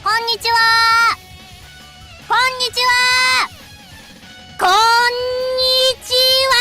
こんにちは。こんにちは。こんにちは。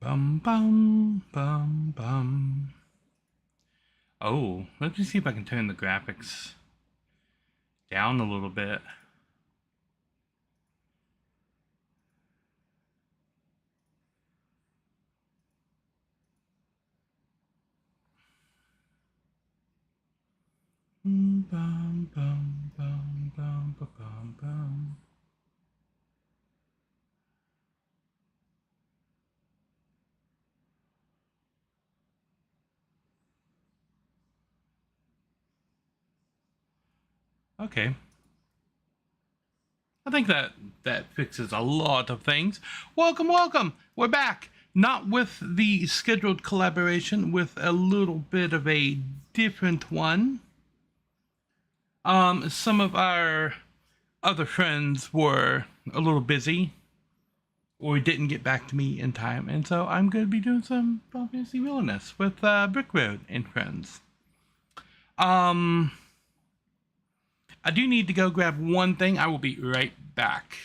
Bum bum bum bum. Oh, let me see if I can turn the graphics down a little bit. Bum bum bum bum bum bum bum. Okay. I think that fixes a lot of things. Welcome, welcome. We're back. Not with the scheduled collaboration, with a little bit of a different one. Some of our other friends were a little busy or didn't get back to me in time, and so I'm going to be doing some Final Fantasy Villainous with Brickroad and friends. I do need to go grab one thing. I will be right back.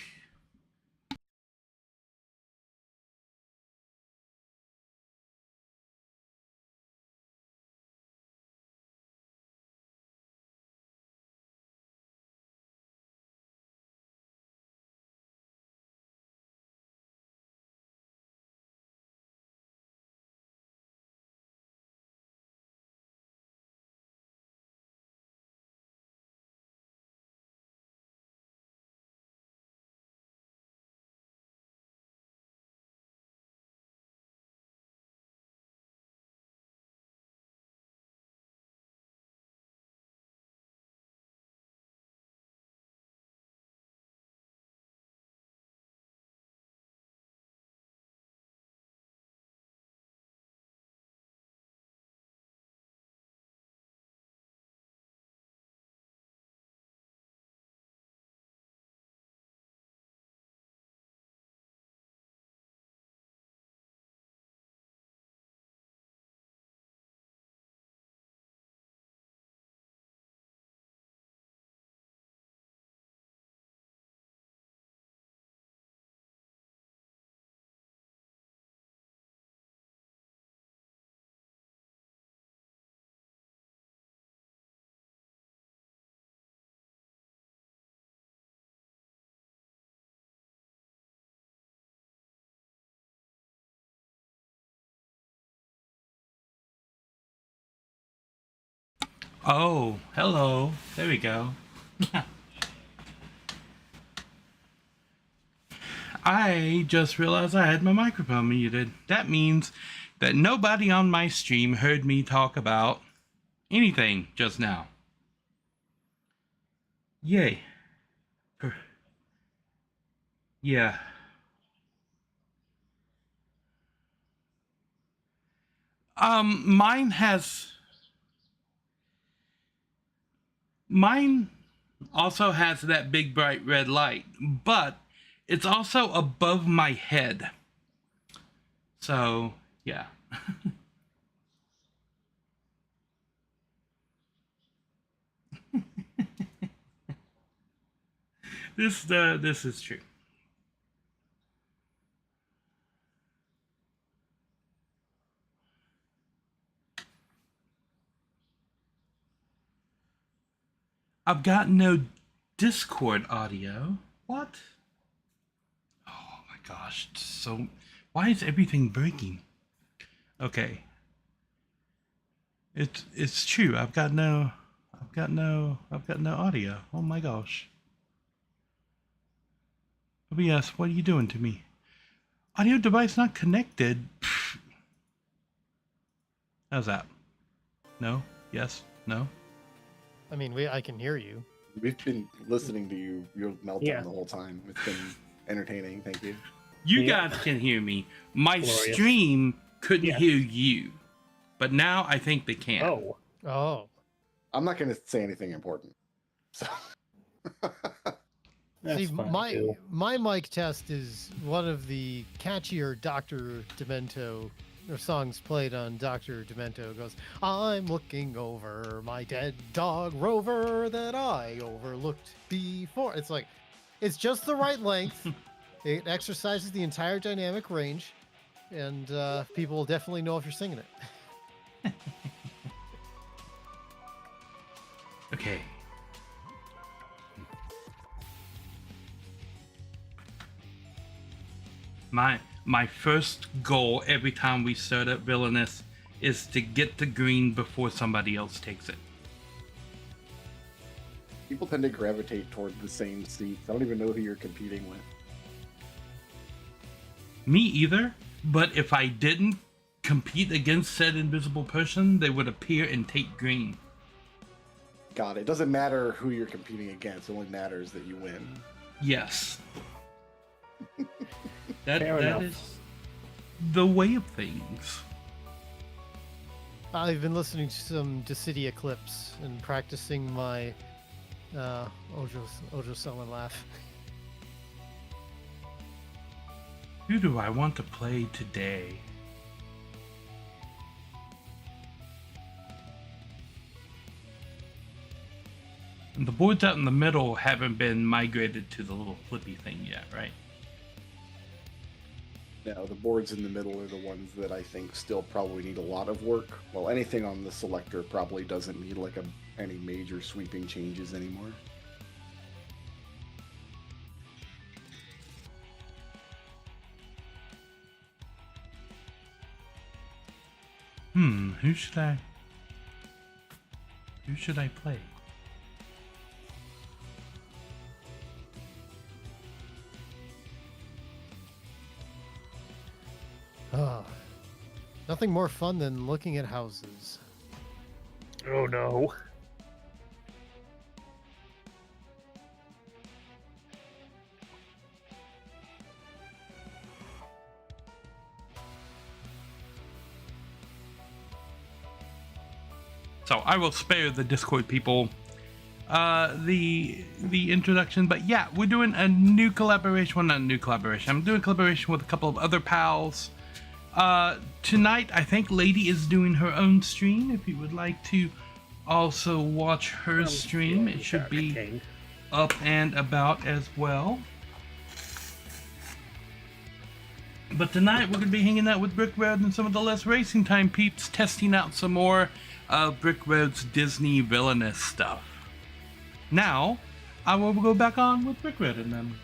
Oh, hello. There we go. I just realized I had my microphone muted. That means that nobody on my stream heard me talk about anything just now. Yay. Yeah. Mine also has that big bright red light, but it's also above my head. So, yeah. This is true. I've got no Discord audio. What? Oh my gosh. So why is everything breaking? Okay. It's true. I've got no audio. Oh my gosh. OBS, what are you doing to me? Audio device not connected. How's that? No? Yes? No? I mean, I can hear you. We've been listening to your meltdown the whole time. It's been entertaining. Thank you. You guys can hear me. My stream couldn't hear you. But now I think they can. Oh. I'm not going to say anything important. So. See, my mic test is one of the catchier Dr. Demento or songs played on Dr. Demento. It goes, I'm looking over my dead dog Rover that I overlooked before. It's like, it's just the right length. It exercises the entire dynamic range. and people will definitely know if you're singing it. Okay. My first goal every time we start up Villainous is to get the green before somebody else takes it. People tend to gravitate toward the same seats. I don't even know who you're competing with. Me either, but if I didn't compete against said invisible person, they would appear and take green. God, it doesn't matter who you're competing against. It only matters that you win. Yes. that enough. is the way of things. I've been listening to some Dissidia clips and practicing my Ojo Sullen laugh. Who do I want to play today? And the boards out in the middle haven't been migrated to the little flippy thing yet, right? No, the boards in the middle are the ones that I think still probably need a lot of work. Well, anything on the selector probably doesn't need like any major sweeping changes anymore. Who should I play? Oh, nothing more fun than looking at houses. Oh no. So I will spare the Discord people the introduction, but yeah, we're doing a new collaboration. Well, not a new collaboration. I'm doing a collaboration with a couple of other pals. Tonight, I think Lady is doing her own stream. If you would like to also watch her stream, it should be up and about as well. But tonight we're going to be hanging out with Brickroad and some of the less racing time peeps, testing out some more of Brickroad's Disney Villainous stuff. Now, I will go back on with Brickroad and them.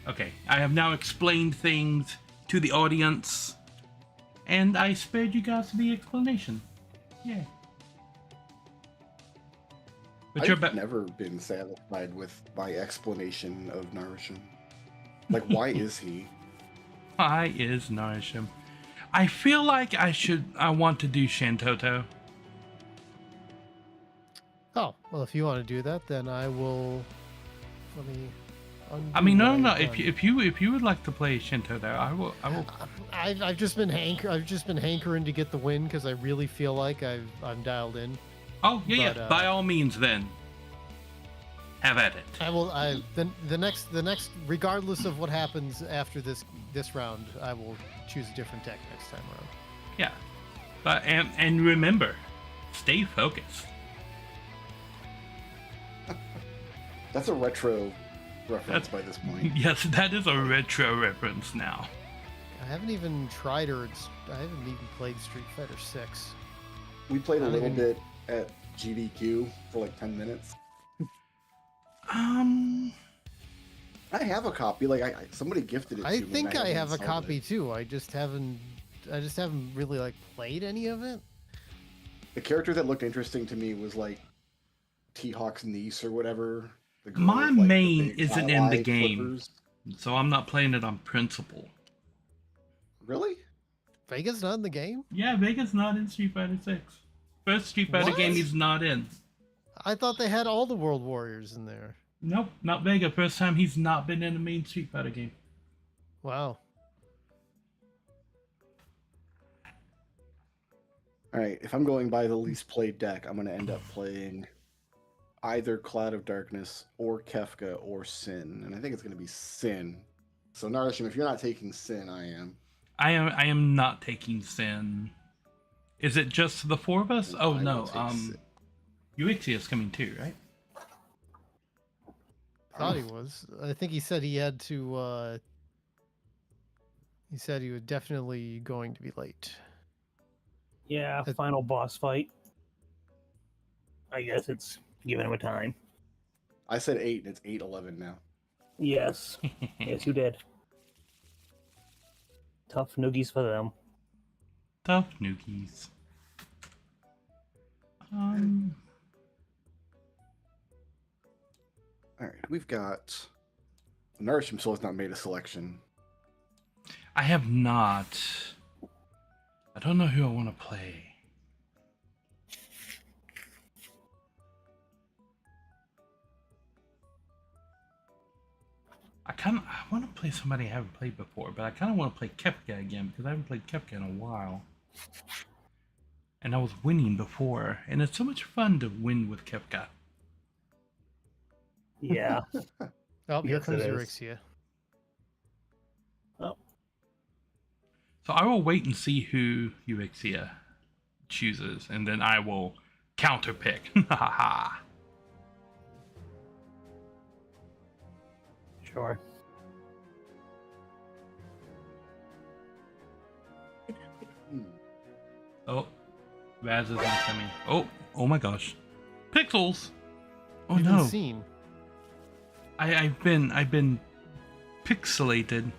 Okay, I have now explained things to the audience, and I spared you guys the explanation. Yeah. But I've never been satisfied with my explanation of Narishm. Like, why is he? Why is Narishm? I feel like I want to do Shantoto. Oh, well, if you want to do that, then I will. Let me. I mean, no. If you would like to play Shantoto, I will. I've just been hankering to get the win because I really feel like I'm dialed in. Oh yeah, yeah. By all means, then. Have at it. I will. The next, regardless of what happens after this round, I will choose a different deck next time around. Yeah, but and remember, stay focused. That's a retro reference by this point. Yes, that is a retro reference now. I haven't even tried I haven't even played Street Fighter 6. We played a little bit at GDQ for like 10 minutes. I have a copy. Like somebody gifted it to me. I think I have a copy too. I just haven't really like played any of it. The character that looked interesting to me was like T-Hawk's niece or whatever. My main isn't in the game, so I'm not playing it on principle. Really? Vega's not in the game? Yeah, Vega's not in Street Fighter 6. First Street Fighter game he's not in. I thought they had all the World Warriors in there. Nope, not Vega. First time he's not been in a main Street Fighter game. Wow. Alright, if I'm going by the least played deck, I'm going to end up playing either Cloud of Darkness or Kefka or Sin. And I think it's going to be Sin. So Narishm, if you're not taking Sin, I am. I am not taking Sin. Is it just the four of us? Oh no, Uixia is coming too, right? Thought he was. I think he said he had to He said he was definitely going to be late. Yeah, Uh, final boss fight. I guess it's giving him a time. I said 8, and it's 8:11 now. Yes. Yes, you did. Tough noogies for them. Tough noogies. All right, we've got Narishm still has not made a selection. I have not. I don't know who I want to play. I want to play somebody I haven't played before, but I kind of want to play Kefka again because I haven't played Kefka in a while. And I was winning before, and it's so much fun to win with Kefka. Yeah. Oh, here Yes, comes it is. Euryxia. Oh, So I will wait and see who Euryxia chooses, and then I will counterpick. Ha ha. sure. Oh, Raz is incoming. Oh my gosh. Pixels! Oh You've no. been seen. I've been pixelated.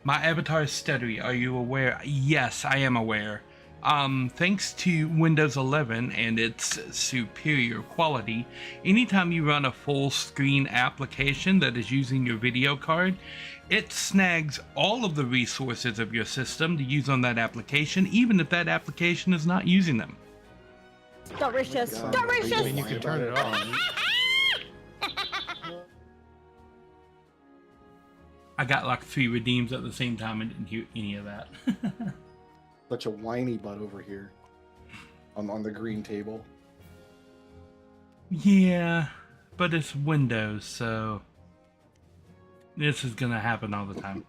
My avatar is stuttery. Are you aware? Yes, I am aware. Thanks to Windows 11 and its superior quality, anytime you run a full screen application that is using your video card, it snags all of the resources of your system to use on that application, even if that application is not using them. Delicious. God, I Delicious. mean, you can turn it off. I got like 3 redeems at the same time and didn't hear any of that. Such a whiny butt over here on the green table. Yeah, but it's Windows, so this is gonna happen all the time.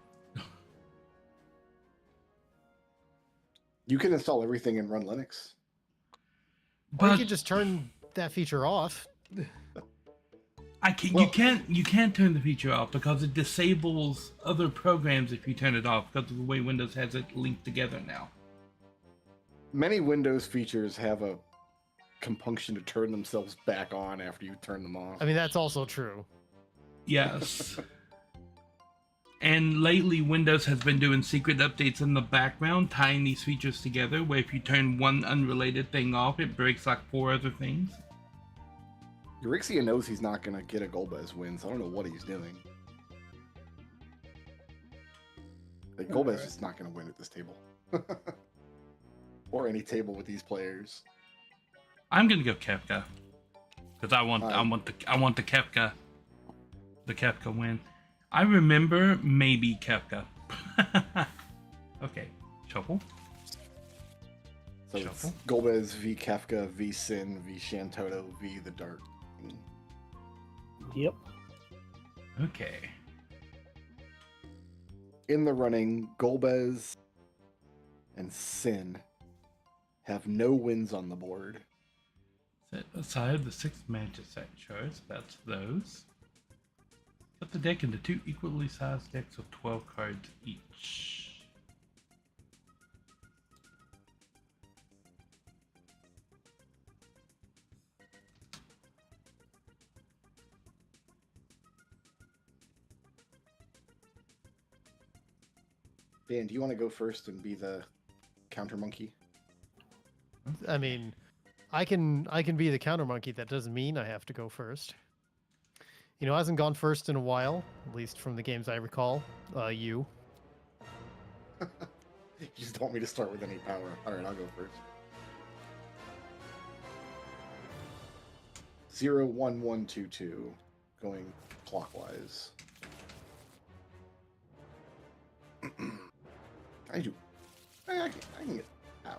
You can install everything and run Linux. Or you But could just turn that feature off. you can't turn the feature off because it disables other programs if you turn it off because of the way Windows has it linked together now. Many Windows features have a compunction to turn themselves back on after you turn them off. I mean, that's also true. Yes. And lately, Windows has been doing secret updates in the background, tying these features together, where if you turn one unrelated thing off, it breaks like 4 other things. Euryxia knows he's not going to get a Golbez win, so I don't know what he's doing. Like, Golbez is not going to win at this table. Or any table with these players. I'm gonna go Kefka because I want the Kefka win. I remember maybe Kefka. Okay, shuffle. So Shuffle. it's Golbez v Kefka v Sin v Shantoto v the Dark. Yep. Okay. In the running, Golbez and Sin have no wins on the board. Set aside the 6 magic set shards. That's those. Put the deck into 2 equally sized decks of 12 cards each. Dan, do you want to go first and be the counter monkey? I mean, I can be the counter monkey. That doesn't mean I have to go first. You know, hasn't gone first in a while, at least from the games I recall. You. You just don't want me to start with any power. Alright, I'll go first. 0, 1, 1, 2, 2. Going clockwise. I can get power.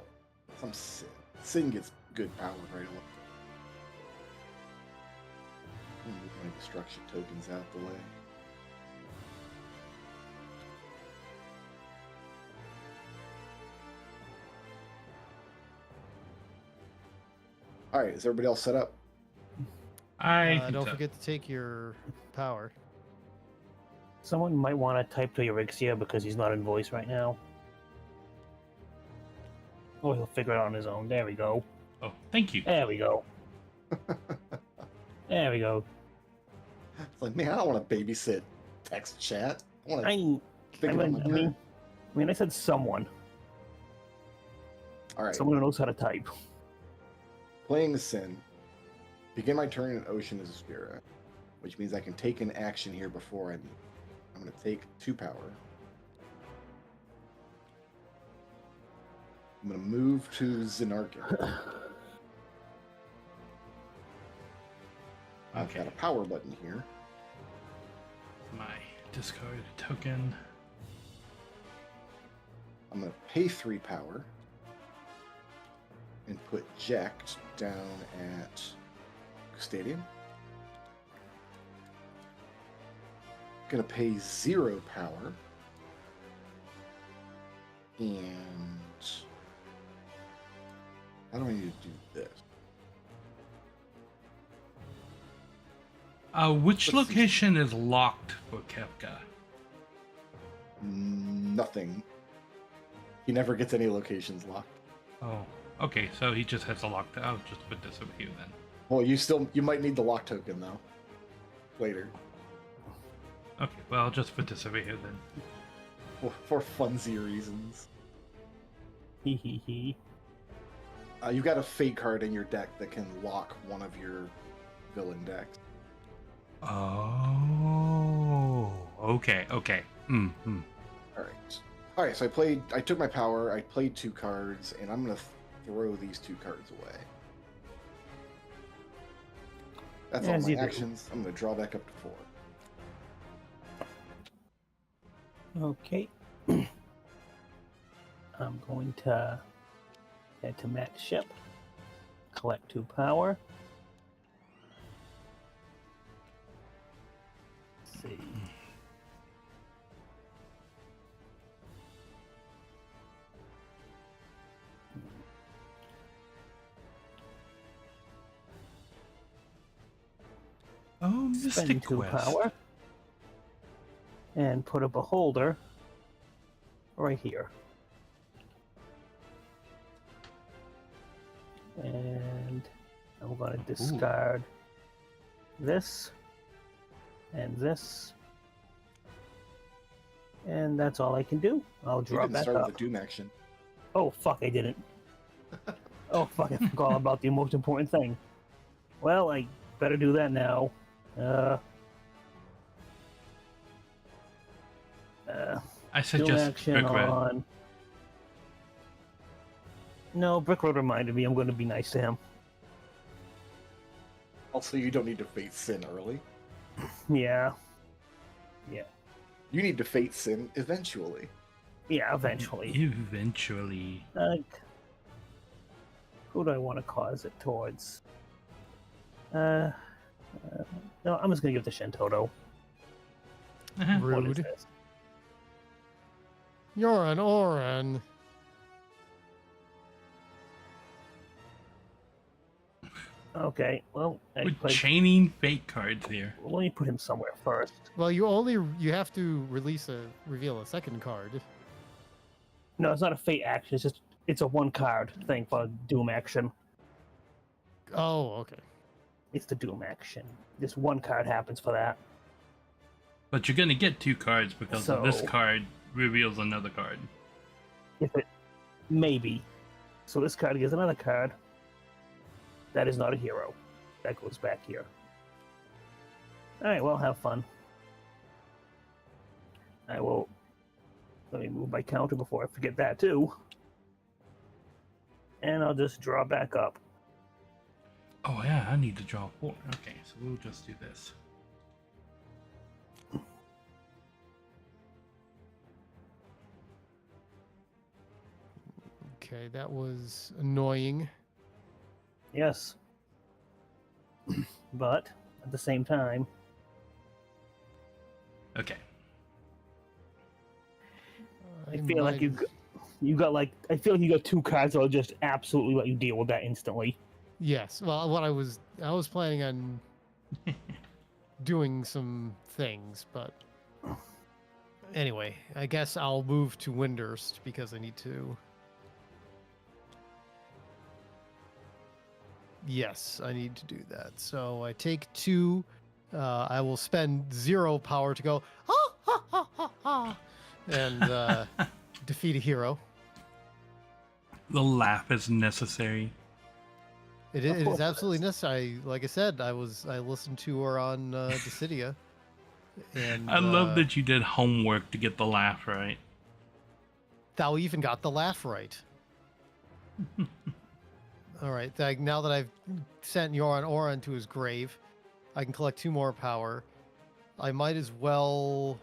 Some Sin. Sin gets good power right away. Move my destruction tokens out the way. Alright, is everybody else set up? I think Don't so. forget to take your power. Someone might want to type to Eurexia because he's not in voice right now. Or he'll figure it out on his own. There we go. Oh, thank you. There we go. There we go. It's like, man, I don't want to babysit text chat. I want to I think about my turn. I said someone. All right. Someone who knows how to type. Playing the Sin. Begin my turn in Ocean as a Spirit, which means I can take an action here before I'm going to take 2 power. I'm going to move to Zenarkin. I've got a power button here. My discard token. I'm going to pay 3 power and put Jacked down at Stadium. Going to pay 0 power and how do I need to do this? Which location is locked for Kefka? Nothing. He never gets any locations locked. Oh, okay. So he just has a lock. I'll just put this over here then. Well, you might need the lock token though. Later. Okay, well, I'll just put this over here then. For funsy reasons. Hee hee hee. You've got a fate card in your deck that can lock one of your villain decks. Oh, okay. Mm-hmm. All right. So I took my power. I played 2 cards, and I'm gonna throw these 2 cards away. That's all my actions. I'm gonna draw back up to 4. Okay. I'm going to head to Max Ship, collect 2 power. Let's see. Oh, Mystic Spend 2 Quest. power. And put a beholder right here. And I'm going to discard this and this. And that's all I can do. I'll draw You can back start up. with a Doom action. Oh, fuck, I didn't. Oh, fuck, I forgot about the most important thing. Well, I better do that now. I Doom suggest action Brickroad. on... No, Brickroad reminded me I'm going to be nice to him. Also, you don't need to Fate Sin early. Yeah. Yeah. You need to Fate Sin eventually. Yeah, eventually. Eventually. Who do I want to cause it towards? No, I'm just going to give it to Shintoto. Uh-huh. What is Rude. this? You're an Oran. Okay, well, We're chaining fake cards here. let me put him somewhere first. Well, you have to reveal a second card. No, it's not a fate action. It's a 1 card thing for Doom action. Oh, okay. It's the Doom action. This 1 card happens for that. But you're gonna get 2 cards because of this So- card reveals another card. Maybe. So this card gives another card. That is not a hero. That goes back here. Alright, well, have fun. I will... Let me move my counter before I forget that, too. And I'll just draw back up. Oh yeah, I need to draw 4. Okay, so we'll just do this. Okay, that was annoying. Yes. But, at the same time... Okay. I feel like you got like... I feel like you got 2 cards that'll just absolutely let you deal with that instantly. Yes. Well, what I was planning on doing some things, but Anyway, I guess I'll move to Windurst because I need to. Yes, I need to do that. So I take 2. I will spend 0 power to go, ha, ha, ha, ha, ha, and defeat a hero. The laugh is necessary. It Of is course it absolutely is. necessary. Like I said, I listened to her on Dissidia, and I love that you did homework to get the laugh right. thou even got the laugh right. All right, now that I've sent Yoran Oran to his grave, I can collect 2 more power. I might as well.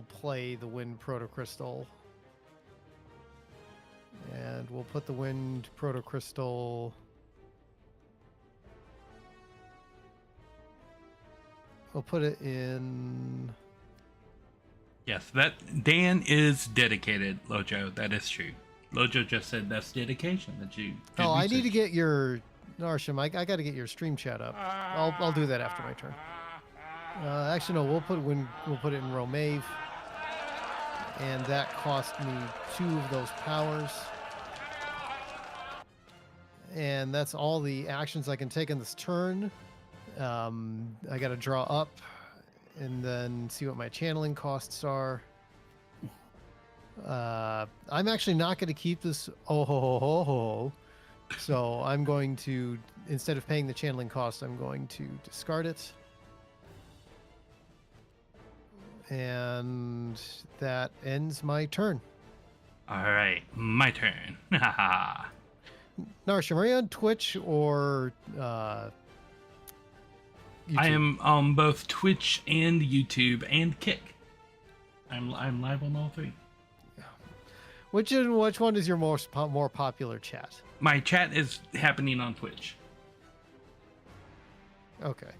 Play the Wind Protocrystal. And we'll put the Wind Protocrystal. We'll put it in. Yes, that Dan is dedicated, Lojo. That is true. Lojo just said that's dedication that you. did Oh, I need to research. get your Narishm. I got to get your stream chat up. I'll do that after my turn. Actually, no. We'll put it in Romave, and that cost me 2 of those powers. And that's all the actions I can take in this turn. I got to draw up, and then see what my channeling costs are. I'm actually not going to keep this. Oh ho ho ho ho. So I'm going to, instead of paying the channeling cost, I'm going to discard it. And that ends my turn. All right, my turn. Haha. Narishm, are you on Twitch or YouTube? I am on both Twitch and YouTube and Kick. I'm live on all 3. Which one is your more popular chat? My chat is happening on Twitch. Okay.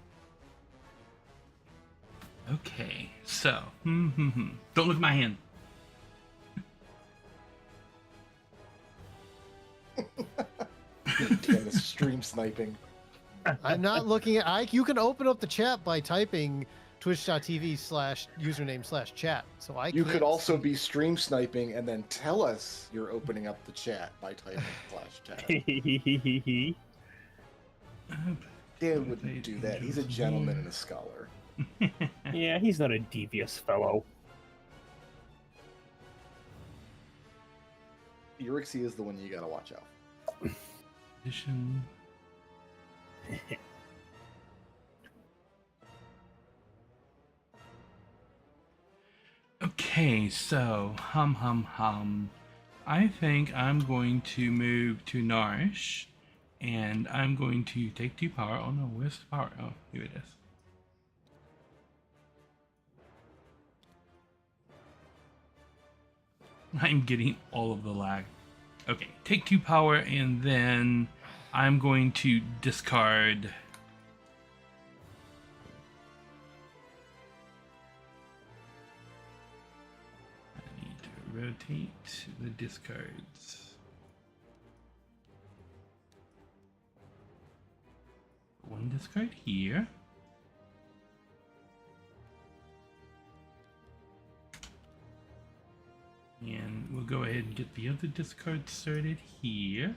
Okay, so don't look at my hand. Damn, this stream sniping. I'm not looking at. You can open up the chat by typing twitch.tv/username/chat. So I. You can't could also see. be stream sniping and then tell us you're opening up the chat by typing /chat. Dan wouldn't do that. He's a gentleman and a scholar. Yeah, he's not a devious fellow. Euryxia is the one you gotta watch out. Edition. Okay, so hum. I think I'm going to move to Narish, and I'm going to take 2 power. Oh no, where's the power? Oh, here it is. I'm getting all of the lag. Okay, take 2 power, and then I'm going to discard. I need to rotate the discards. One discard here. And we'll go ahead and get the other discard started here.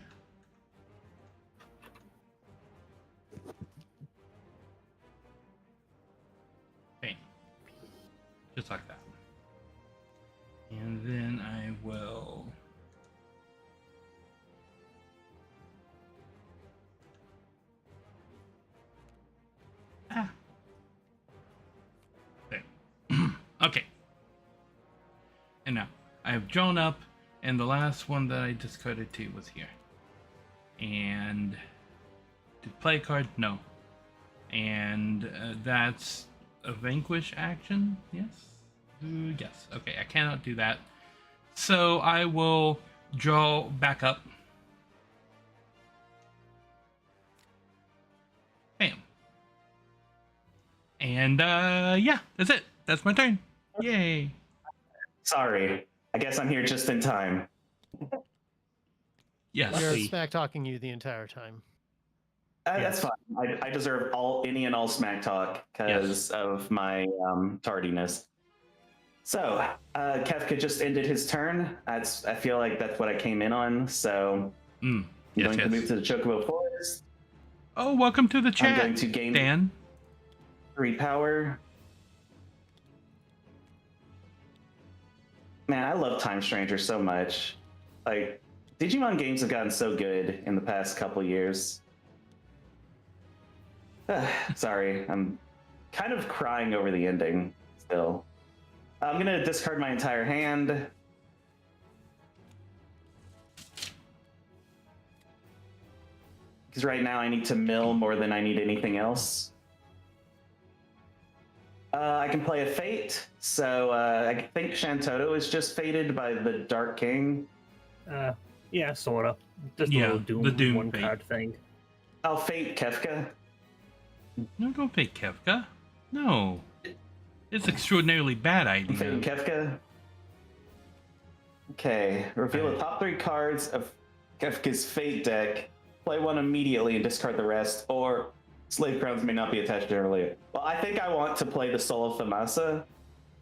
Bam. Just like that. And then I will... There. Okay. And now, I have drawn up, and the last one that I discarded to was here. And did play a card? No. And that's a vanquish action? Yes? Yes. Okay, I cannot do that. So I will draw back up. Bam. And yeah, that's it. That's my turn. Yay. Sorry, I guess I'm here just in time. Yes. You're Luckily- smack talking you the entire time. That's fine. I deserve any and all smack talk because of my tardiness. So, Kefka just ended his turn. I feel like that's what I came in on. So, I'm going to move to the Chocobo Forest. Oh, welcome to the chat. I'm going to gain Dan. 3 power. Man, I love Time Stranger so much. Like, Digimon games have gotten so good in the past couple years. Sorry, I'm kind of crying over the ending still. I'm going to discard my entire hand. Because right now I need to mill more than I need anything else. I can play a Fate, so I think Shantoto is just fated by the Dark King. Yeah, sorta. Just a little Doom, the Doom one Fate. card thing. I'll Fate Kefka. No, don't fake Kefka. No. It's extraordinarily bad idea. Fate Kefka. Okay, reveal the top 3 cards of Kefka's Fate deck. Play one immediately and discard the rest, or Slave Crowns may not be attached generally. Well, I think I want to play the Soul of Famasa,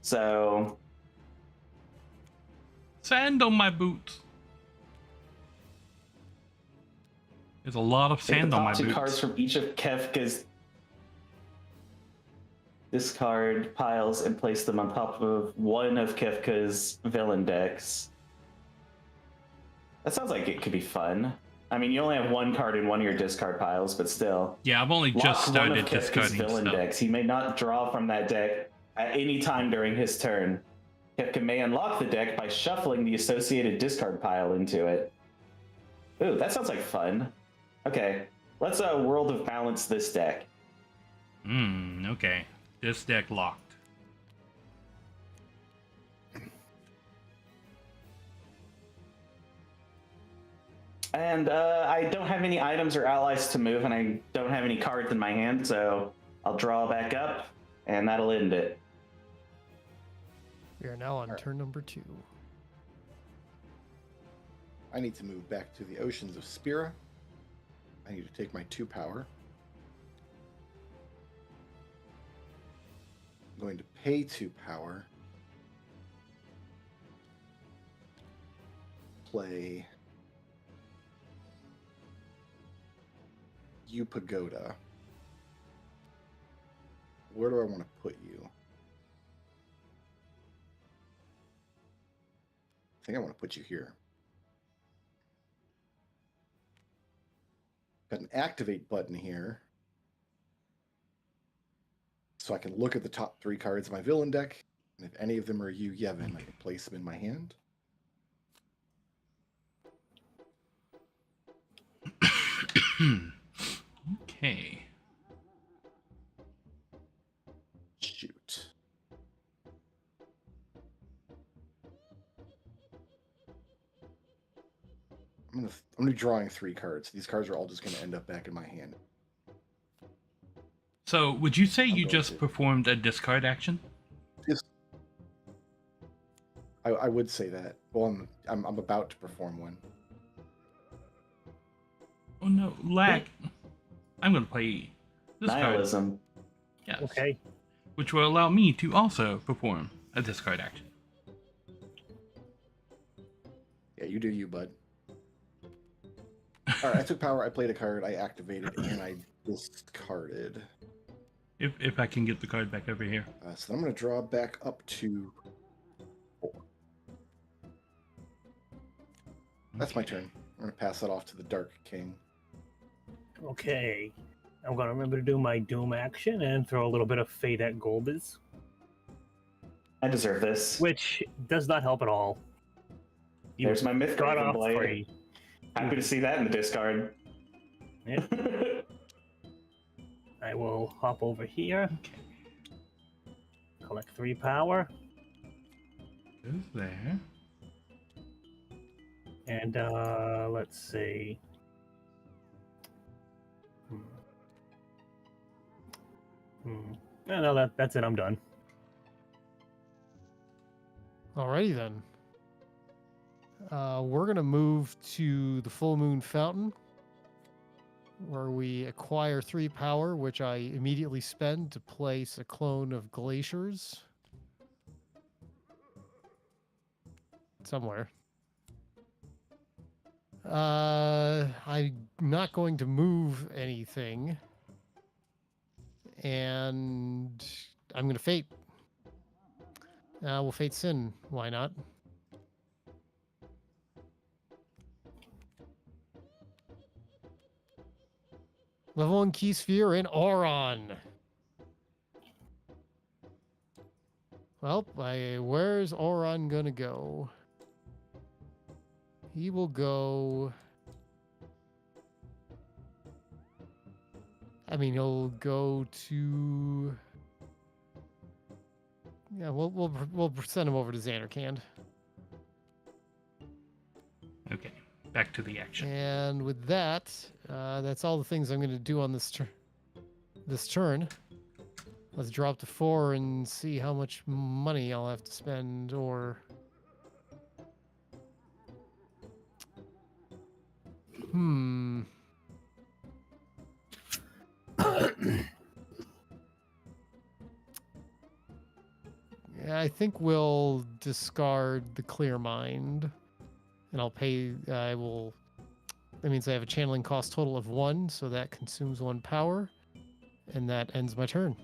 so... Sand on my boots. There's a lot of sand on my Take the top 2 boots. cards from each of Kefka's discard piles and place them on top of one of Kefka's villain decks. That sounds like it could be fun. I mean, you only have 1 card in one of your discard piles, but still. Yeah, I've only just started one of Kefka's discarding villain stuff. decks. He may not draw from that deck at any time during his turn. Kefka may unlock the deck by shuffling the associated discard pile into it. Ooh, that sounds like fun. Okay, let's World of Balance this deck. Okay. This deck locked. And I don't have any items or allies to move, and I don't have any cards in my hand, so I'll draw back up, and that'll end it. We are now on turn number 2. I need to move back to the Oceans of Spira. I need to take my 2 power. I'm going to pay 2 power. Play you Pagoda. Where do I want to put you? I think I want to put you here. Got an activate button here. So I can look at the top 3 cards of my villain deck. And if any of them are you, Yevon, I can place them in my hand. Okay. Shoot. I'm gonna be drawing 3 cards. These cards are all just gonna end up back in my hand. So, would you say you going just to. performed a discard action? Yes. I would say that. Well, I'm about to perform one. Oh no, lag. I'm going to play this card. Nihilism. Yes. Okay. Which will allow me to also perform a discard action. Yeah, you do you, bud. All right, I took power. I played a card. I activated, and I discarded. If I can get the card back over here. So I'm going to draw back up to 4. That's my turn. I'm going to pass that off to the Dark King. Okay. I'm gonna remember to do my Doom action and throw a little bit of Fate at Golbez, I deserve this. which does not help at all. You There's my Myth got Graven off Blade. free. Happy to see that in the discard. Yeah. I will hop over here, collect 3 power, Goes there. and let's see. No, that's it. I'm done. Alrighty then. We're gonna move to the Full Moon Fountain. where we acquire 3 power, which I immediately spend to place a clone of glaciers somewhere. I'm not going to move anything, and I'm going to fate. We'll fate Sin. Why not? Level 1 key sphere in Auron. Well, where's Auron gonna go? He will go. I mean, he'll go to. Yeah, we'll send him over to Xanarkand. Okay, back to the action. And with that, that's all the things I'm going to do on this turn. Let's drop to 4 and see how much money I'll have to spend, or... Yeah, I think we'll discard the Clear Mind, and I'll pay. I will. That means I have a channeling cost total of 1, so that consumes 1 power, and that ends my turn.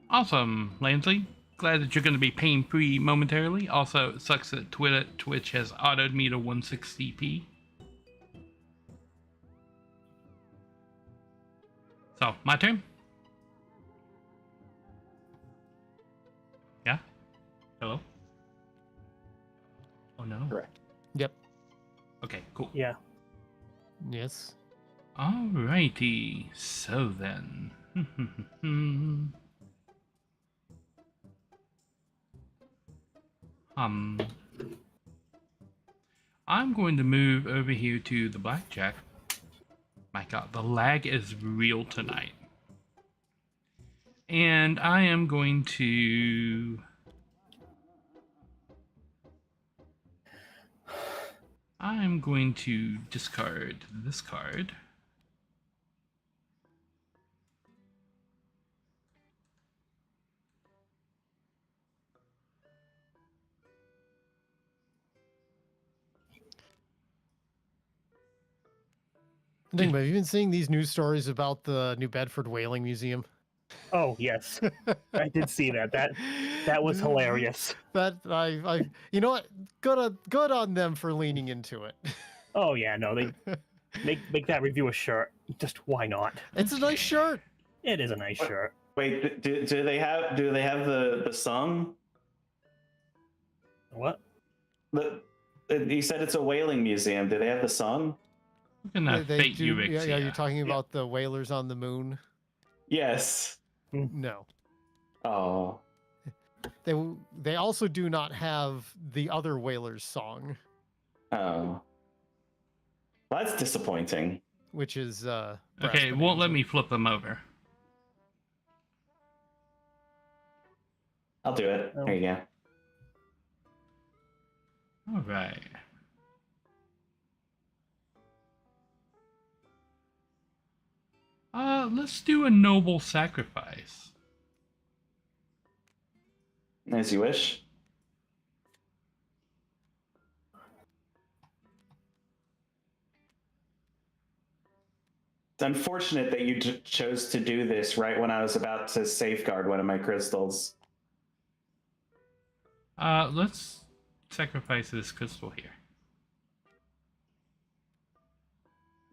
Awesome, Lansley. Glad that you're going to be pain-free momentarily. Also, it sucks that Twitch has autoed me to 160p. So, my turn? Yeah? Hello? Oh, no. Correct. Yep. Okay, cool. Yeah. Yes. Alrighty. So then. I'm going to move over here to the blackjack. My god, the lag is real tonight. And I am going to... I'm going to discard this card. Think about it. Have you been seeing these news stories about the New Bedford Whaling Museum? Oh yes, I did see that. That was hilarious. That I you know what? Good on them for leaning into it. Oh yeah, no, they make that review a shirt. Just why not? It's a nice shirt. It is a nice shirt. Wait, do they have the song? What? You said it's a whaling museum. Do they have the song? We're gonna fate you, Yeah, Rixia. you're talking about the whalers on the moon. Yes. No. Oh. They also do not have the other whalers song, Oh. Well, that's disappointing. which is Okay, it won't let me flip them over. I'll do it. There you go. All right. Let's do a noble sacrifice. As you wish. It's unfortunate that you chose to do this right when I was about to safeguard one of my crystals. Let's sacrifice this crystal here.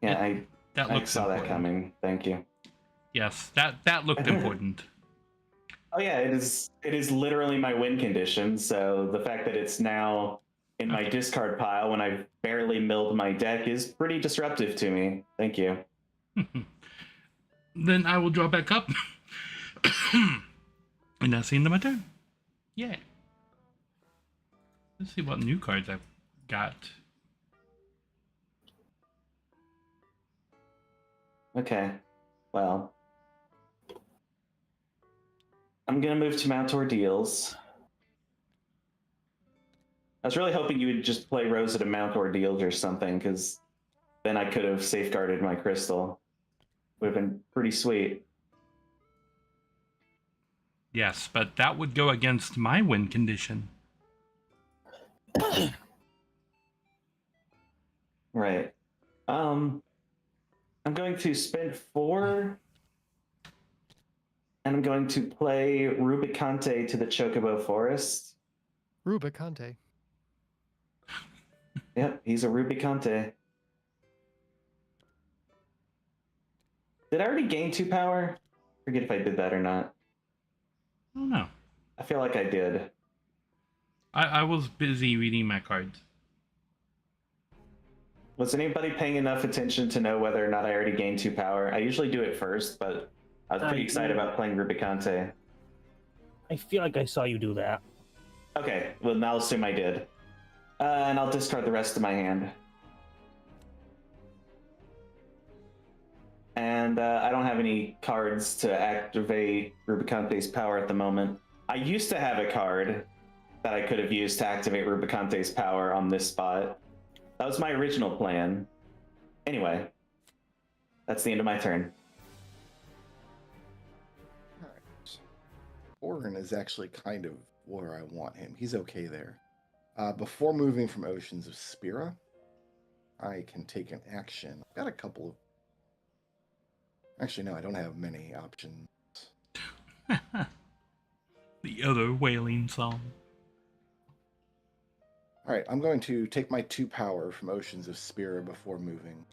Yeah, That I looks saw important. that coming. Thank you. Yes, that looked important. Oh yeah, it is literally my win condition. So the fact that it's now in my discard pile when I've barely milled my deck is pretty disruptive to me. Thank you. Then I will draw back up. And that's the end of my turn. Yeah. Let's see what new cards I've got. Okay. Well, I'm gonna move to Mount Ordeals. I was really hoping you would just play Rose at a Mount Ordeals or something, because then I could have safeguarded my crystal. Would have been pretty sweet. Yes, but that would go against my win condition. Right. I'm going to spend 4, and I'm going to play Rubicante to the Chocobo Forest. Rubicante. Yep, he's a Rubicante. Did I already gain 2 power? Forget if I did that or not. I don't know. I feel like I did. I was busy reading my cards. Was anybody paying enough attention to know whether or not I already gained 2 power? I usually do it first, but I was pretty excited about playing Rubicante. I feel like I saw you do that. Okay, well, now I'll assume I did. And I'll discard the rest of my hand. And I don't have any cards to activate Rubicante's power at the moment. I used to have a card that I could have used to activate Rubicante's power on this spot. That was my original plan. Anyway, that's the end of my turn. All right. Orin is actually kind of where I want him. He's okay there. Before moving from Oceans of Spira, I can take an action. I've got a couple of... Actually, no, I don't have many options. The other wailing song. All right, I'm going to take my 2 power from Oceans of Spira before moving.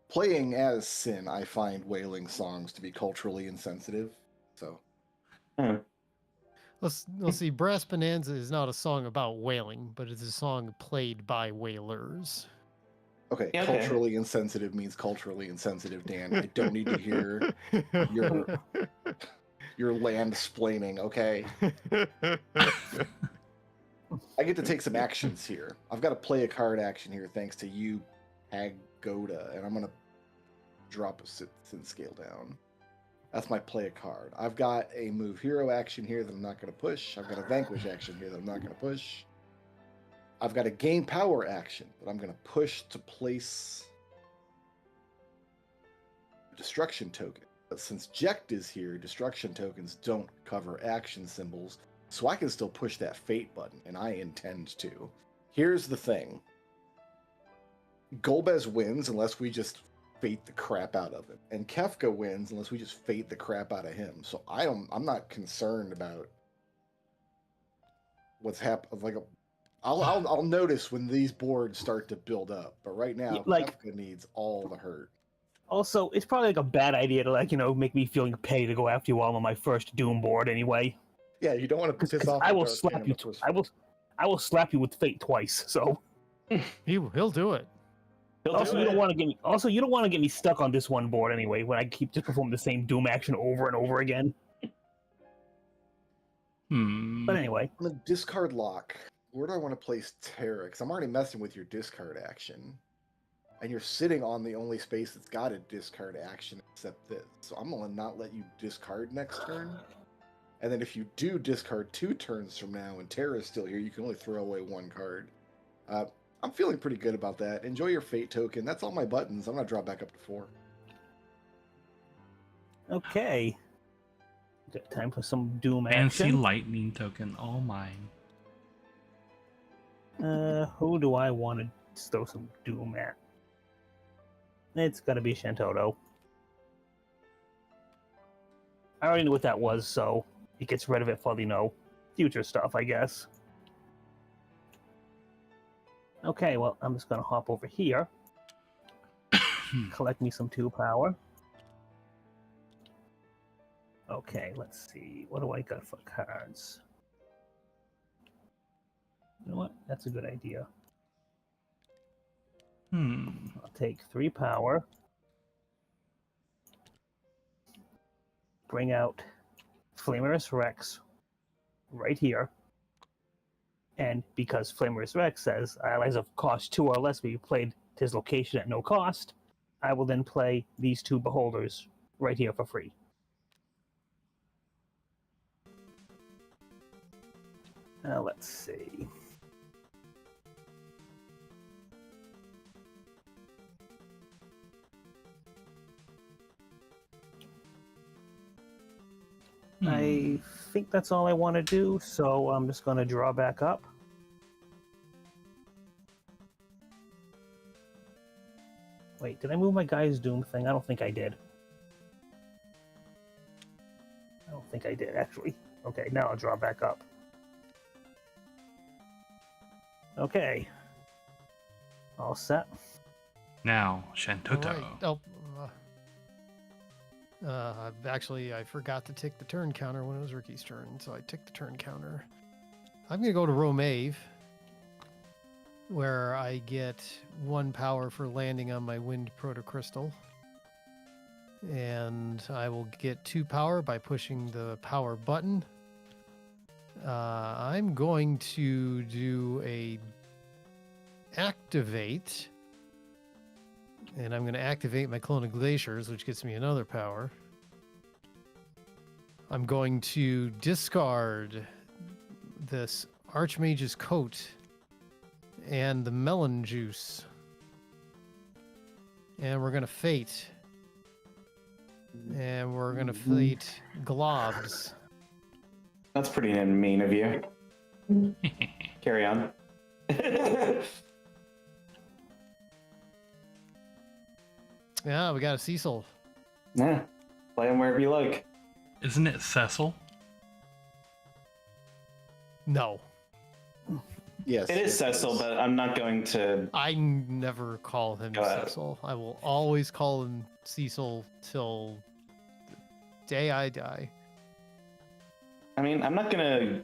Playing as Sin, I find wailing songs to be culturally insensitive. So, Let's see. Brass Bonanza is not a song about wailing, but it's a song played by wailers. okay, Okay. culturally insensitive means culturally insensitive, Dan. I don't need to hear your land-splaining, okay? I get to take some actions here. I've got to play a card action here thanks to you, Pagoda, and I'm going to drop a sin scale down. That's my play a card. I've got a move hero action here that I'm not going to push. I've got a vanquish action here that I'm not going to push. I've got a gain power action that I'm going to push to place a destruction token. But since Jekt is here, destruction tokens don't cover action symbols, so I can still push that fate button, and I intend to. Here's the thing. Golbez wins unless we just fate the crap out of him, and Kefka wins unless we just fate the crap out of him. So I'm not concerned about what's happened. Like, I'll notice when these boards start to build up, but right now Kefka needs all the hurt. Also, it's probably like a bad idea to make me feeling pay to go after you all on my first Doom board anyway. Yeah, you don't want to piss off. I will slap you. I will slap you with fate twice. So He'll do it. Also, you don't want to get me. Also, you don't want to get me stuck on this one board anyway. When I keep just performing the same Doom action over and over again. But anyway, I'm gonna discard lock. Where do I want to place Terra? Because I'm already messing with your discard action, and you're sitting on the only space that's got a discard action except this. So I'm gonna not let you discard next turn. And then if you do discard 2 turns from now, and Terra's still here, you can only throw away 1 card. I'm feeling pretty good about that. Enjoy your fate token. That's all my buttons. I'm gonna drop back up to 4. okay. Got time for some Doom Fancy action. lightning token, all mine. Who do I want to throw some Doom at? It's gotta be Shantoto. I already knew what that was, so it gets rid of it for the future stuff, I guess. Okay, well, I'm just gonna hop over here. Collect me some 2 power. Okay, let's see. What do I got for cards? You know what? That's a good idea. I'll take 3 power. Bring out Flamerous Rex right here. And because Flamerous Rex says allies of cost 2 or less be played to his location at no cost, I will then play these 2 beholders right here for free. Let's see. I think that's all I want to do, so I'm just going to draw back up. Wait, did I move my Guy's Doom thing? I don't think I did. I don't think I did, actually. Okay, now I'll draw back up. Okay. All set. Now, Shantoto. All right. Actually, I forgot to tick the turn counter when it was Ricky's turn, so I ticked the turn counter. I'm going to go to Romave, where I get 1 power for landing on my Wind Protocrystal. And I will get 2 power by pushing the power button. I'm going to do a activate. And I'm going to activate my Clone of Glaciers, which gets me another power. I'm going to discard this Archmage's Coat and the Melon Juice. And we're going to Fate. And we're going to Fate Globs. That's pretty mean of you. Carry on. Yeah, we got a Cecil. Yeah, play him wherever you like. Isn't it Cecil? No. Yes. It is Cecil, but I'm not going to. I never call him Go ahead. Cecil. I will always call him Cecil till the day I die. I mean, I'm not gonna.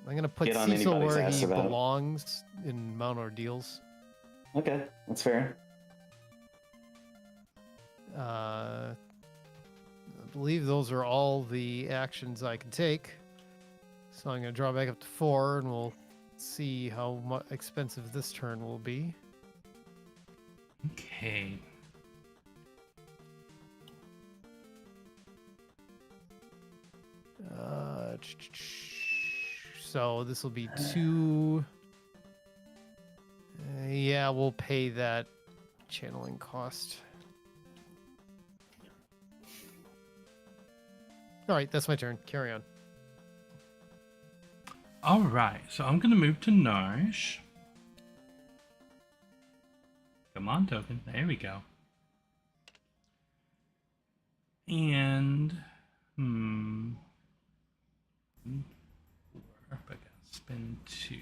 I'm gonna put Get on Cecil anybody's where ass he about it. belongs in Mount Ordeals. Okay, that's fair. I believe those are all the actions I can take. So I'm going to draw back up to 4, and we'll see how expensive this turn will be. Okay. So this will be 2. Yeah, we'll pay that channeling cost. All right, that's my turn. Carry on. All right, so I'm gonna move to Narish. Come on, token. There we go. And I gotta spend 2.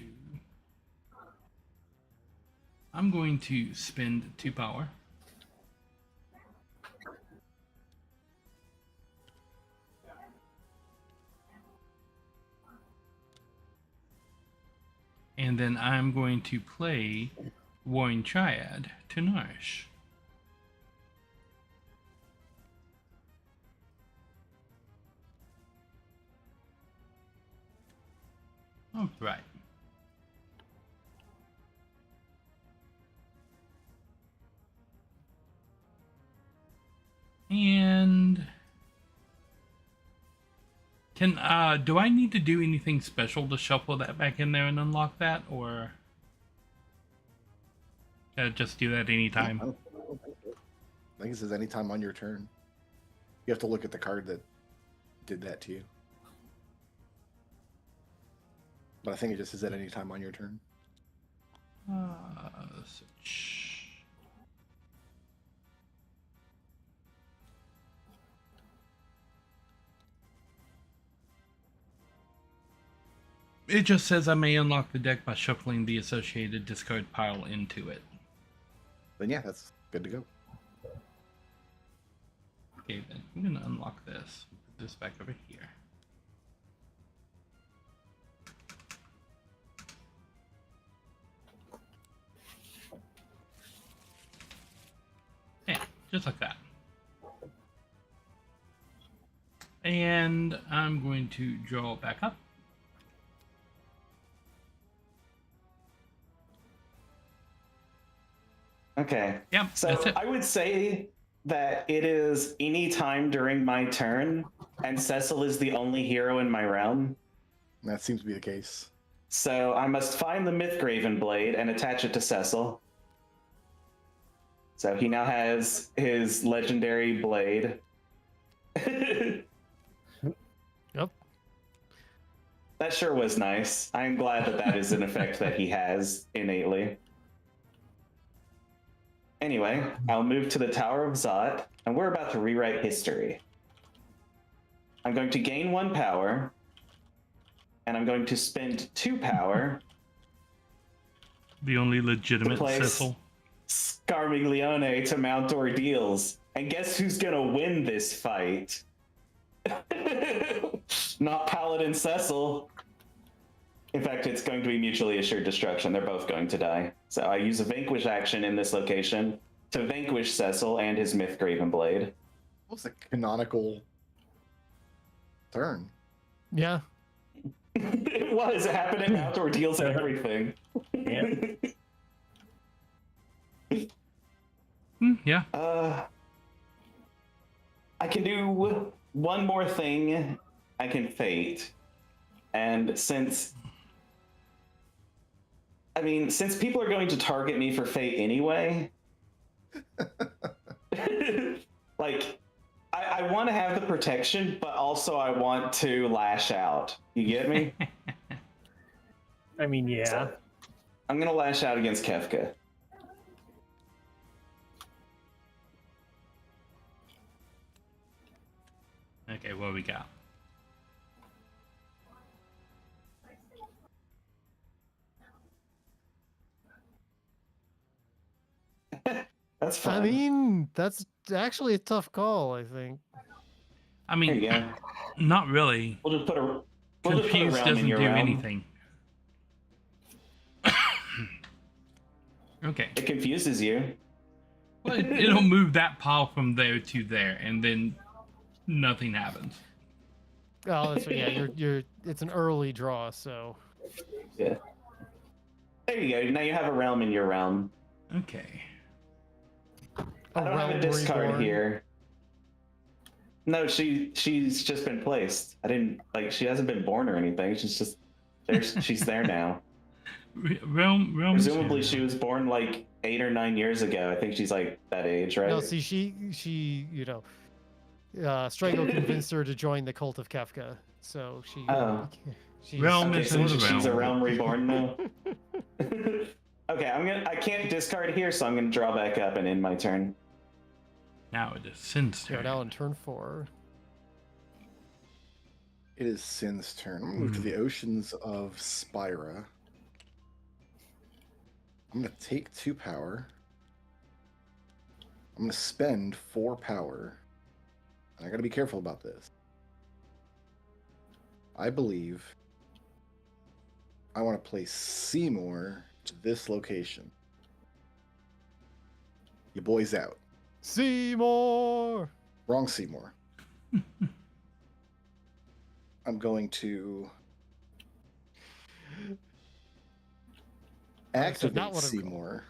I'm going to spend 2 power. And then I'm going to play Warring Triad to Nourish. All right. And can do I need to do anything special to shuffle that back in there and unlock that, or can I just do that anytime? I think it says anytime on your turn. You have to look at the card that did that to you. But I think it just says at any time on your turn. Search. It just says I may unlock the deck by shuffling the associated discard pile into it. Then yeah, that's good to go. Okay, then I'm gonna unlock this. Put this back over here. Yeah, just like that. And I'm going to draw back up. Okay. Yeah, So that's it. I would say that it is any time during my turn, and Cecil is the only hero in my realm. That seems to be the case. So I must find the Mythgraven blade and attach it to Cecil. So he now has his legendary blade. Yep. That sure was nice. I'm glad that that is an effect that he has innately. Anyway, I'll move to the Tower of Zot, and we're about to rewrite history. I'm going to gain 1 power, and I'm going to spend 2 power. The only legitimate Place Cecil. Scarmiglione to mount ordeals. And guess who's gonna win this fight? Not Paladin Cecil. In fact, it's going to be mutually assured destruction. They're both going to die. So I use a vanquish action in this location to vanquish Cecil and his Mythgraven blade. What was the canonical turn? Yeah. It was. It happened in outdoor deals and everything. Yeah. Yeah. I can do one more thing. I can fate. And since people are going to target me for fate anyway, like, I want to have the protection, but also I want to lash out. You get me? I mean, yeah. So, I'm going to lash out against Kefka. Okay, what we got? That's fine. I mean, that's actually a tough call, I think. I There mean, you go. not really. We'll just put a Confused realm in doesn't your do realm. anything. Okay. It confuses you. Well, it'll move that pile from there to there, and then nothing happens. Oh, that's right. Yeah, you're. It's an early draw, so. Yeah. There you go. Now you have a realm in your realm. Okay. I don't have a realm discard reborn. here. No, she's just been placed. She hasn't been born or anything. She's just there. She's there now. Realm. Presumably she was born like 8 or 9 years ago. I think she's like that age, right? No, see, she, Strago convinced her to join the cult of Kefka, so she. Oh. She's, Realm Okay, is so in the she's a realm. realm reborn now. Okay, I can't discard here, so I'm gonna draw back up and end my turn. Now it is Sin's You're turn. now on turn 4. It is Sin's turn. I'm gonna move to the oceans of Spira. I'm gonna take 2 power. I'm gonna spend 4 power. And I gotta be careful about this. I believe I want to place Seymour to this location. Your boy's out. Seymour. Wrong Seymour. I'm going to activate not what I'm Seymour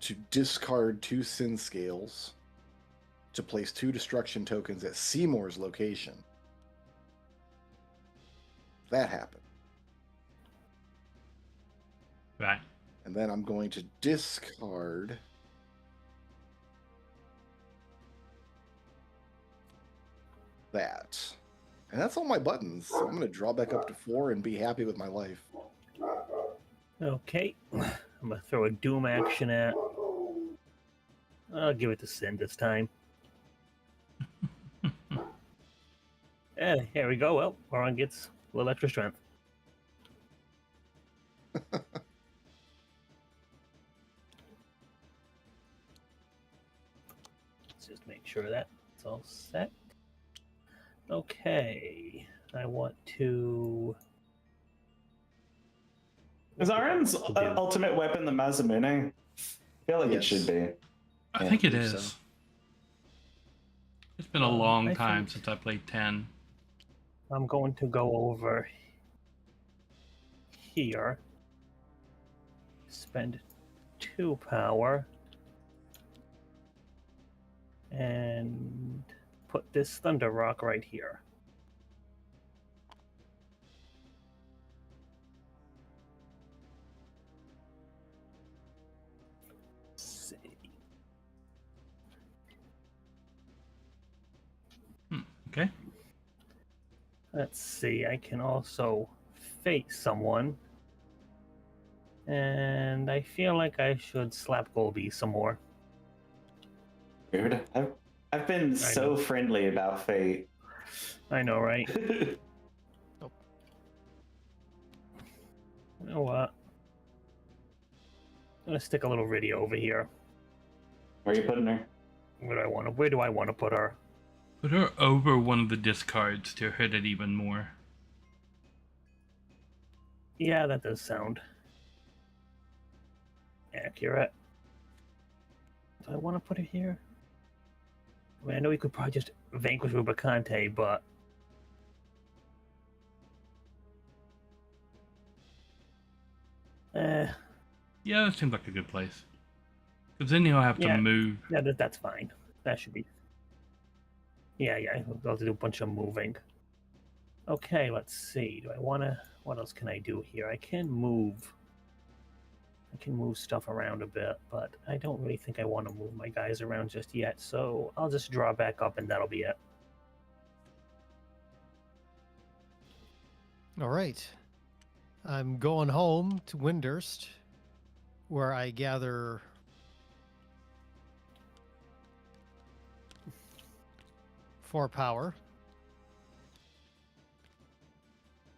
to discard 2 Sin Scales to place 2 destruction tokens at Seymour's location. That happened. Right. And then I'm going to discard that. And that's all my buttons. So I'm going to draw back up to 4 and be happy with my life. Okay. I'm going to throw a Doom action at. I'll give it to Sin this time. Here we go. Well, Oron gets a little extra strength. Let's just make sure that's all set. Okay. I want to... Is Aron's ultimate weapon the Mazamune? I feel like it Yes. should be. I Yeah, think I it believe is. so. It's been a long I time think- since I played 10. I'm going to go over here. Spend 2 power. And put this Thunder Rock right here. Okay. Let's see. I can also face someone. And I feel like I should slap Golby some more. Weird. I've been so know. friendly about fate. I know, right? You know what? I'm gonna stick a little Rydia over here. Where are you putting her? Where do I want to put her? Put her over one of the discards to hurt it even more. Yeah, that does sound accurate. Do I want to put her here? I mean, I know we could probably just vanquish Rubicante, but Yeah, that seems like a good place. Because then he'll have to move. Yeah, that's fine. That should be. Yeah, I'll have to do a bunch of moving. Okay, let's see. Do I want to? What else can I do here? I can move stuff around a bit, but I don't really think I want to move my guys around just yet. So I'll just draw back up, and that'll be it. All right. I'm going home to Windurst, where I gather 4 power.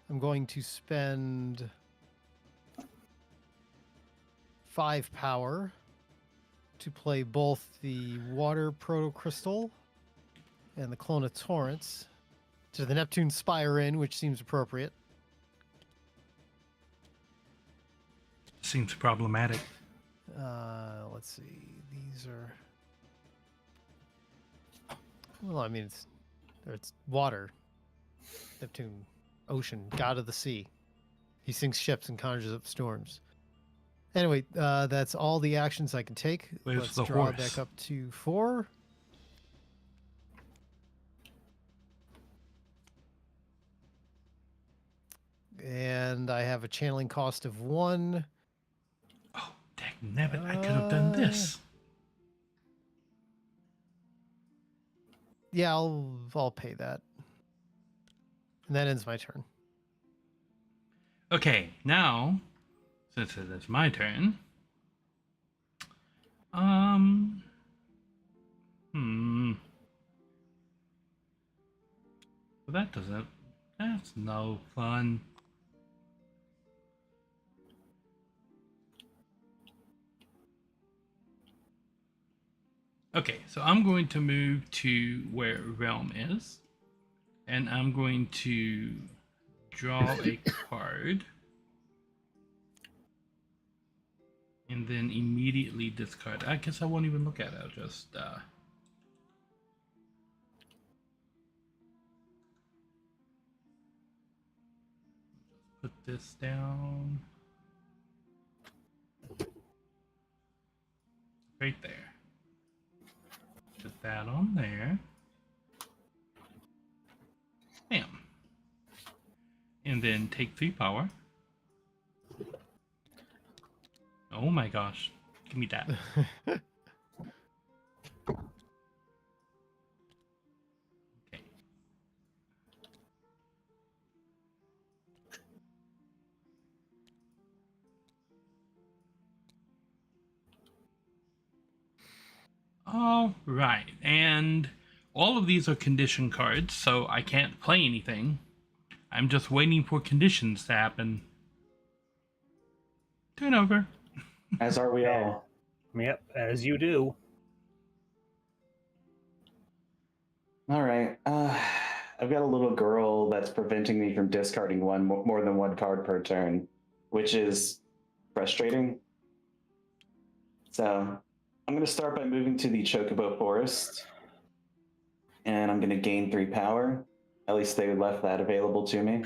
I'm going to spend 5 power to play both the Water Proto-Crystal and the Clone of Torrents to the Neptune Spire Inn, which seems appropriate. Seems problematic. Let's see. These are... Well, I mean, it's water. Neptune, ocean, god of the sea. He sinks ships and conjures up storms. Anyway, that's all the actions I can take. Where's Let's the draw horse? back up to 4. And I have a channeling cost of 1. Oh, dagnabbit, I could have done this. Yeah, I'll pay that. And that ends my turn. Okay, now, since it is my turn, well, that's no fun. Okay, so I'm going to move to where Realm is, and I'm going to draw a card, and then immediately discard. I guess I won't even look at it. I'll just put this down right there. Put that on there. Bam. And then take 3 power. Oh my gosh. Give me that. Okay. All right. And all of these are condition cards, so I can't play anything. I'm just waiting for conditions to happen. Turn over. As are we all. Yep, as you do. All right. I've got a little girl that's preventing me from discarding more than one card per turn, which is frustrating. So I'm going to start by moving to the Chocobo Forest, and I'm going to gain 3 power. At least they left that available to me.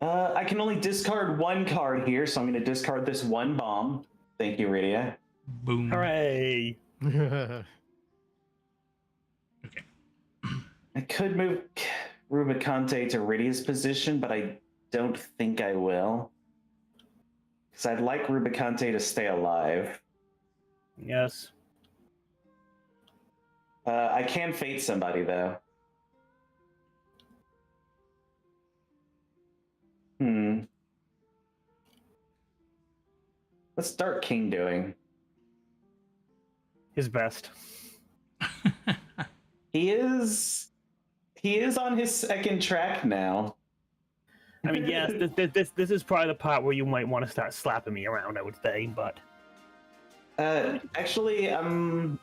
I can only discard 1 card here, so I'm going to discard this 1 bomb. Thank you, Rydia. Boom. Hooray! Okay. I could move Rubicante to Rydia's position, but I don't think I will. Because I'd like Rubicante to stay alive. Yes. I can fate somebody, though. What's Dark King doing? His best. He is on his second track now. I mean, yes, this is probably the part where you might want to start slapping me around, I would say, but... Actually, I'm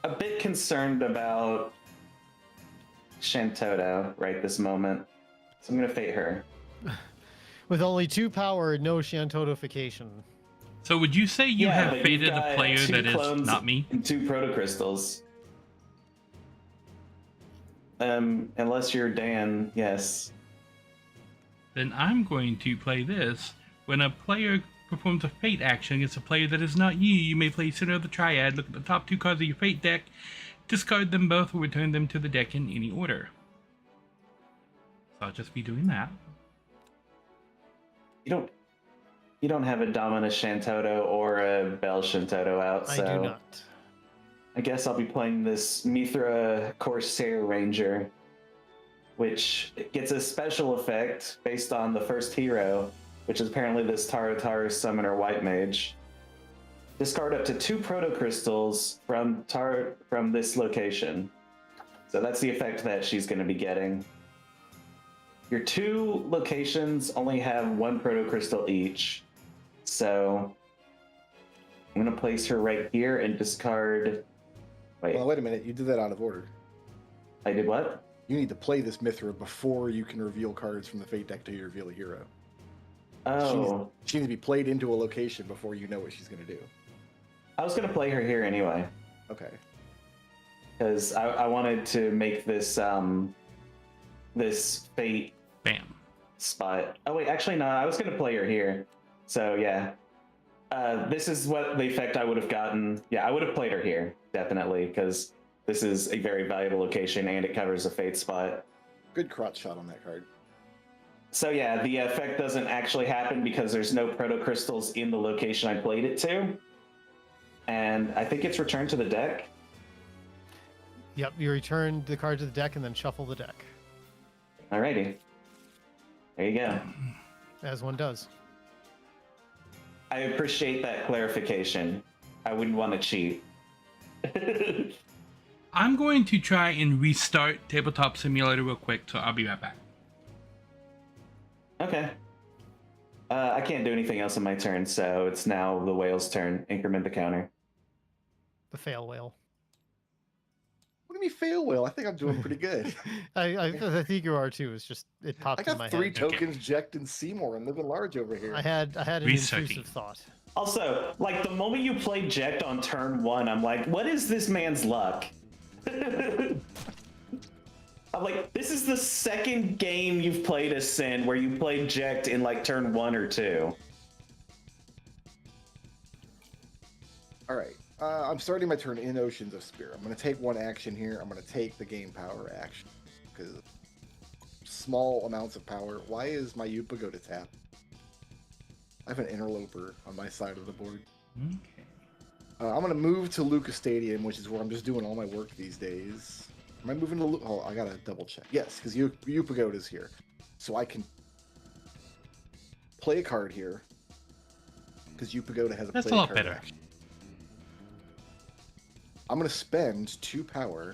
a bit concerned about Shantoto right this moment. So I'm going to fate her. With only 2 power, no Shantotification. So would you say you have but you've fated the got player 2 that is clones not me? and 2 protocrystals. Unless you're Dan, yes. Then I'm going to play this. When a player performs a fate action against a player that is not you, you may play center of the triad, look at the top 2 cards of your fate deck, discard them both, or return them to the deck in any order. So I'll just be doing that. You don't have a Dominus Shantoto or a Bell Shantoto out, so... I do not. I guess I'll be playing this Mithra Corsair Ranger, which gets a special effect based on the first hero, which is apparently this Tarotar Summoner White Mage. Discard up to 2 protocrystals from this location. So that's the effect that she's going to be getting. Your 2 locations only have 1 protocrystal each, so I'm going to place her right here and discard... Wait. Well, wait a minute. You did that out of order. I did what? You need to play this Mithra before you can reveal cards from the Fate deck till you reveal a hero. Oh. She needs to be played into a location before you know what she's going to do. I was going to play her here anyway. Okay. Because I wanted to make this this Fate Bam. spot. Oh wait, actually no, I was going to play her here. So yeah. This is what the effect I would have gotten. Yeah, I would have played her here, definitely, because this is a very valuable location and it covers a Fate spot. Good crotch shot on that card. So yeah, the effect doesn't actually happen because there's no protocrystals in the location I played it to. And I think it's returned to the deck. Yep, you return the card to the deck and then shuffle the deck. Alrighty. There you go. As one does. I appreciate that clarification. I wouldn't want to cheat. I'm going to try and restart Tabletop Simulator real quick, so I'll be right back. Okay. I can't do anything else on my turn, so it's now the whale's turn. Increment the counter. The fail whale. What do you mean fail whale? I think I'm doing pretty good. I think you are too. It's just it I popped in my got 3 head. tokens, Jekt and Seymour, and living large over here. I had an Researching. intrusive thought. Also, like, the moment you played Jekt on turn 1, I'm like, what is this man's luck? I'm like, this is the second game you've played as Sin where you played Jekt in, like, turn 1 or 2. All right. I'm starting my turn in Oceans of Spirit. I'm going to take 1 action here. I'm going to take the game power action because small amounts of power. Why is my Yupa go to tap? I have an interloper on my side of the board. Okay. I'm going to move to Lucas Stadium, which is where I'm just doing all my work these days. Am I moving to Oh, I got to double check. Yes, because Yupa Goat is here. So I can play a card here because Yupa Goat has a That's play a lot card better. action. I'm going to spend 2 power,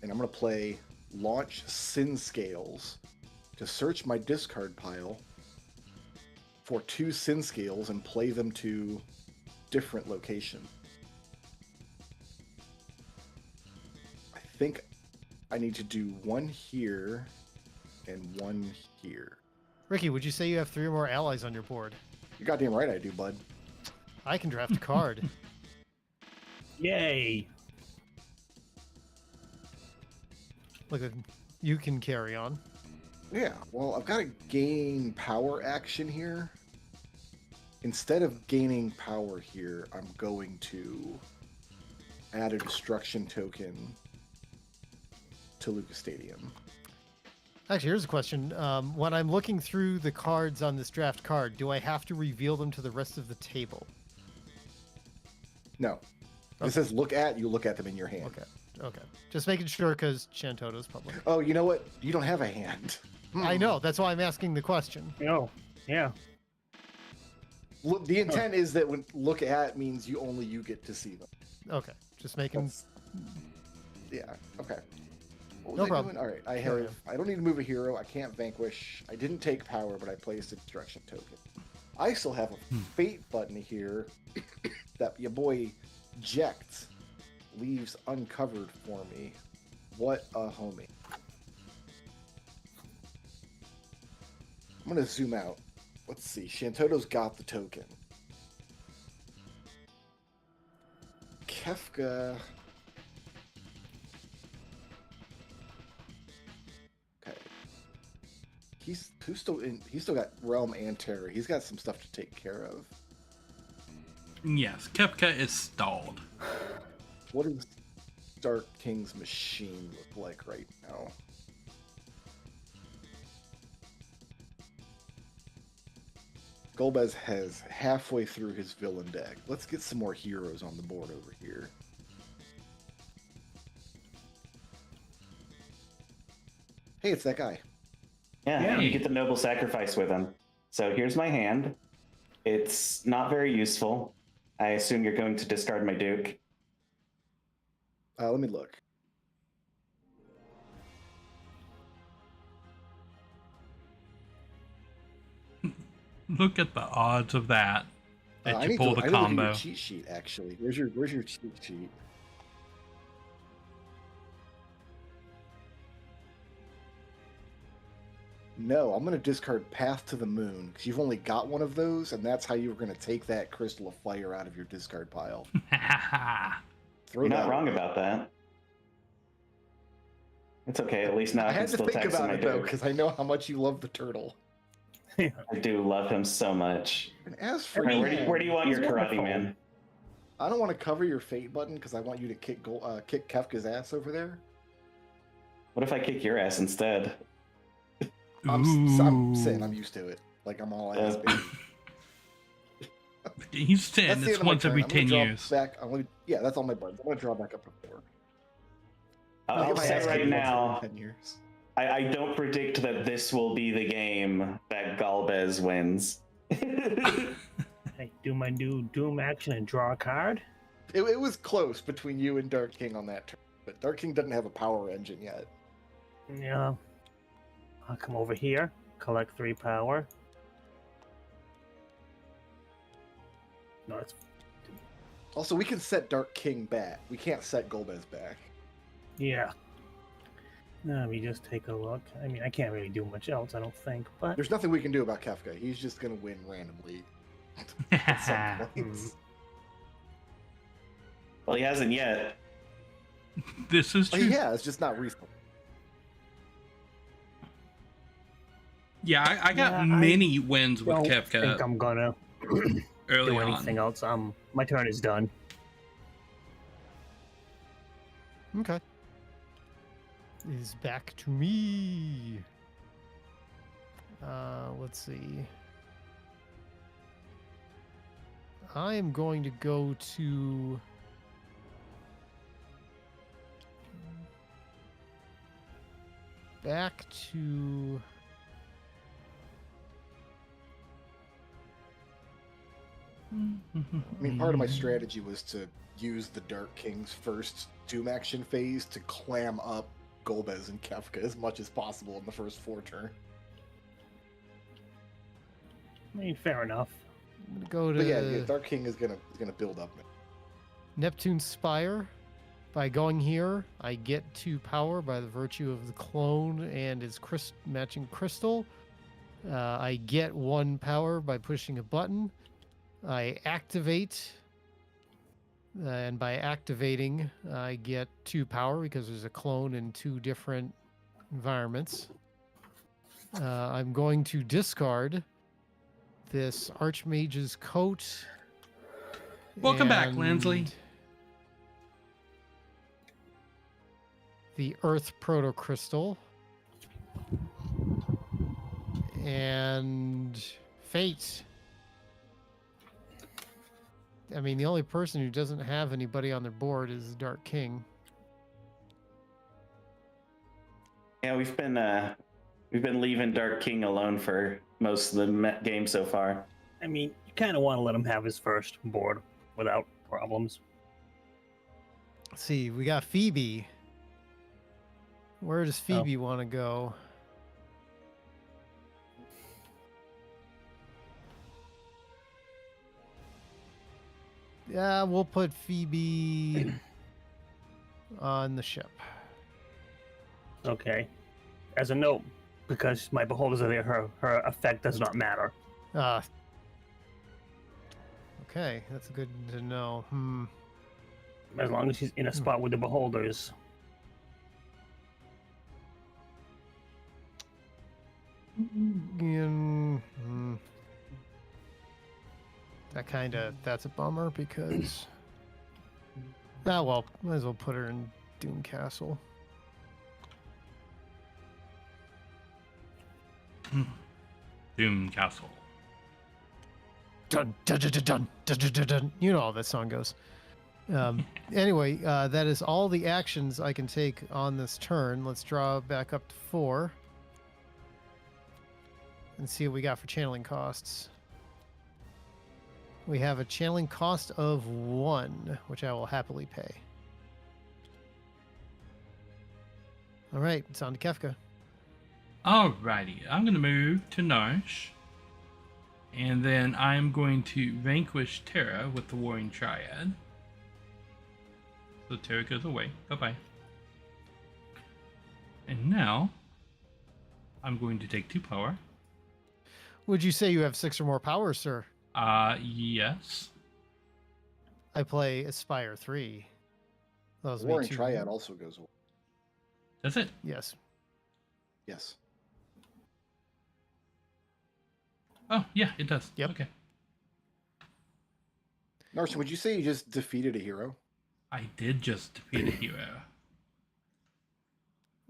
and I'm going to play Launch Sin Scales to search my discard pile for 2 Sin Scales and play them to different location. I think I need to do 1 here and 1 here. Ricky, would you say you have 3 or more allies on your board? You're goddamn right I do, bud. I can draft a card. Yay! Look, you can carry on. Yeah, well, I've got to gain power action here. Instead of gaining power here, I'm going to add a destruction token to Lucas Stadium. Actually, here's a question. When I'm looking through the cards on this draft card, do I have to reveal them to the rest of the table? No. It says look at, you look at them in your hand. Okay. Just making sure because Shantoto's public. Oh, you know what? You don't have a hand. I know. That's why I'm asking the question. No. Yeah. Look, the intent is that when look at means only you get to see them. Okay. Just making. Yeah. Okay. What was No I problem. doing? All right. Carry on. I don't need to move a hero. I can't vanquish. I didn't take power, but I placed a destruction token. I still have a fate button here that your boy Jekt leaves uncovered for me. What a homie. I'm gonna zoom out. Let's see. Shantoto's got the token. Kefka. Okay. He's still got Realm and Terror. He's got some stuff to take care of. Yes, Kefka is stalled. What does Dark King's machine look like right now? Golbez has halfway through his villain deck. Let's get some more heroes on the board over here. Hey, it's that guy. Yeah, you get the noble sacrifice with him. So here's my hand. It's not very useful. I assume you're going to discard my Duke. Let me look. Look at the odds of that. That you pull the I need to look at combo. your cheat sheet, actually. Where's your cheat sheet? No, I'm going to discard Path to the Moon, because you've only got one of those, and that's how you were going to take that Crystal of Fire out of your discard pile. You're not wrong about that. It's okay. At least now I can had to still think text about my it, though, Duke. because I know how much you love the turtle. I do love him so much. And as for Alright, you, where do you want your He's karate wonderful. man? I don't want to cover your fate button, because I want you to kick Kefka's ass over there. What if I kick your ass instead? I'm saying I'm used to it. Like, I'm all ass, baby. He's 10. That's the It's end of my once turn. every I'm gonna 10 draw years. Back, yeah, that's all my buttons. I'm going to draw back up to 4. I'll Get my say ass right kicked once now, every 10 years. I don't predict that this will be the game that Galvez wins. I do my new Doom action and draw a card. It was close between you and Dark King on that turn, but Dark King doesn't have a power engine yet. Yeah. I'll come over here, collect 3 power. No, it's Also, we can set Dark King back. We can't set Golbez back. yeah. Let me just take a look. I mean, I can't really do much else, I don't think. But There's nothing we can do about Kefka. He's just going to win randomly at some point. Well, he hasn't yet. This is Oh, true. yeah, it's just not recent. Yeah, I got Yeah, many wins with don't think Kefka I'm gonna early do on. anything else. My turn is done. Okay. Is back to me. Let's see. I am going to go to back to I mean, part of my strategy was to use the Dark King's first Doom action phase to clam up Golbez and Kefka as much as possible in the first 4 turns. I mean, fair enough. I'm gonna go to But yeah, Dark King is gonna build up. Neptune's Spire. By going here, I get 2 power by the virtue of the clone and its matching crystal. I get 1 power by pushing a button. I activate, and by activating, I get 2 power because there's a clone in 2 different environments. I'm going to discard this Archmage's Coat. Welcome back, and Lansley. The Earth Proto Crystal. And fate. I mean, the only person who doesn't have anybody on their board is the Dark King. Yeah, we've been leaving Dark King alone for most of the game so far. I mean, you kind of want to let him have his first board without problems. Let's see, we got Phoebe. Where does Phoebe want to go? Yeah, we'll put Phoebe on the ship. Okay. As a note, because my beholders are there, her effect does not matter. Okay, that's good to know. As long as she's in a spot with the beholders. That's a bummer because... Ah, well, might as well put her in Doom Castle. Doom Castle. Dun, dun, dun, dun, dun, dun, dun, dun, dun. You know how that song goes. Anyway, that is all the actions I can take on this turn. Let's draw back up to 4. And see what we got for channeling costs. We have a channeling cost of 1, which I will happily pay. All right, it's on to Kefka. Alrighty, I'm going to move to Narish. And then I'm going to vanquish Terra with the Warring Triad. So Terra goes away. Bye-bye. And now, I'm going to take 2 power. Would you say you have 6 or more power, sir? Yes. I play Aspire 3. Those would be Warring 2. Triad also goes away. That's it. Yes. Yes. Oh, yeah, it does. Yep. Okay. Narishm, would you say you just defeated a hero? I did just defeat a hero.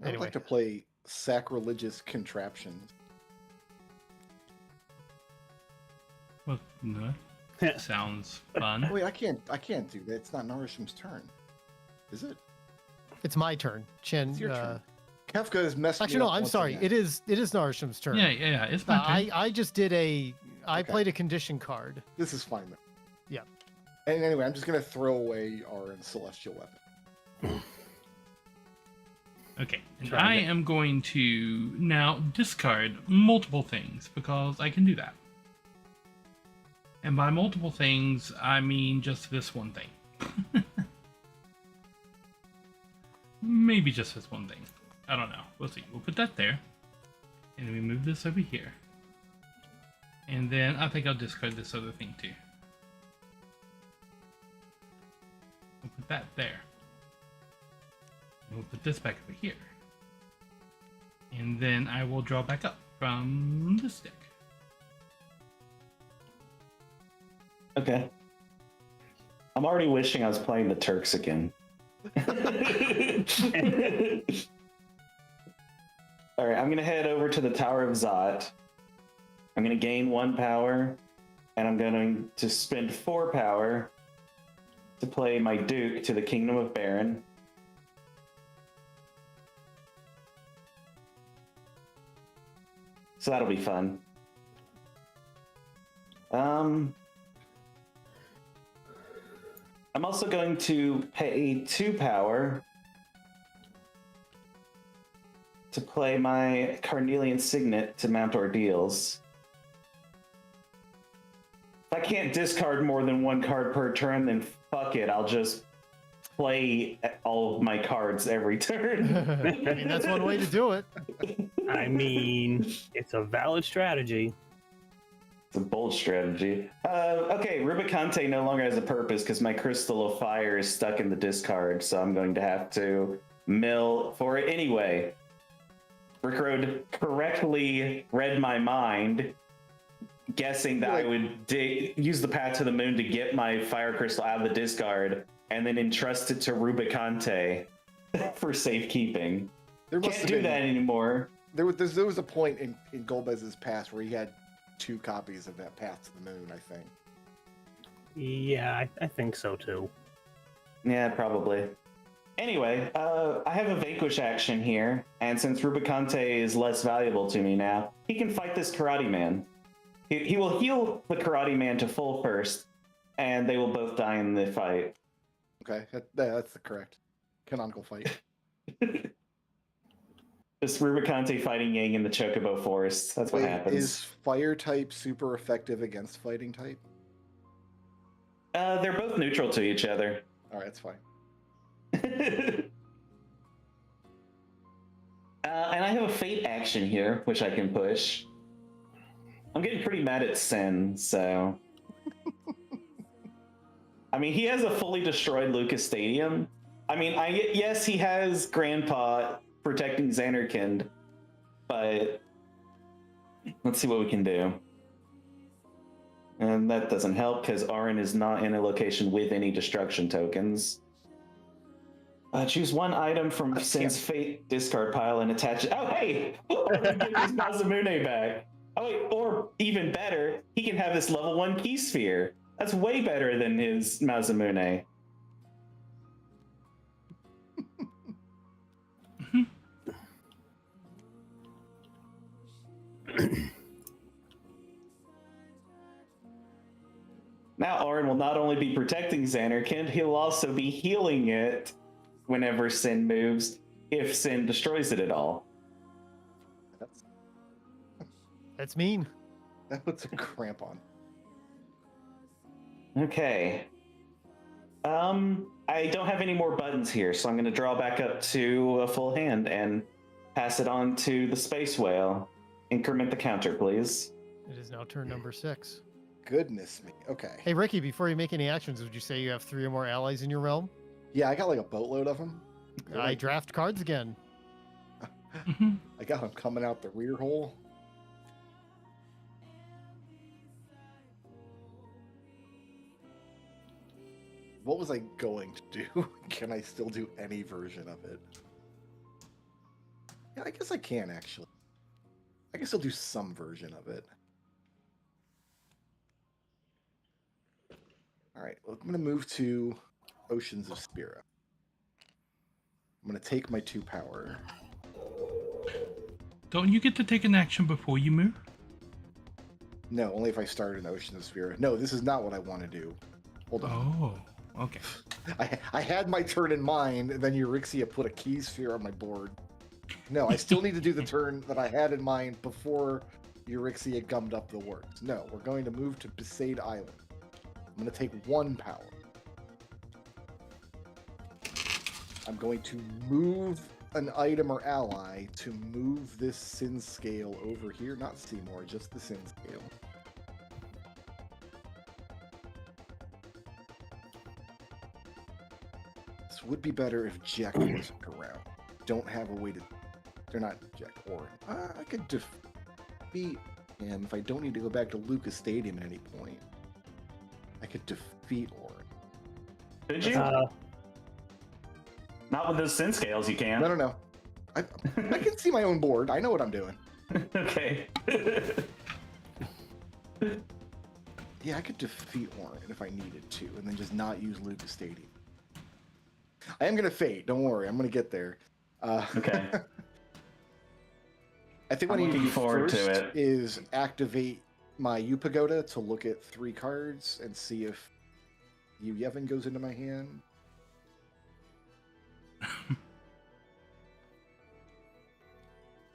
I would Anyway. like to play Sacrilegious Contraptions. Well, no. Sounds fun. Wait, I can't do that. It's not Narishm's turn. Is it? It's my turn. Chen. It's your turn. Kefka is messing Actually, me no. up I'm once sorry. again. It is Narishm's turn. Yeah. It's my turn. I just did I Okay. played a condition card. This is fine then. Yeah. And anyway, I'm just gonna throw away our celestial weapon. Okay, and I am going to now discard multiple things because I can do that. And by multiple things, I mean just this one thing. Maybe just this one thing. I don't know. We'll see. We'll put that there. And then we move this over here. And then I think I'll discard this other thing too. We'll put that there. We'll put this back over here. And then I will draw back up from this deck. Okay. I'm already wishing I was playing the Turks again. Alright, I'm gonna head over to the Tower of Zot. I'm gonna gain 1 power, and I'm going to spend 4 power to play my Duke to the Kingdom of Baron. So that'll be fun. I'm also going to pay 2 power to play my Carnelian Signet to mount Ordeals. If I can't discard more than 1 card per turn, then fuck it, I'll just play all of my cards every turn. I mean, that's one way to do it. I mean, it's a valid strategy. It's a bold strategy. Okay, Rubicante no longer has a purpose because my Crystal of Fire is stuck in the discard, so I'm going to have to mill for it anyway. Brickroad correctly read my mind, guessing that I would use the Path to the Moon to get my Fire Crystal out of the discard and then entrust it to Rubicante for safekeeping. There must Can't have do been, that anymore. there was a point in Golbez's past where he had 2 copies of that Path to the Moon, I think. Yeah, I think so too. Yeah, probably. Anyway, I have a Vanquish action here, and since Rubicante is less valuable to me now, he can fight this Karate Man. He will heal the Karate Man to full first, and they will both die in the fight. Okay, that's the correct canonical fight. Just Rubicante fighting Yang in the Chocobo Forest. That's what happens. Is fire type super effective against fighting type? They're both neutral to each other. All right, that's fine. And I have a Fate action here, which I can push. I'm getting pretty mad at Sin, so... I mean, he has a fully destroyed Lucas Stadium. I mean, yes, he has Grandpa protecting Xanarkand, but let's see what we can do. And that doesn't help because Arin is not in a location with any destruction tokens. Choose one item from Sin's Fate discard pile and attach it. Oh, hey! Get his Masamune back. Oh, wait, or even better, he can have this level 1 key sphere. That's way better than his Masamune. Now Arin will not only be protecting Xanarkand, he'll also be healing it whenever Sin moves, if Sin destroys it at all. That's mean. That puts a cramp on. Okay. I don't have any more buttons here, so I'm going to draw back up to a full hand and pass it on to the Space Whale. Increment the counter, please. It is now turn number 6. Goodness me. Okay. Hey, Ricky, before you make any actions, would you say you have 3 or more allies in your realm? Yeah, I got like a boatload of them. I draft cards again. I got them coming out the rear hole. What was I going to do? Can I still do any version of it? Yeah, I guess I can actually. I can still do some version of it. All right, well, I'm going to move to Oceans of Spira. I'm going to take my 2 power. Don't you get to take an action before you move? No, only if I start in Oceans of Spira. No, this is not what I want to do. Hold on. Oh, okay. I had my turn in mind, and then Eurixia put a key sphere on my board. No, I still need to do the turn that I had in mind before Eurixia gummed up the works. No, we're going to move to Besaid Island. I'm going to take 1 power. I'm going to move an item or ally to move this Sin Scale over here. Not Seymour, just the Sin Scale. This would be better if Jack wasn't around. Don't have a way to... They're not Jack or... I could defeat him if I don't need to go back to Lucas Stadium at any point. I could defeat Orin. Did you? Not with those Sin Scales, you can. No. I can see my own board. I know what I'm doing. Okay. Yeah, I could defeat Orin if I needed to, and then just not use Lucas Stadium. I am going to fade. Don't worry. I'm going to get there. Okay. I think what I need to do first is activate my U-Pagoda to look at 3 cards and see if Yevon goes into my hand.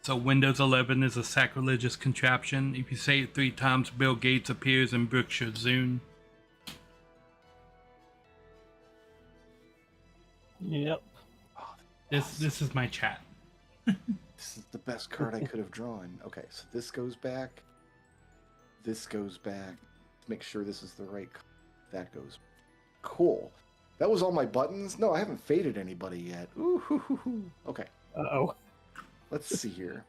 So Windows 11 is a sacrilegious contraption. If you say it 3 times, Bill Gates appears in Brookshire Zune. Yep. This is my chat. This is the best card I could have drawn. Okay, so this goes back. This goes back. Make sure this is the right card. That goes. Cool. That was all my buttons? No, I haven't faded anybody yet. Ooh, hoo, hoo, hoo. Okay. Uh-oh. Let's see here.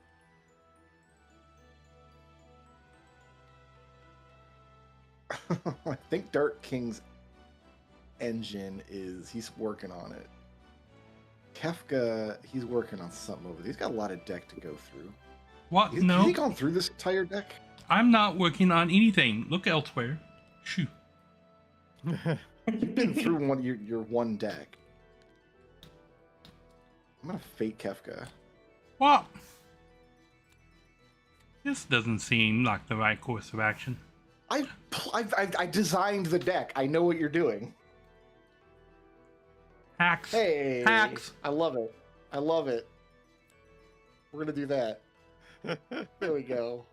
I think Dark King's engine he's working on it. Kefka, he's working on something over there. He's got a lot of deck to go through. What? Has No, he gone through this entire deck? I'm not working on anything. Look elsewhere. Shoo. You've been through your one deck. I'm gonna fake Kefka. What? This doesn't seem like the right course of action. I designed the deck. I know what you're doing. Hacks. Hey, Hacks. I love it. I love it. We're gonna do that. There we go.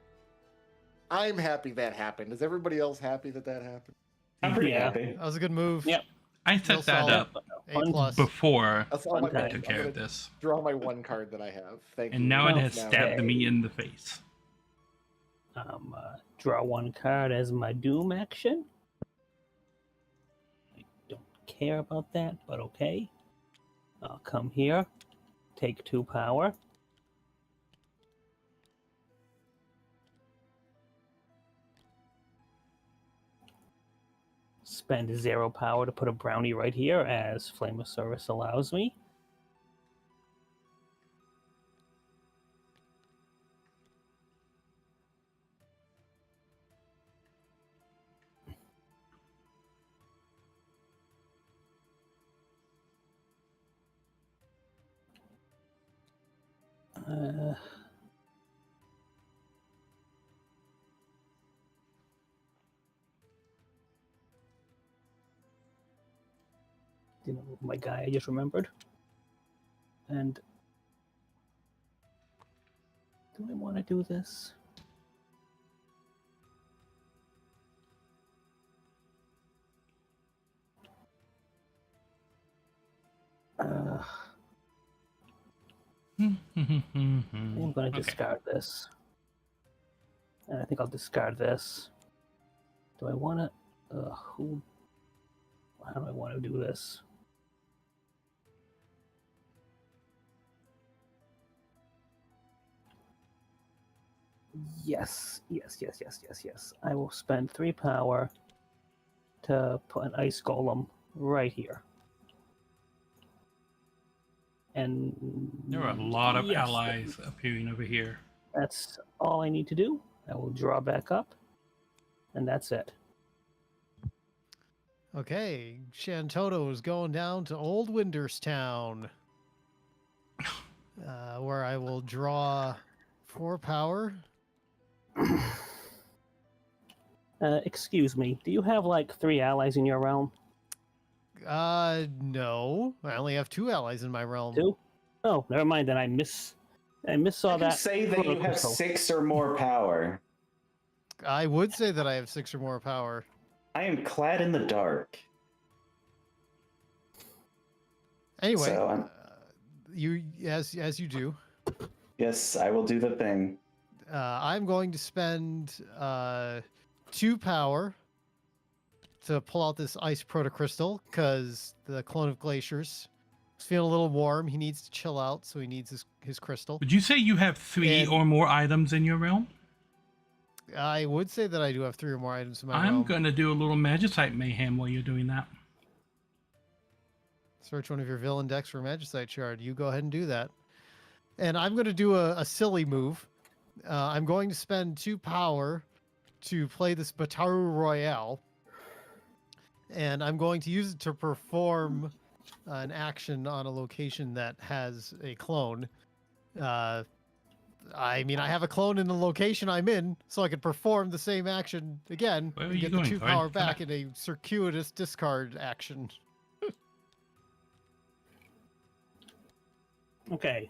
I'm happy that happened. Is everybody else happy that happened? I'm pretty Yeah. happy. That was a good move. Yep. I Real set that solid. up A+. before That's all Fun I time. I got. took care of this. Draw my one card that I have. Thank you. And now it has Okay. stabbed me in the face. Draw one card as my Doom action. I don't care about that, but okay. I'll come here, take 2 power. Spend 0 power to put a brownie right here as Flame of Service allows me. Uh, didn't move my guy, I just remembered. And do I want to do this? I'm going to Okay. discard this. And I think I'll discard this. Do I want to... How do I want to do this? Yes. I will spend 3 power to put an ice golem right here. And There are a lot of yes, allies appearing over here. That's all I need to do. I will draw back up, and that's it. Okay, Shantoto is going down to Old Winderstown, where I will draw 4 power. Excuse me, do you have like 3 allies in your realm? No, I only have 2 allies in my realm. 2? Oh, never mind. Then I missaw You that. say that you have crystal. 6 or more power. I would say that I have 6 or more power. I am clad in the dark. Anyway, So I'm- you as you do. Yes, I will do the thing. I'm going to spend 2 power to pull out this ice protocrystal because the clone of glaciers is feeling a little warm. He needs to chill out, so he needs his crystal. Would you say you have 3 And- or more items in your realm? I would say that I do have 3 or more items in my I'm realm. going to do a little Magicite mayhem while you're doing that. Search one of your villain decks for a Magicite shard. You go ahead and do that. And I'm going to do a silly move. I'm going to spend 2 power to play this Bataru Royale. And I'm going to use it to perform an action on a location that has a clone. I mean, I have a clone in the location I'm in, so I could perform the same action again Where are and you get going, the 2 Thorin? power Come back back. in a circuitous discard action. Okay.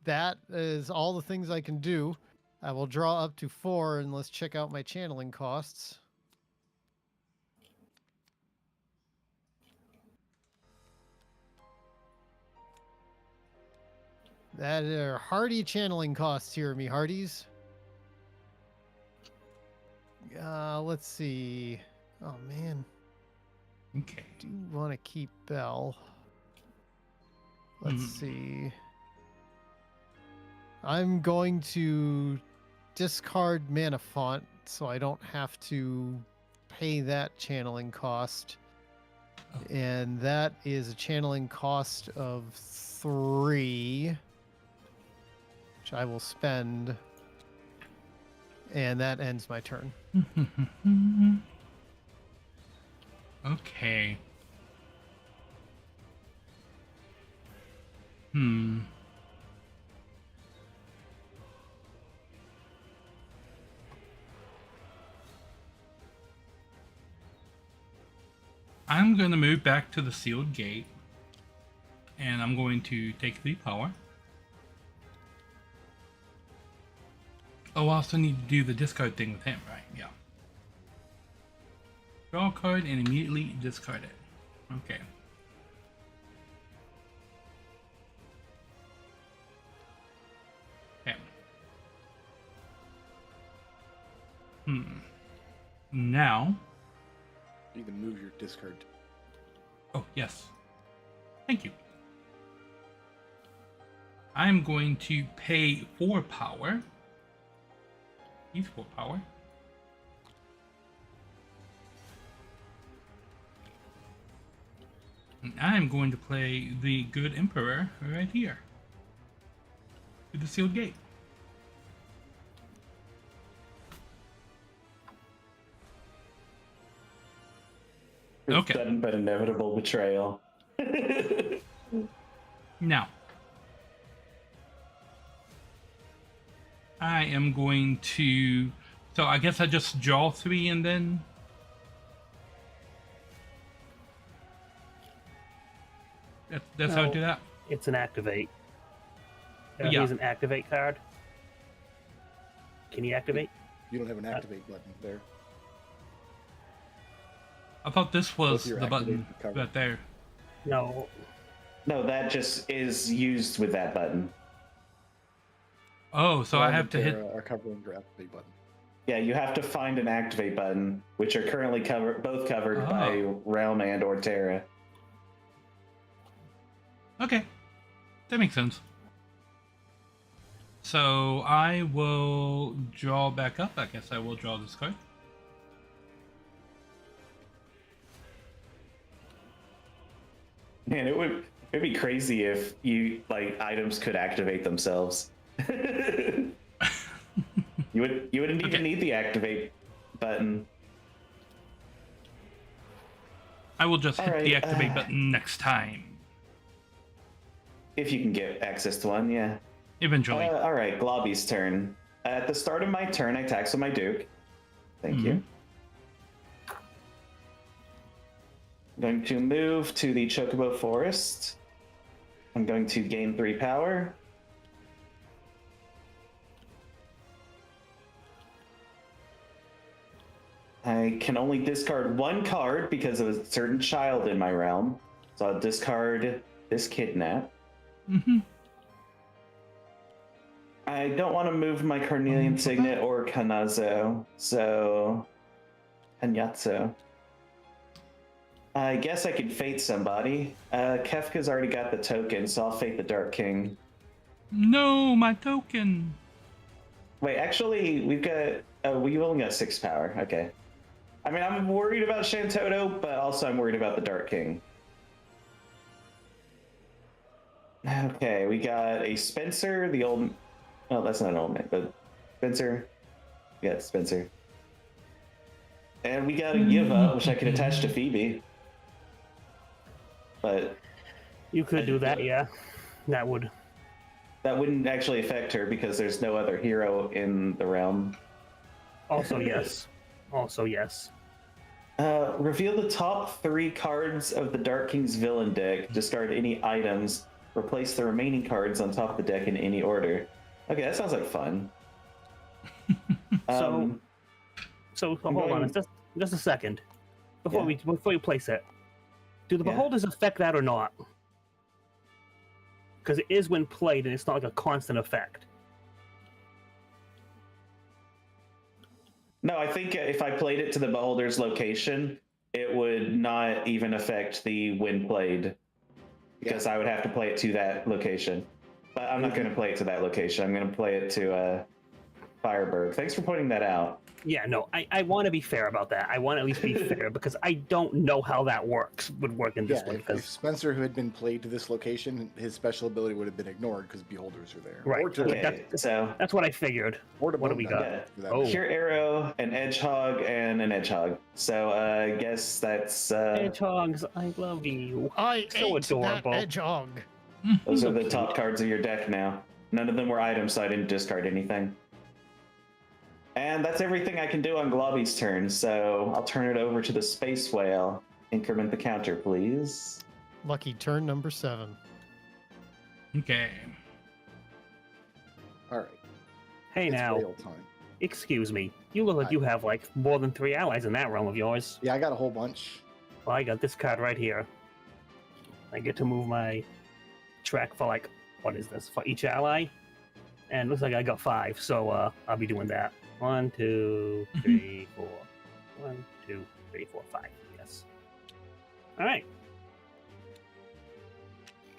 That is all the things I can do. I will draw up to 4, and let's check out my channeling costs. That are hearty channeling costs here, me hearties. Let's see. Oh man, Okay. do want to keep Bell. Let's see. I'm going to discard Mana Font so I don't have to pay that channeling cost. And that is a channeling cost of 3, which I will spend And that ends my turn. Okay. I'm going to move back to the sealed gate. And I'm going to take 3 power. Oh, I also need to do the discard thing with him, right? Yeah. Draw a card and immediately discard it. Okay. Okay. Now. You can move your discard. Oh, yes. Thank you. I'm going to pay 4 power. He's 4 power. And I'm going to play the Good Emperor right here. To the sealed gate. Okay. Sudden but inevitable betrayal. Now. I am going to... So I guess I just draw 3 and then... That's how I do that? It's an activate. Yeah. He's an activate card. Can you activate? You don't have an activate button there. I thought this was What's your the button activate cover? right there. No. No, that just is used with that button. Oh, so I have to hit... Are covering your activate button. Yeah, you have to find an activate button, which are currently both covered by Realm and or Terra. Okay, that makes sense. So I will draw back up. I guess I will draw this card. Man, it'd be crazy if items could activate themselves. You wouldn't even need the activate button. I will just hit the activate button next time. If you can get access to one, yeah. Eventually. All right, Globby's turn. At the start of my turn, I tax on my Duke. Thank you. I'm going to move to the Chocobo Forest. I'm going to gain 3 power. I can only discard 1 card because of a certain child in my realm. So I'll discard this Kidnap. I don't want to move my Carnelian Signet or Kanazo, so... Hanyatsu. I guess I could Fate somebody. Kefka's already got the token, so I'll Fate the Dark King. No, my token! Wait, actually, we've only got 6 power, okay. I mean, I'm worried about Shantoto, but also I'm worried about the Dark King. Okay, we got a Spencer, the old... Oh, that's not an old man, but Spencer. Yeah, Spencer. And we got a Yiva, which I can attach to Phoebe. But... You could do that, yeah. That wouldn't actually affect her because there's no other hero in the realm. Also, yes. Also, yes. Reveal the top 3 cards of the Dark King's villain deck. Discard any items. Replace the remaining cards on top of the deck in any order. Okay, that sounds like fun. So hold on, just a second. Before you place it. Do the beholders affect that or not? Because it is when played and it's not like a constant effect. No, I think if I played it to the beholder's location, it would not even affect the when played. Because I would have to play it to that location. But I'm not going to play it to that location. I'm going to play it to Firebird. Thanks for pointing that out. Yeah, no, I want to be fair about that. I want to at least be fair because I don't know how that would work in this Yeah, one. if Because Spencer who had been played to this location, his special ability would have been ignored because beholders are there. right, Or to, Okay, so that's what I figured. or to What do bone we them, got? yeah. for that Oh. matter. Pure arrow, an edgehog, and an edgehog. So I guess that's Hedgehogs, I love you. I So ate adorable. that hedgehog. those So are the cute. top cards of your deck now. None of them were items, so I didn't discard anything. And that's everything I can do on Globby's turn, so I'll turn it over to the Space Whale. Increment the counter, please. Lucky turn number 7. Okay. All right. Hey It's now, whale time. excuse me. You look like you have like more than 3 allies in that realm of yours. Yeah, I got a whole bunch. Well, I got this card right here. I get to move my track for like, what is this, for each ally? And looks like I got 5, so I'll be doing that. 1, 2, 3, 4. 1, 2, 3, 4, 5. Yes. All right.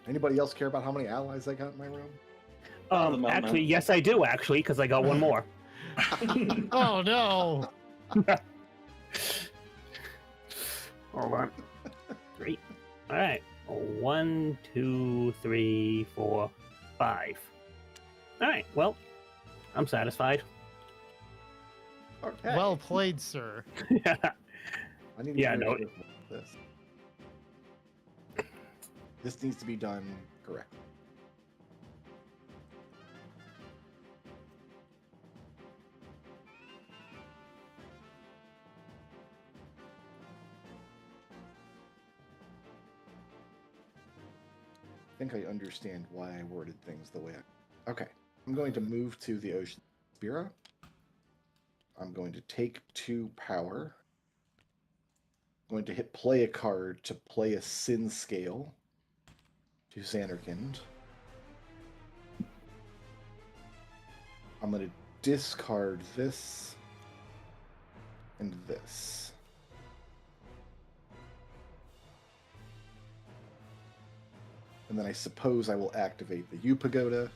Anybody else care about how many allies I got in my room? the moment. Actually, yes, I do. Actually, because I got one more. Oh no! Hold on. 3. All right. 1, 2, 3, 4, 5. All right. Well, I'm satisfied. Okay. Well played, sir. I need to yeah, be no. very careful with this. This needs to be done correctly. I think I understand why I worded things the way I... Okay. I'm going to move to the Ocean Spira. I'm going to take 2 power. I'm going to hit play a card to play a Sin Scale to Xanarkand. I'm going to discard this and this. And then I suppose I will activate the U-Pagoda.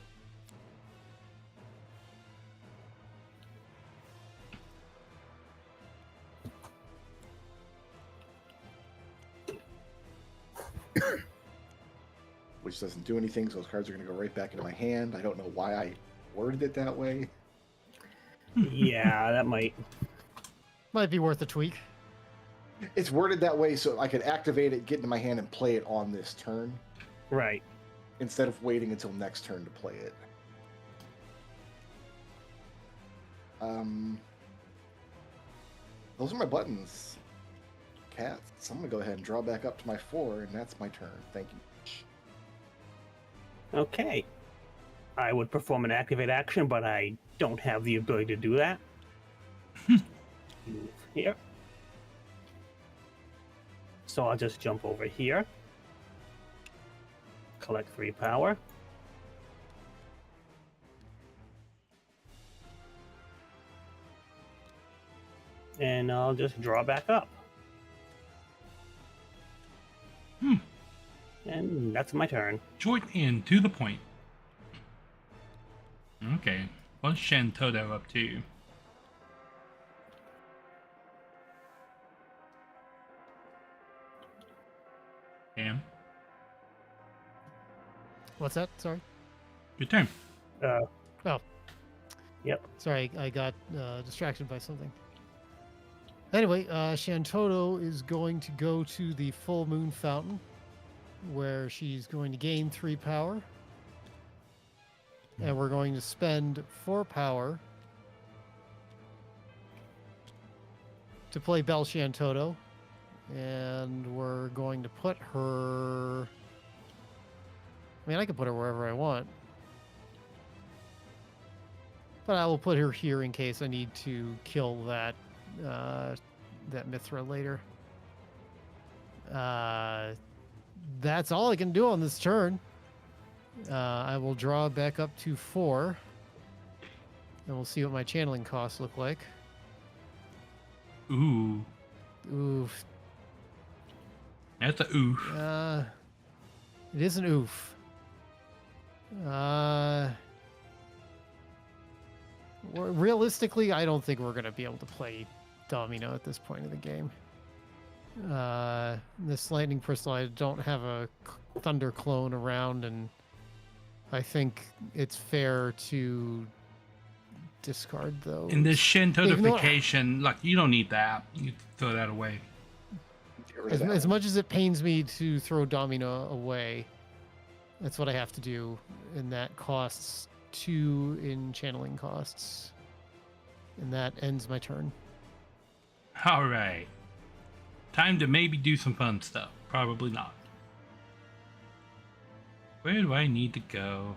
Which doesn't do anything, so those cards are going to go right back into my hand. I don't know why I worded it that way. Yeah, that might. Might be worth a tweak. It's worded that way so I could activate it, get into my hand, and play it on this turn, Right. instead of waiting until next turn to play it. Those are my buttons, cats. So I'm going to go ahead and draw back up to my 4, and that's my turn. Thank you. Okay. I would perform an activate action, but I don't have the ability to do that. Move here. So I'll just jump over here. Collect 3 power. And I'll just draw back up. And that's my turn. Short and to the point. Okay. What's Shantoto up to? Damn. What's that? Sorry. Good turn. Oh, Yep. sorry. I got distracted by something. Anyway, Shantoto is going to go to the Full Moon Fountain, where she's going to gain 3 power. And we're going to spend 4 power to play Bel Shantoto. And we're going to put her... I mean, I can put her wherever I want. But I will put her here in case I need to kill that Mithra later. That's all I can do on this turn. I will draw back up to 4. And we'll see what my channeling costs look like. Ooh. Oof. That's a oof. It is an oof. Realistically, I don't think we're going to be able to play Domino at this point of the game. This Lightning Pistol, I don't have a Thunder clone around, and I think it's fair to discard those. In this Shin Even though- notification, like, you don't need that. You throw that away. Get rid As, of that. as much as it pains me to throw Domino away, that's what I have to do, and that costs 2 in channeling costs. And that ends my turn. All right. Time to maybe do some fun stuff. Probably not. Where do I need to go?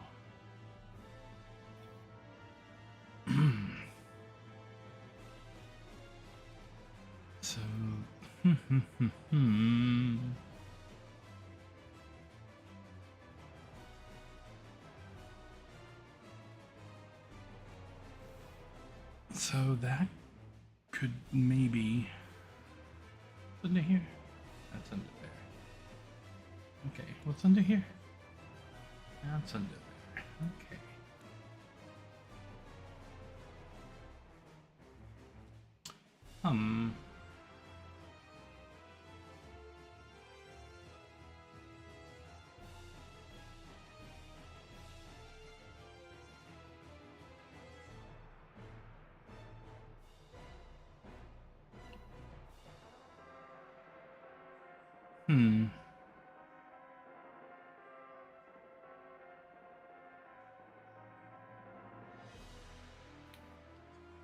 So, so that could maybe under here. That's under there. Okay, what's under here? That's under there. Okay. Hmm.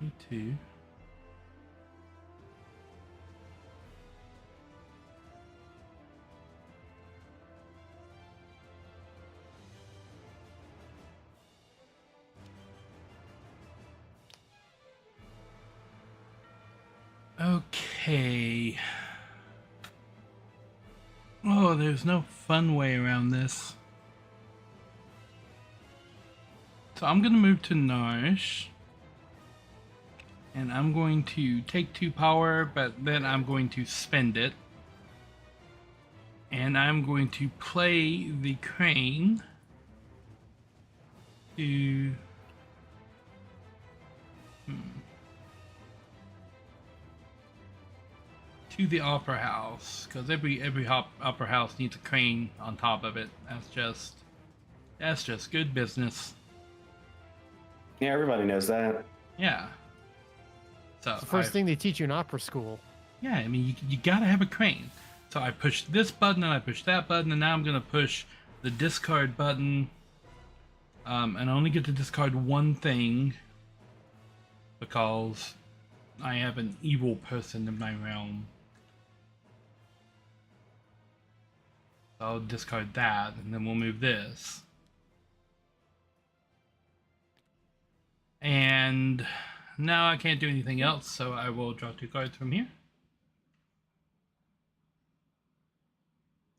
Me too. Okay. Oh, there's no fun way around this. So I'm gonna move to Narish. And I'm going to take 2 power, but then I'm going to spend it. And I'm going to play the crane to the opera house, because every opera house needs a crane on top of it. That's just good business. Yeah, everybody knows that. Yeah. So It's the first thing they teach you in opera school. Yeah, I mean, you gotta have a crane. So I pushed this button and I pushed that button, and now I'm gonna push the discard button. And I only get to discard one thing because I have an evil person in my realm. So I'll discard that, and then we'll move this. And now I can't do anything else, so I will draw 2 cards from here.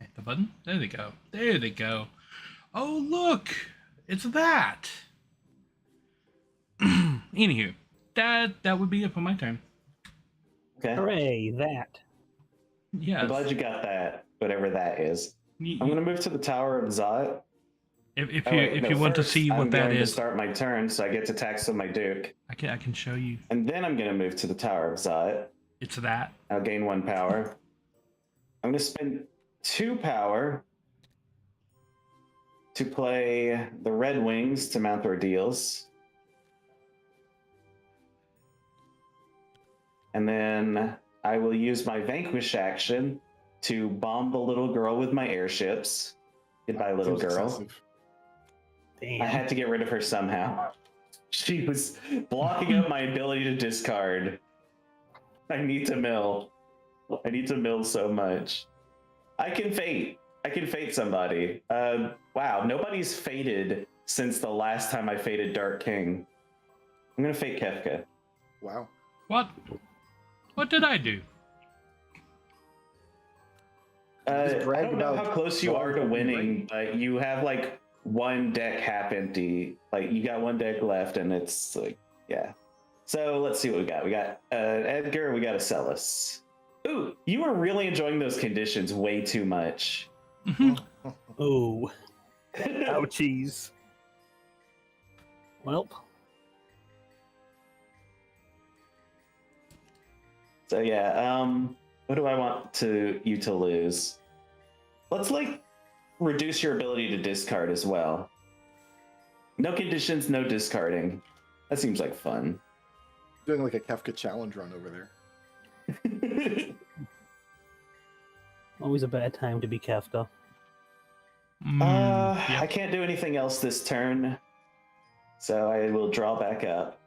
Hit the button. There they go. There they go. Oh, look! It's that! Anywho, that would be it for my turn. Okay. Hooray, that. Yes. I'm glad you got that, whatever that is. Y- I'm gonna move to the Tower of Zot. If Oh, you wait, if no, you want to first, see what I'm that going is, to start my turn, so I get to tax on my Duke, I can show you. and then I'm gonna move to the Tower of Zot. It's that. I'll gain 1 power. I'm gonna spend 2 power to play the Red Wings to mount ordeals. And then I will use my Vanquish action to bomb the little girl with my airships. Goodbye, little Seems girl. excessive. Damn. I had to get rid of her somehow. She was blocking up my ability to discard. I need to mill. I need to mill so much. I can fate. I can fate somebody. Wow, nobody's fated since the last time I fated Dark King. I'm gonna fate Kefka. Wow. What? What did I do? Just I brag don't know about how close you are to Zod winning, but you have like 1 deck half empty. Like you got 1 deck left, and it's like, yeah. So let's see what we got. We got Edgar. We got Acellus. Ooh, you were really enjoying those conditions way too much. Oh, ouchies. Welp. So yeah, what do I want you to lose? Let's like reduce your ability to discard as well. No conditions, no discarding. That seems like fun. Doing like a Kefka challenge run over there. Always a bad time to be Kafka. Yep. I can't do anything else this turn, so I will draw back up.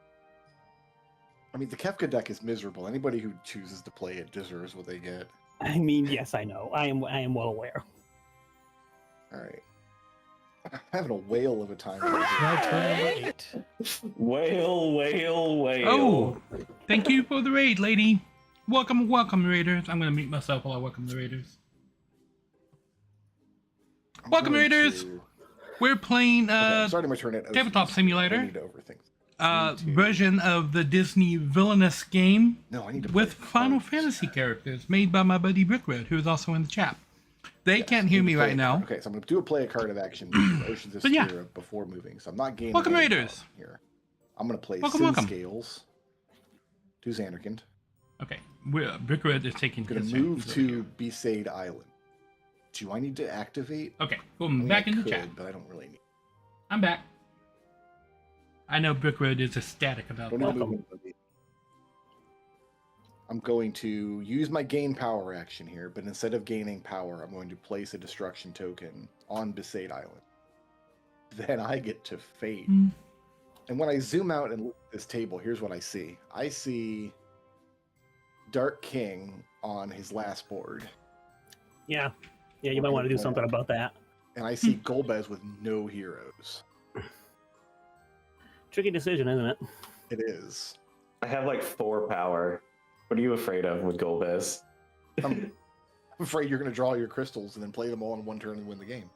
I mean, the Kefka deck is miserable. Anybody who chooses to play it deserves what they get. I mean, yes, I know. I am well aware. All right. I'm having a whale of a time. Now turn number 8. Whale, whale, whale. Oh, thank you for the raid, lady. Welcome, welcome, raiders. I'm gonna mute myself while I welcome the raiders. Welcome, raiders. We're playing starting my turn at Tabletop I Simulator, need to overthink. version of the Disney Villainous game No, I need to with play Final cards. Fantasy characters made by my buddy Brickroad, who is also in the chat. They Yes, can't I hear need me to play right a now. card. Okay, so I'm going to do a play a card of action. Oceans of But yeah. Spirit before moving, so I'm not gaining. Welcome, any raiders. power here. I'm going to play Welcome, Sin welcome. Scales to Xanarkand. Okay, Brickroad is taking I'm going his to move turn over to here. Besaid Island. Do I need to activate? Okay, I boom, mean, back I in the could, chat. but I don't really need. I'm back. I know Brickroad is ecstatic about Don't that. need movement ability. I'm going to use my gain power action here, but instead of gaining power, I'm going to place a destruction token on Besaid Island. Then I get to fade. Hmm. And when I zoom out and look at this table, here's what I see. I see Dark King on his last board, Yeah, you might want to do something about that. and I see Golbez with no heroes. Tricky decision, isn't it? It is. I have like 4 power. What are you afraid of with Golbez? I'm afraid you're going to draw your crystals and then play them all in one turn and win the game.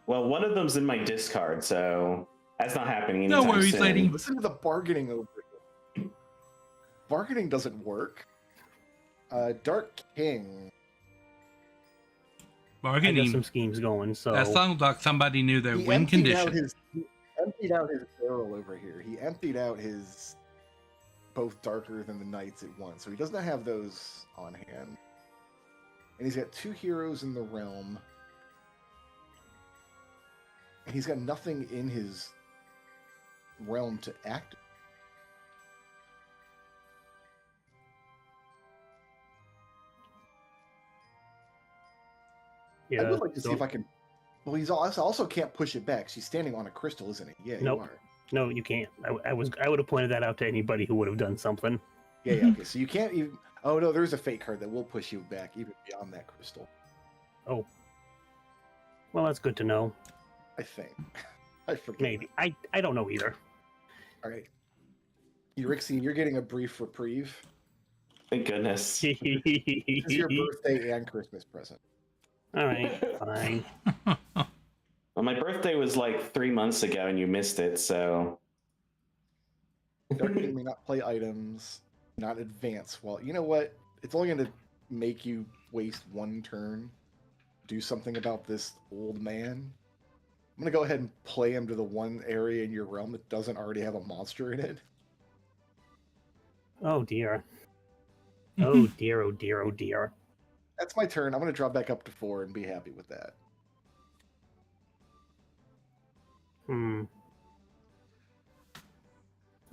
Well, one of them's in my discard, so that's not happening No anytime worries, soon. lady. Listen to the bargaining over here. Bargaining doesn't work. Dark King. I got Bargaining. some schemes going, so That sounds like somebody knew their win He emptied out his barrel over here. He emptied out his both Darker Than the Knights at once, so he doesn't have those on hand. And he's got 2 heroes in the realm. And he's got nothing in his realm to act. yeah. I would like to see if I can. Well, he's also can't push it back. She's standing on a crystal, isn't it? Yeah, Nope. you are. No, you can't. I would have pointed that out to anybody who would have done something. Yeah, yeah. Okay, so you can't even. Oh no, there's a fate card that will push you back even beyond that crystal. Oh, well, that's good to know. I think. I forget. Maybe I don't know either. All right. Eurixie, you're getting a brief reprieve. Thank goodness. This is your birthday and Christmas present. All right, fine. Well, my birthday was like 3 months ago, and you missed it, so. Dark King may not play items, not advance. Well, you know what? It's only going to make you waste 1 turn. Do something about this old man. I'm going to go ahead and play him to the one area in your realm that doesn't already have a monster in it. Oh dear. Oh dear. Oh dear. Oh dear. That's my turn. I'm going to drop back up to 4 and be happy with that.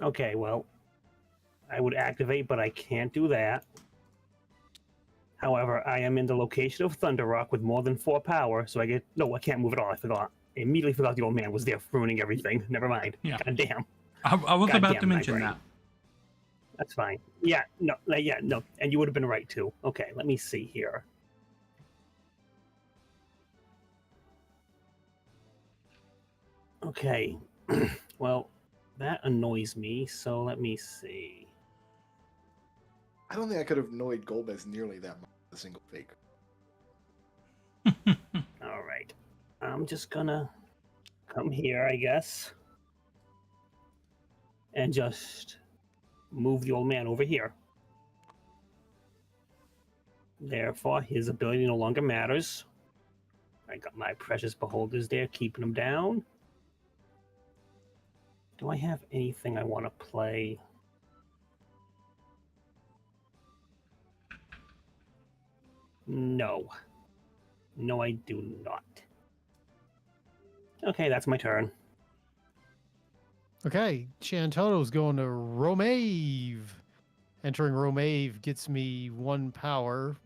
Okay, well, I would activate, but I can't do that. However, I am in the location of Thunder Rock with more than 4 power, so I get... No, I can't move at all. I forgot. I immediately forgot the old man was there ruining everything. Never mind. Yeah. God damn. I was God about damn to my mention brain. that. That's fine. Yeah, no. And you would have been right, too. Okay, let me see here. Okay. Well, that annoys me, so let me see. I don't think I could have annoyed Golbez nearly that much with a single fake. All right. I'm just gonna come here, I guess. And just move the old man over here. Therefore, his ability no longer matters. I got my precious beholders there, keeping them down. Do I have anything I want to play? No. No, I do not. Okay, that's my turn. Okay, Shantoto's going to Romave. Entering Romave gets me 1 power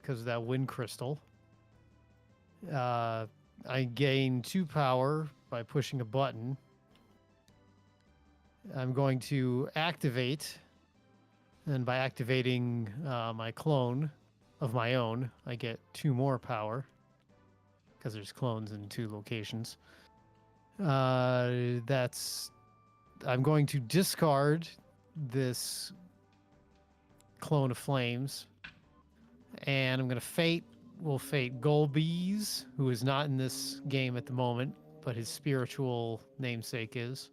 because of that wind crystal. I gain 2 power by pushing a button. I'm going to activate, and by activating my clone of my own, I get 2 more power because there's clones in 2 locations. I'm going to discard this clone of flames, and I'm going to fate Golbeez, who is not in this game at the moment, but his spiritual namesake is.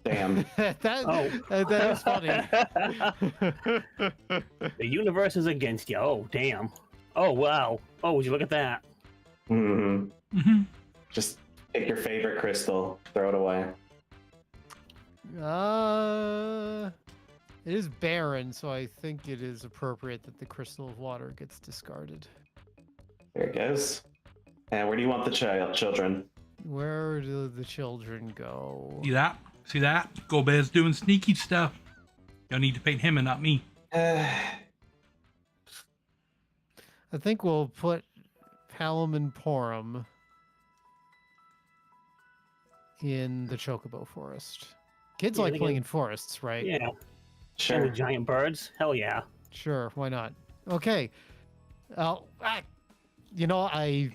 Damn. That is funny. The universe is against you. Oh, damn. Oh, wow. Oh, would you look at that? Just pick your favorite crystal, throw it away. It is barren, so I think it is appropriate that the crystal of water gets discarded. There it goes. And where do you want the children? Where do the children go? See that? See that? Golbez doing sneaky stuff. Y'all need to paint him and not me. I think we'll put Palom and Porum in the Chocobo Forest. Kids like playing in forests, right? Yeah. Sure. And with giant birds? Hell yeah. Sure, why not? Okay. I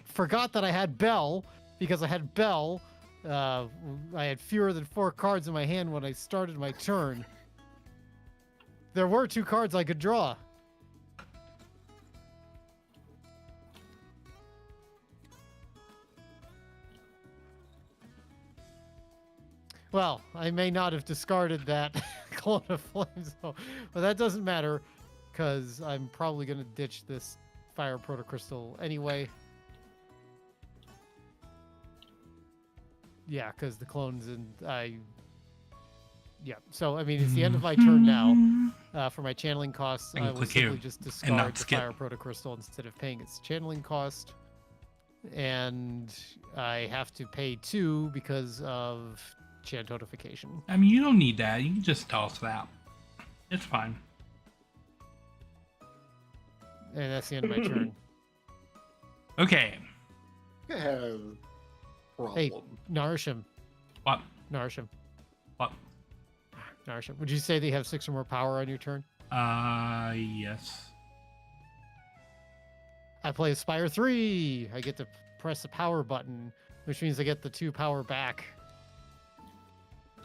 forgot that I had Bell, because I had Bell. I had fewer than 4 cards in my hand when I started my turn. There were 2 cards I could draw. Well, I may not have discarded that Clone of Flames, but that doesn't matter, because I'm probably going to ditch this Fire Protocrystal anyway. Yeah, because the clones Yeah, so, I mean, it's the end of my turn now. For my channeling costs, I will simply just discard the Fire Protocrystal instead of paying its channeling cost. And I have to pay 2 because of Chantotification. I mean, you don't need that. You can just toss that. It's fine. And that's the end of my turn. Okay. I have a problem. Hey, Narishm. What? Narishm. What? Narishm. Would you say that you have 6 or more power on your turn? Yes. I play Aspire 3. I get to press the power button, which means I get the 2 power back.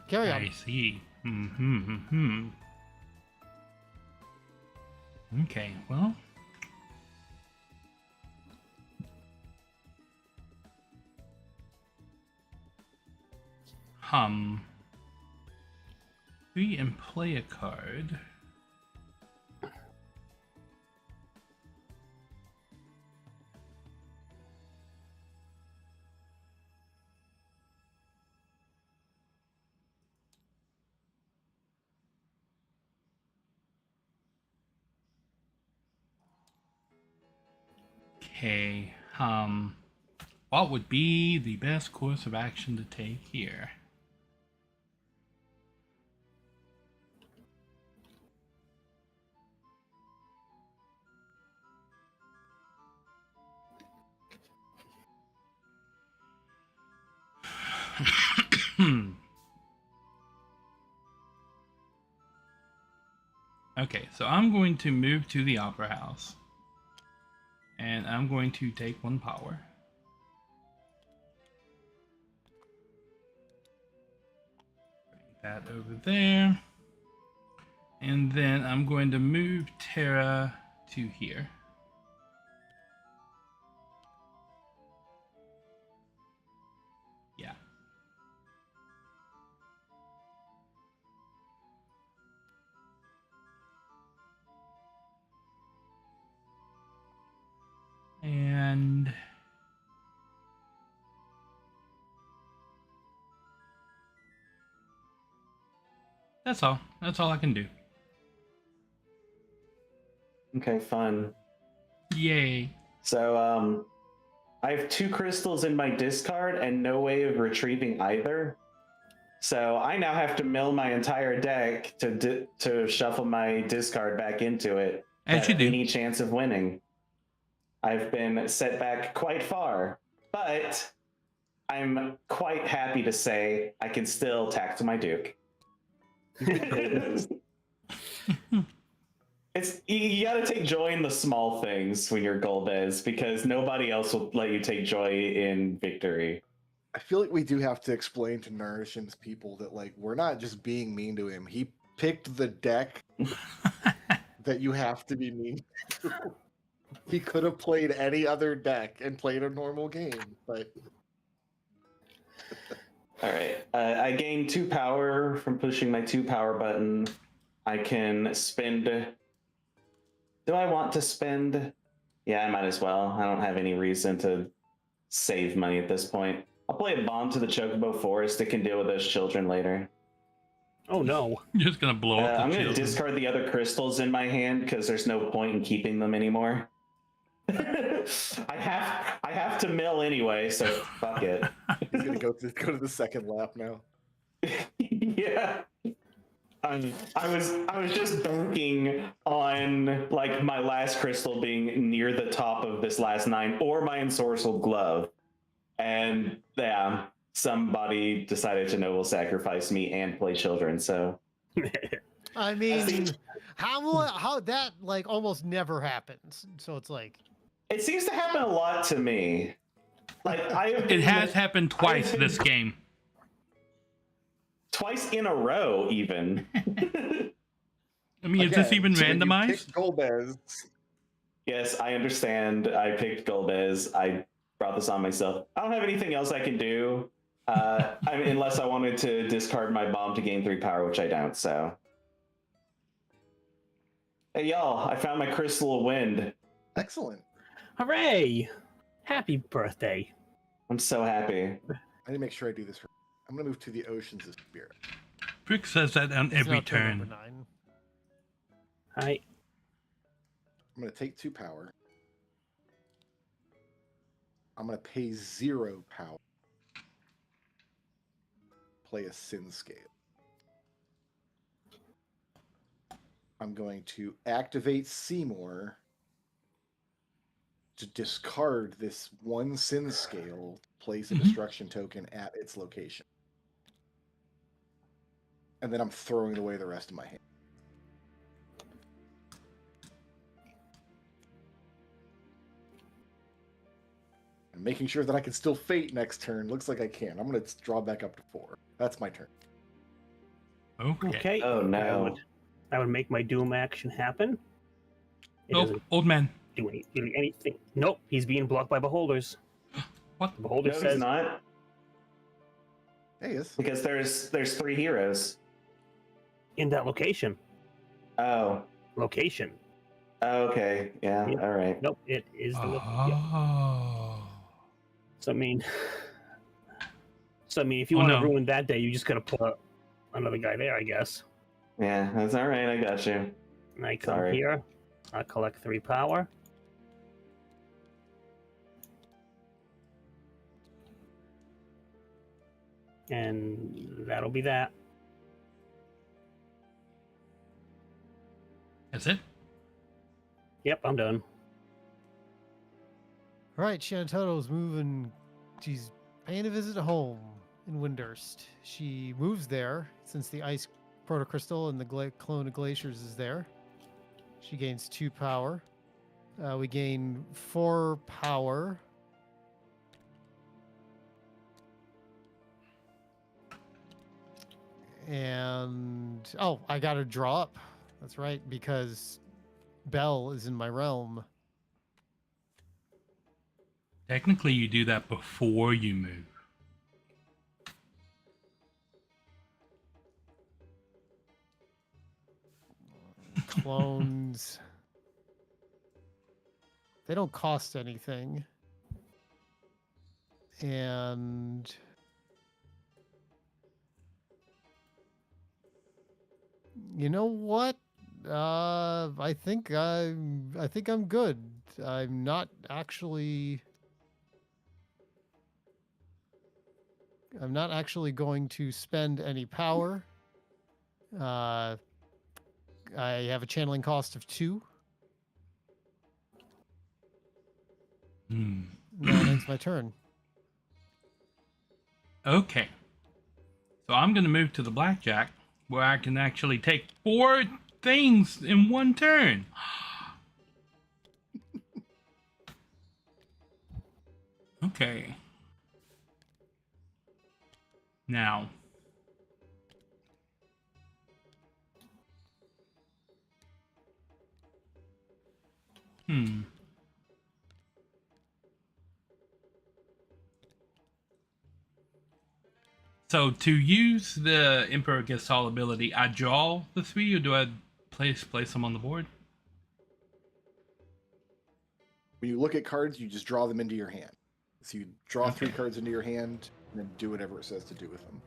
Carry on. I see. Okay, well. We and play a card. Okay, what would be the best course of action to take here? Okay, so I'm going to move to the Opera House. And I'm going to take 1 power. Bring that over there. And then I'm going to move Terra to here. Yeah. And that's all. That's all I can do. Okay, fun. Yay. So, I have 2 crystals in my discard and no way of retrieving either. So I now have to mill my entire deck to shuffle my discard back into it. As you do. Any chance of winning. I've been set back quite far, but I'm quite happy to say I can still tax my Duke. It's you gotta take joy in the small things when you're Golbez, because nobody else will let you take joy in victory. I feel like we do have to explain to Narishm's people that like we're not just being mean to him. He picked the deck that you have to be mean to. He could have played any other deck and played a normal game, but All right, I gain 2 power from pushing my 2 power button. I can spend. Do I want to spend? Yeah, I might as well. I don't have any reason to save money at this point. I'll play a bomb to the Chocobo Forest. It can deal with those children later. Oh no. You're just gonna blow up the I'm going to children. discard the other crystals in my hand because there's no point in keeping them anymore. I have to mill anyway, so fuck it. he's gonna go to the second lap now. Yeah. I was just banking on like my last crystal being near the top of this last 9 or my ensorcelled glove, and yeah, somebody decided to noble sacrifice me and play children. So I mean, how that like almost never happens. So it's like it seems to happen a lot to me. Like It has happened twice this game. Twice in a row, even. I mean, is this even so when you randomized? picked Golbez, Yes, I understand. I picked Golbez. I brought this on myself. I don't have anything else I can do. I mean, unless I wanted to discard my bomb to gain 3 power, which I don't, so. Hey, y'all, I found my Crystal of Wind. excellent. Hooray! Happy birthday. I'm so happy. I need to make sure I do this. I'm gonna move to the Oceans of Spirit. Brick says that on it's every now turn turn. number 9. Hi. I'm gonna take 2 power. I'm gonna pay 0 power. Play a Sin Scale. I'm going to activate Seymour to discard this 1 Sin Scale, place a destruction token at its location. And then I'm throwing away the rest of my hand. And making sure that I can still Fate next turn. Looks like I can. I'm going to draw back up to 4. That's my turn. Okay. Okay. Oh, no. I would make my Doom action happen. It Nope, doesn't old man. do anything. Nope, he's being blocked by beholders. What? The beholder No, says he's not. Hey, yes. Because there's 3 heroes. in that location. Oh. Location. Okay. Yeah. Yep. All right. Nope, it is the location. Oh. So I mean, if you Oh, want to no. ruin that day, you just gotta put another guy there, I guess. Yeah, that's all right. I got you. And I come Sorry. here, I collect 3 power. And that'll be that. That's it? Yep, I'm done. All right, Shantoto's moving. She's paying a visit home in Windurst. She moves there since the ice protocrystal and the clone of glaciers is there. She gains 2 power. We gain 4 power. And oh, I got to draw up. That's right, because Bell is in my realm. Technically, you do that before you move. Clones. They don't cost anything. And you know what? I think I'm good. I'm not actually going to spend any power. I have a channeling cost of 2. That ends my turn. Okay. So I'm going to move to the blackjack, where I can actually take 4 things in one turn. Okay. Now. So to use the Emperor Gets All ability, I draw the 3, or do I place them on the board? When you look at cards, you just draw them into your hand. So you draw Okay. 3 cards into your hand, and then do whatever it says to do with them.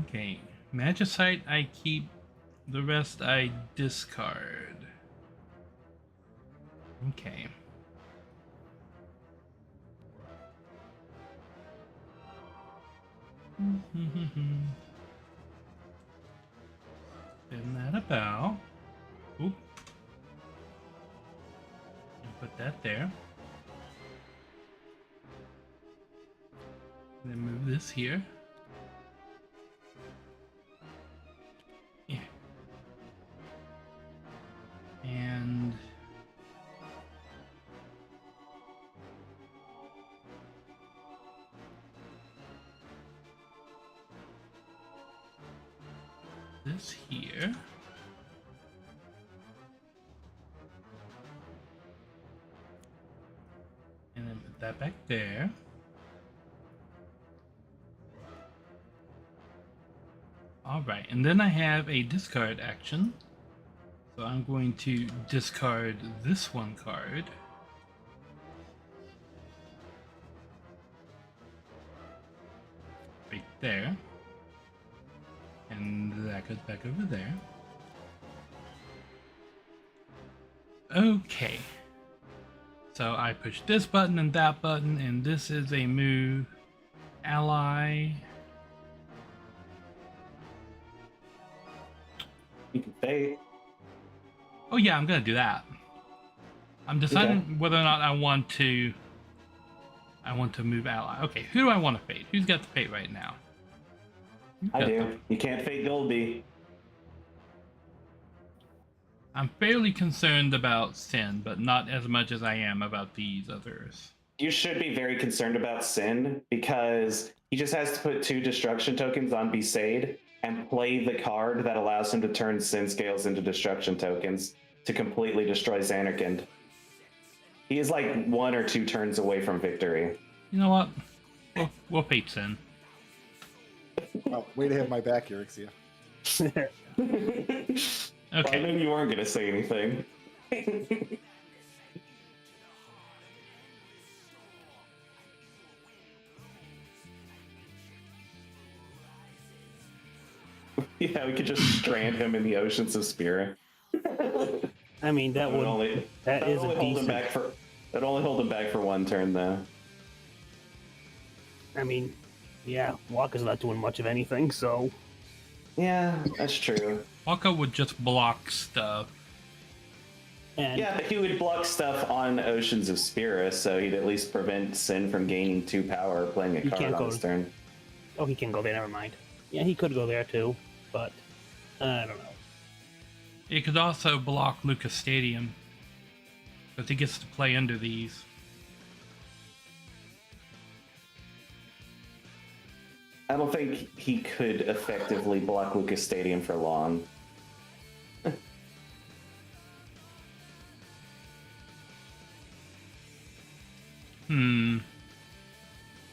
Okay. Magicite I keep, the rest I discard. Okay. Spin that about. Oop. And put that there. Then move this here. Yeah. And this here. And then put that back there. Alright, and then I have a discard action. So I'm going to discard this 1 card. Right there. And that goes back over there. Okay. So I push this button and that button, and this is a move. Ally. You can fade. Oh yeah, I'm gonna do that. I'm deciding whether or not I want to move ally. Okay, who do I want to fade? Who's got the fate right now? I do. You can't fade Goldie. I'm fairly concerned about Sin, but not as much as I am about these others. You should be very concerned about Sin, because he just has to put 2 destruction tokens on Besaid and play the card that allows him to turn Sin scales into destruction tokens to completely destroy Xanarkand. He is like 1 or 2 turns away from victory. You know what? We'll fate Sin. Oh, way to have my back, Erixia. Okay. I knew you weren't going to say anything. Yeah, we could just strand him in the oceans of Spirit. I mean, that would that is a decent. That'd only hold him back for 1 turn, though. I mean, yeah, Walker's not doing much of anything, so. Yeah, that's true. Waka would just block stuff. And Yeah, but he would block stuff on Oceans of Spirit, so he'd at least prevent Sin from gaining 2 power playing a He card can't on go- his turn. oh, he can go there. Never mind. Yeah, he could go there too, but I don't know. It could also block Lucas Stadium, because he gets to play under these. I don't think he could effectively block Lucas Stadium for long.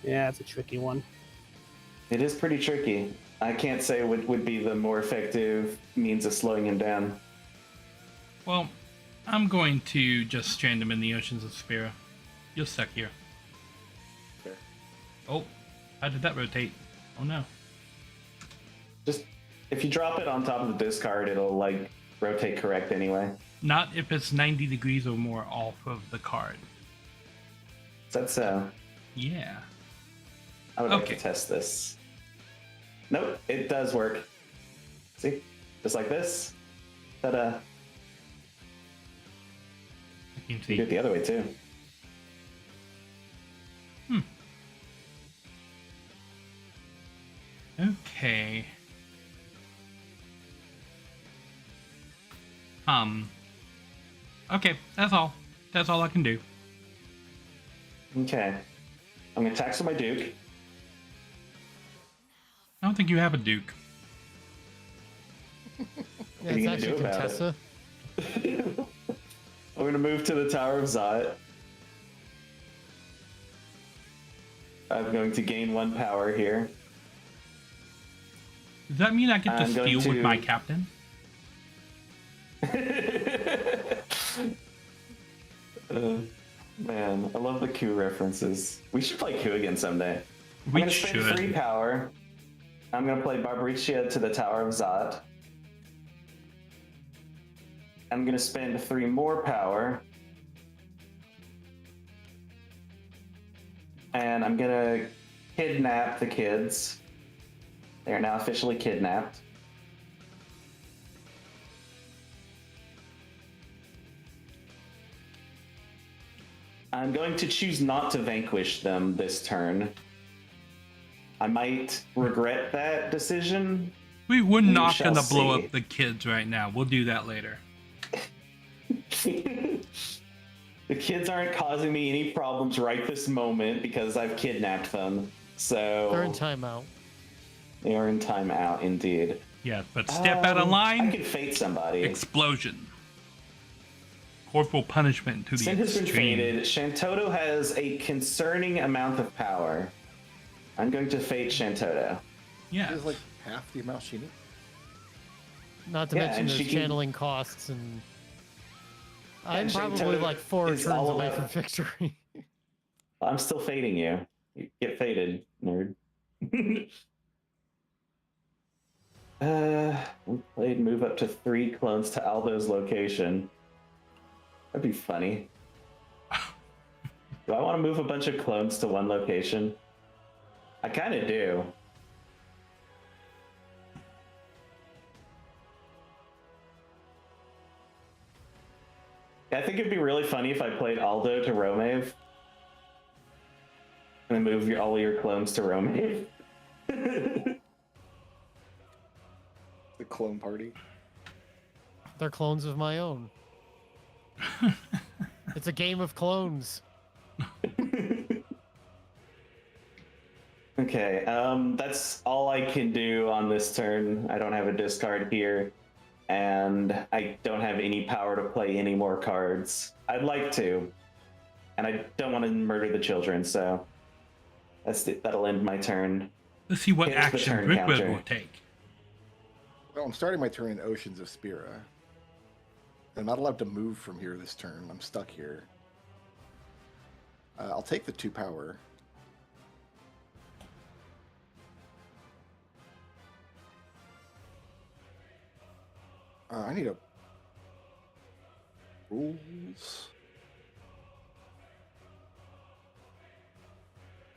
Yeah, it's a tricky one. It is pretty tricky. I can't say what would be the more effective means of slowing him down. Well, I'm going to just strand him in the Oceans of Spira. You're stuck here. Fair. Oh, how did that rotate? Oh no. Just if you drop it on top of the discard, it'll like rotate correct anyway. Not if it's 90 degrees or more off of the card. Is that so? Yeah. I would like to test this. Nope, it does work. See? Just like this. Ta-da. I can You see. do it the other way too. Okay. Okay, that's all. That's all I can do. Okay. I'm gonna tax on my Duke. I don't think you have a Duke. Yeah, What are it's you gonna actually do about Contessa. I'm gonna move to the Tower of Zot. I'm going to gain 1 power here. Does that mean I get to I'm going steal with to- my captain? Man, I love the coup references. We should play coup again someday. I'm We gonna spend 3 should. power. I'm gonna play Barbaricia to the Tower of Zot. I'm gonna spend 3 more power. And I'm gonna kidnap the kids. They are now officially kidnapped. I'm going to choose not to vanquish them this turn. I might regret that decision. We're not shall gonna blow see. up the kids right now. We'll do that later. The kids aren't causing me any problems right this moment because I've kidnapped them. So They're in timeout. They are in timeout, indeed. Yeah, but step out of I line, could fate somebody. explosion. Corporal punishment to the Sin has been extreme. fated. Shantoto has a concerning amount of power. I'm going to fate Shantoto. Yeah. She's like half the amount she needs. Not to Yeah, mention and there's she can- channeling costs, and I'm And probably Shantoto like 4 is turns all away about- from victory. I'm still fating you. You get fated, nerd. We played move up to 3 clones to Aldo's location. That'd be funny. Do I want to move a bunch of clones to one location? I kind of do. I think it'd be really funny if I played Aldo to Romave. And then move all your clones to Romave. The clone party. They're clones of my own. It's a game of clones. Okay, that's all I can do on this turn. I don't have a discard here, and I don't have any power to play any more cards. I'd like to, and I don't want to murder the children, so that'll end my turn. Let's see what Here's the action turn Brickroad counter. will take. Well, I'm starting my turn in Oceans of Spira. I'm not allowed to move from here this turn. I'm stuck here. I'll take the 2 power. I need a rules.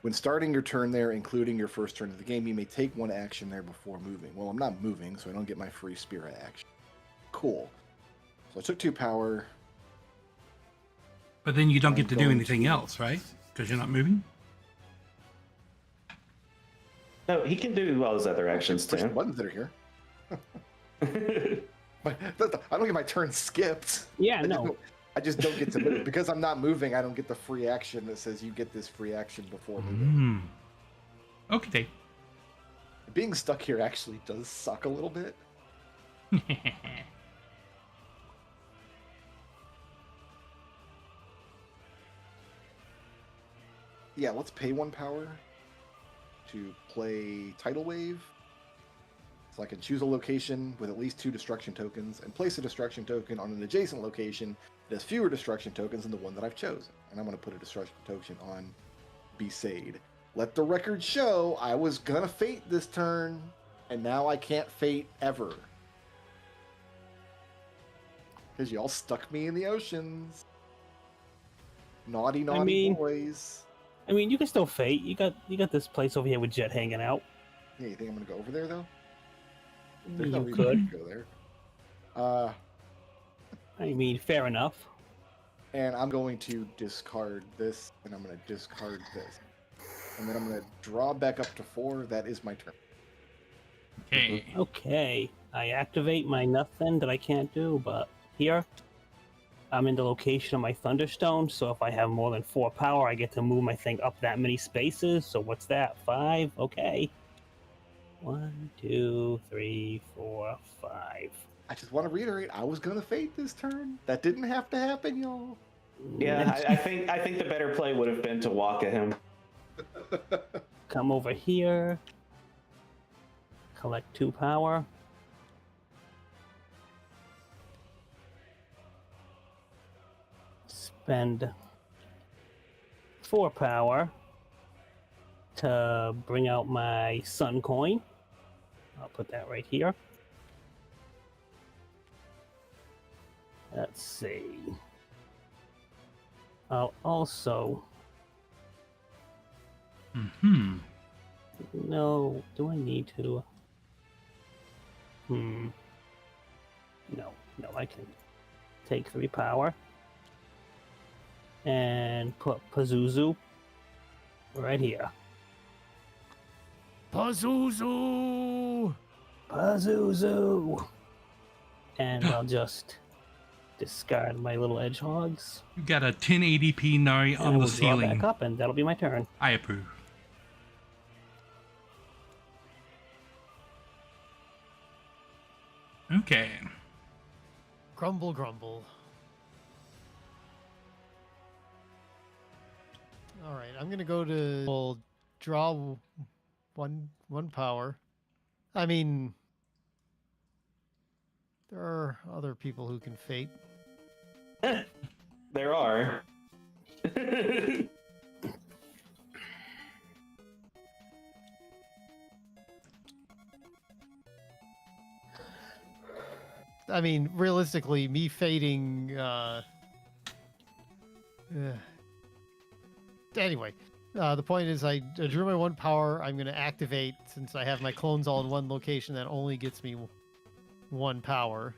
When starting your turn there, including your first turn of the game, you may take 1 action there before moving. Well, I'm not moving, so I don't get my free Spira action. Cool. So I took 2 power. But then you don't I'm get to do going anything to- else, right? Because you're not moving? No, he can do all his other actions Push the too. buttons that are here. I don't get my turn skipped. Yeah, I no. just don't get to move. Because I'm not moving, I don't get the free action that says you get this free action before moving. Okay. Being stuck here actually does suck a little bit. Yeah, let's pay 1 power to play Tidal Wave. So I can choose a location with at least 2 destruction tokens and place a destruction token on an adjacent location that has fewer destruction tokens than the one that I've chosen. And I'm going to put a destruction token on Besaid. Let the record show I was going to fate this turn, and now I can't fate ever. Because y'all stuck me in the oceans. Naughty, naughty mean- boys. I mean, you can still fate. You got this place over here with Jet hanging out. Yeah, you think I'm gonna go over there though? There's no You reason could. to go there. I mean, fair enough. And I'm going to discard this, and I'm going to discard this. And then I'm going to draw back up to 4. That is my turn. Okay. Okay, I activate my nothing that I can't do, but here, I'm in the location of my Thunderstone, so if I have more than 4 power, I get to move my thing up that many spaces. So what's that? 5? Okay. 1, 2, 3, 4, 5. I just want to reiterate, I was going to fate this turn. That didn't have to happen, y'all. Yeah, I think the better play would have been to walk at him. Come over here. Collect 2 power. Spend 4 power to bring out my Sun Coin. I'll put that right here. Let's see. I'll also... No, do I need to? No, I can take 3 power and put Pazuzu right here. Pazuzu! Pazuzu! And I'll just discard my little edgehogs. You got a 1080p Nari And on the we'll draw ceiling. back up, and that'll be my turn. I approve. Okay. Grumble, grumble. All right, I'm gonna go to. We'll draw one power. I mean, there are other people who can fate. There are. I mean, realistically, me fading. Anyway, the point is, I drew my 1 power. I'm going to activate, since I have my clones all in one location. That only gets me 1 power.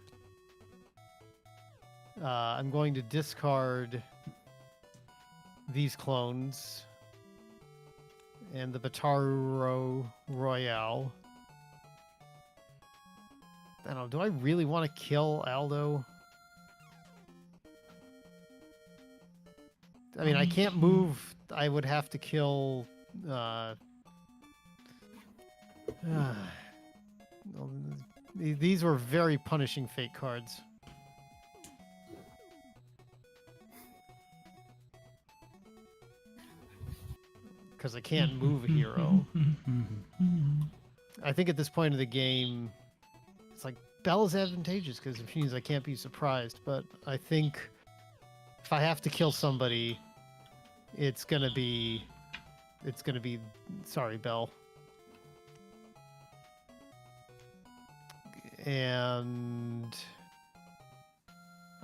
I'm going to discard these clones and the Bataro Royale. I don't know, do I really want to kill Aldo? I mean, I can't move. I would have to kill... these were very punishing fate cards. Because I can't move a hero. I think at this point of the game, it's like Bell is advantageous because it means I can't be surprised. But I think if I have to kill somebody, it's gonna be sorry, Bell. And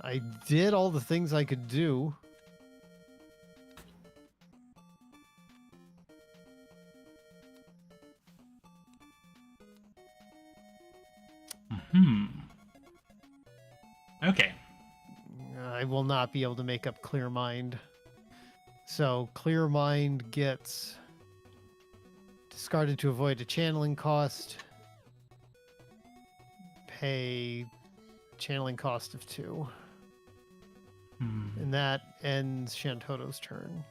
I did all the things I could do. Okay. I will not be able to make up Clear Mind. So Clear Mind gets discarded to avoid a channeling cost. Pay channeling cost of 2. And that ends Shantoto's turn.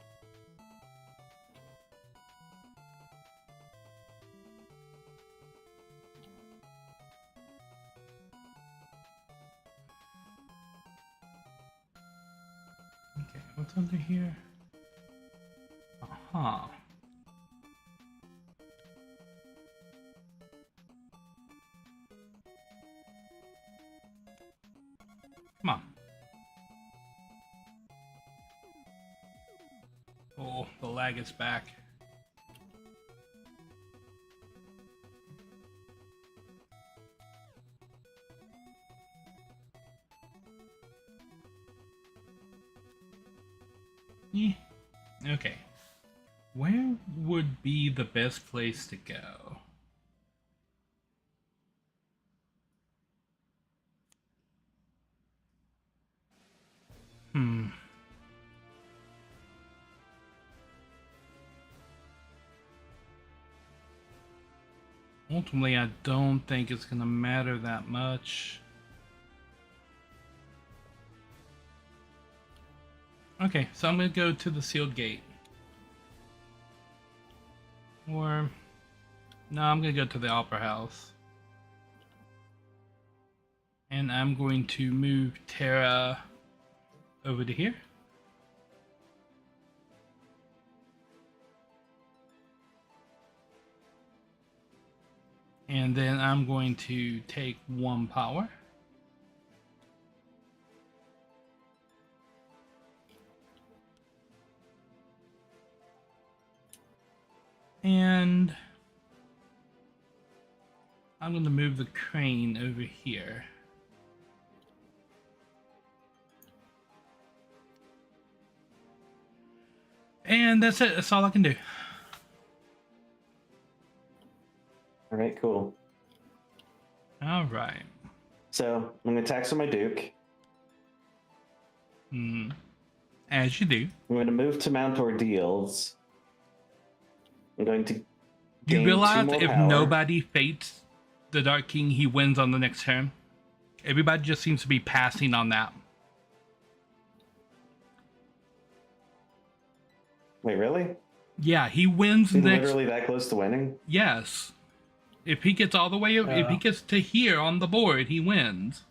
Okay, what's under here? Uh-huh. Come on. Oh, the lag is back. Okay. Where would be the best place to go? Ultimately, I don't think it's going to matter that much. Okay, so I'm going to go to the sealed gate. Or... no, I'm going to go to the Opera House. And I'm going to move Terra over to here. And then I'm going to take 1 power. And I'm going to move the crane over here. And that's it. That's all I can do. All right, cool. All right. So I'm going to tax on my Duke. As you do. I'm going to move to Mount Ordeals. I'm going to. Do you gain 2 realize more if power. nobody fates the Dark King, he wins on the next turn? Everybody just seems to be passing on that. Wait, really? Yeah, he wins He's next. literally that close to winning? Yes. If he gets all the way, if he gets to here on the board, he wins.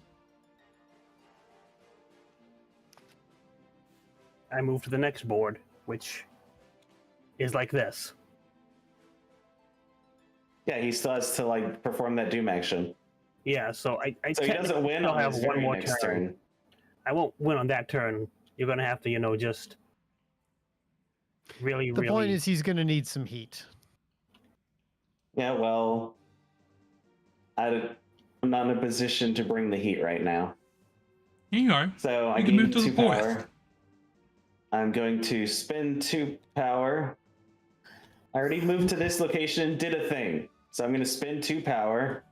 I move to the next board, which is like this. Yeah, he still has to like perform that Doom action. Yeah, so I So he doesn't win still on have his one very more next turn. turn. I won't win on that turn. You're gonna have to, just really, The really. point is, he's going to need some heat. Yeah, well, I'm not in a position to bring the heat right now. Here you are. So I You can gain move to the 2 forest. power. I'm going to spend 2 power. I already moved to this location and did a thing. So I'm going to spend 2 power.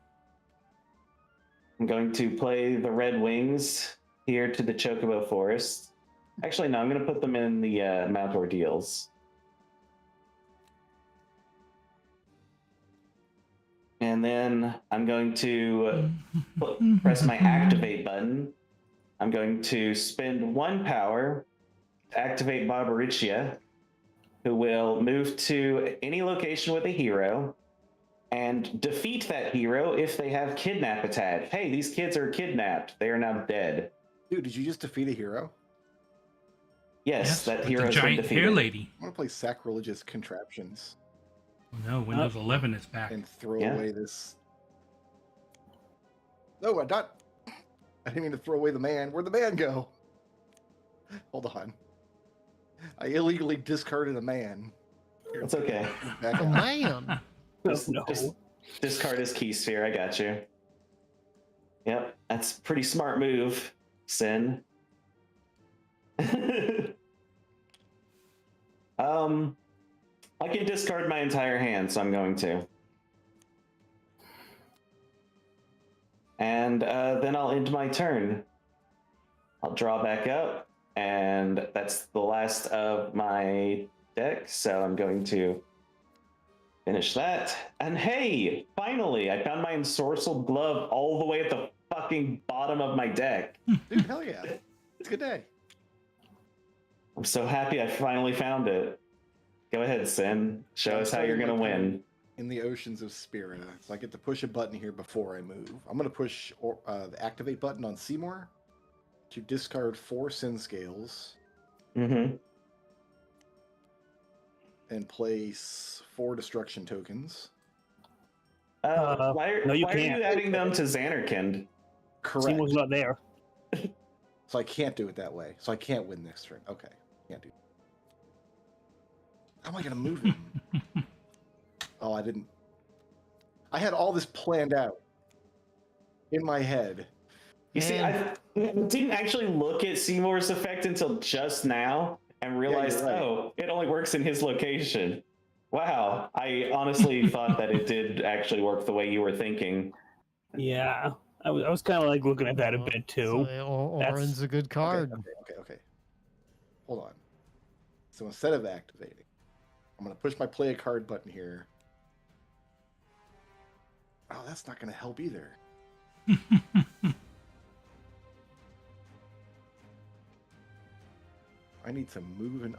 I'm going to play the Red Wings here to the Chocobo Forest. Actually, no, I'm going to put them in the Mount Ordeals. And then I'm going to press my activate button. I'm going to spend 1 power to activate Barbaricia, who will move to any location with a hero and defeat that hero if they have kidnap attack. Hey, these kids are kidnapped. They are now dead. Dude, did you just defeat a hero? Yes, that with hero the has been giant defeated. hair lady. I want to play sacrilegious contraptions Oh no, Windows 11 is back. and throw Yeah. away this. No, I didn't mean to throw away the man. Where'd the man go? Hold on. I illegally discarded a man. Here, That's okay. back Oh, up. man. Just discard his key sphere. I got you. Yep, that's a pretty smart move, Sin. I can discard my entire hand, so I'm going to. And then I'll end my turn. I'll draw back up, and that's the last of my deck, so I'm going to finish that. And hey, finally, I found my ensorcelled glove all the way at the fucking bottom of my deck. Dude, hell yeah. It's a good day. I'm so happy I finally found it. Go ahead, Sin. Show us how you're going to win. In the oceans of Spira. So I get to push a button here before I move. I'm going to push the activate button on Seymour to discard 4 Sin Scales Mm-hmm. and place 4 destruction tokens. Why no, you are you can't. adding them to Xanarkand? Correct. Seymour's not there. So I can't do it that way. So I can't win next turn. Okay. Can't do. How am I going to move him? Oh, I didn't. I had all this planned out in my head. You see, I didn't actually look at Seymour's effect until just now, and realized, you're right. oh, it only works in his location. Wow, I honestly thought that it did actually work the way you were thinking. Yeah, I was kind of like looking at that a bit too. Orin's a good card. Okay. Hold on. So instead of activating, I'm going to push my play a card button here. Oh, that's not going to help either. I need to move and...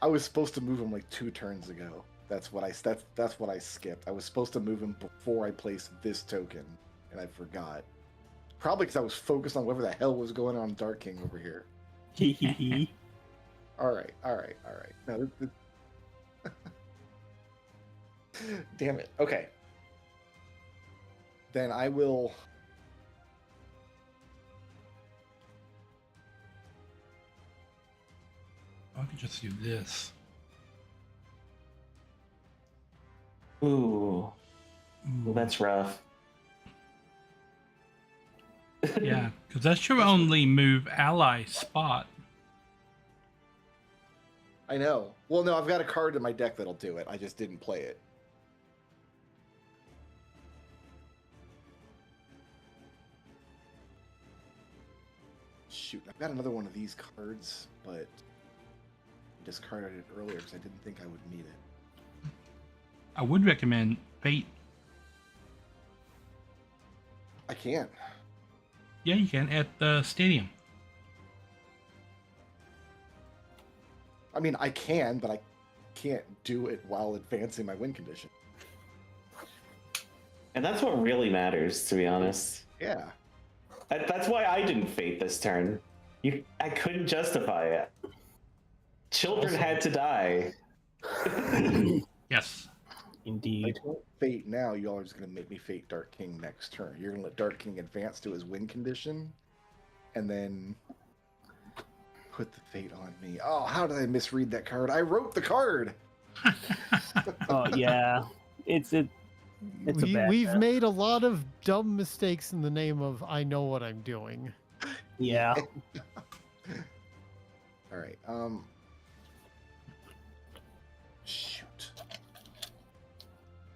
I was supposed to move him like 2 turns ago. That's what I skipped. I was supposed to move him before I placed this token, and I forgot. Probably because I was focused on whatever the hell was going on Dark King over here. All right. No, damn it. Okay. Then I will. I could just do this. Ooh, well, that's rough. Yeah, because that's your only move ally spot. I know. Well, no, I've got a card in my deck that'll do it. I just didn't play it. Shoot, I've got another one of these cards, but I discarded it earlier because I didn't think I would need it. I would recommend Fate. I can't. Yeah, you can at the stadium. I mean, I can, but I can't do it while advancing my win condition. And that's what really matters, to be honest. Yeah. That's why I didn't fate this turn. I couldn't justify it. Children had to die. Yes. Indeed. I don't fate now. Y'all are just going to make me fate Dark King next turn. You're going to let Dark King advance to his win condition, and then put the fate on me. Oh, how did I misread that card? I wrote the card. Oh yeah, it's a bad We've bet. made a lot of dumb mistakes in the name of I know what I'm doing. Yeah. All right. Shoot.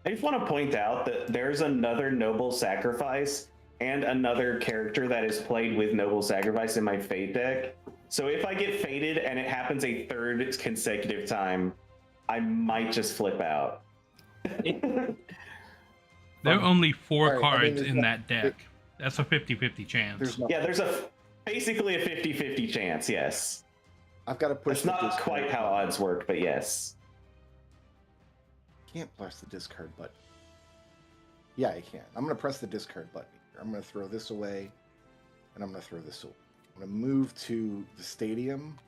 I just want to point out that there's another Noble Sacrifice and another character that is played with Noble Sacrifice in my Fate deck. So if I get fated and it happens a 3rd consecutive time, I might just flip out. There are only 4 Alright, I mean, cards there's in not- that deck. That's a 50-50 chance. There's no. Yeah, there's basically a 50-50 chance, yes. I've got to push. It's not quite how odds work, but yes. Can't press the discard button. Yeah, I can. I'm going to press the discard button here. I'm going to throw this away, and I'm going to throw this away. I'm going to move to the stadium.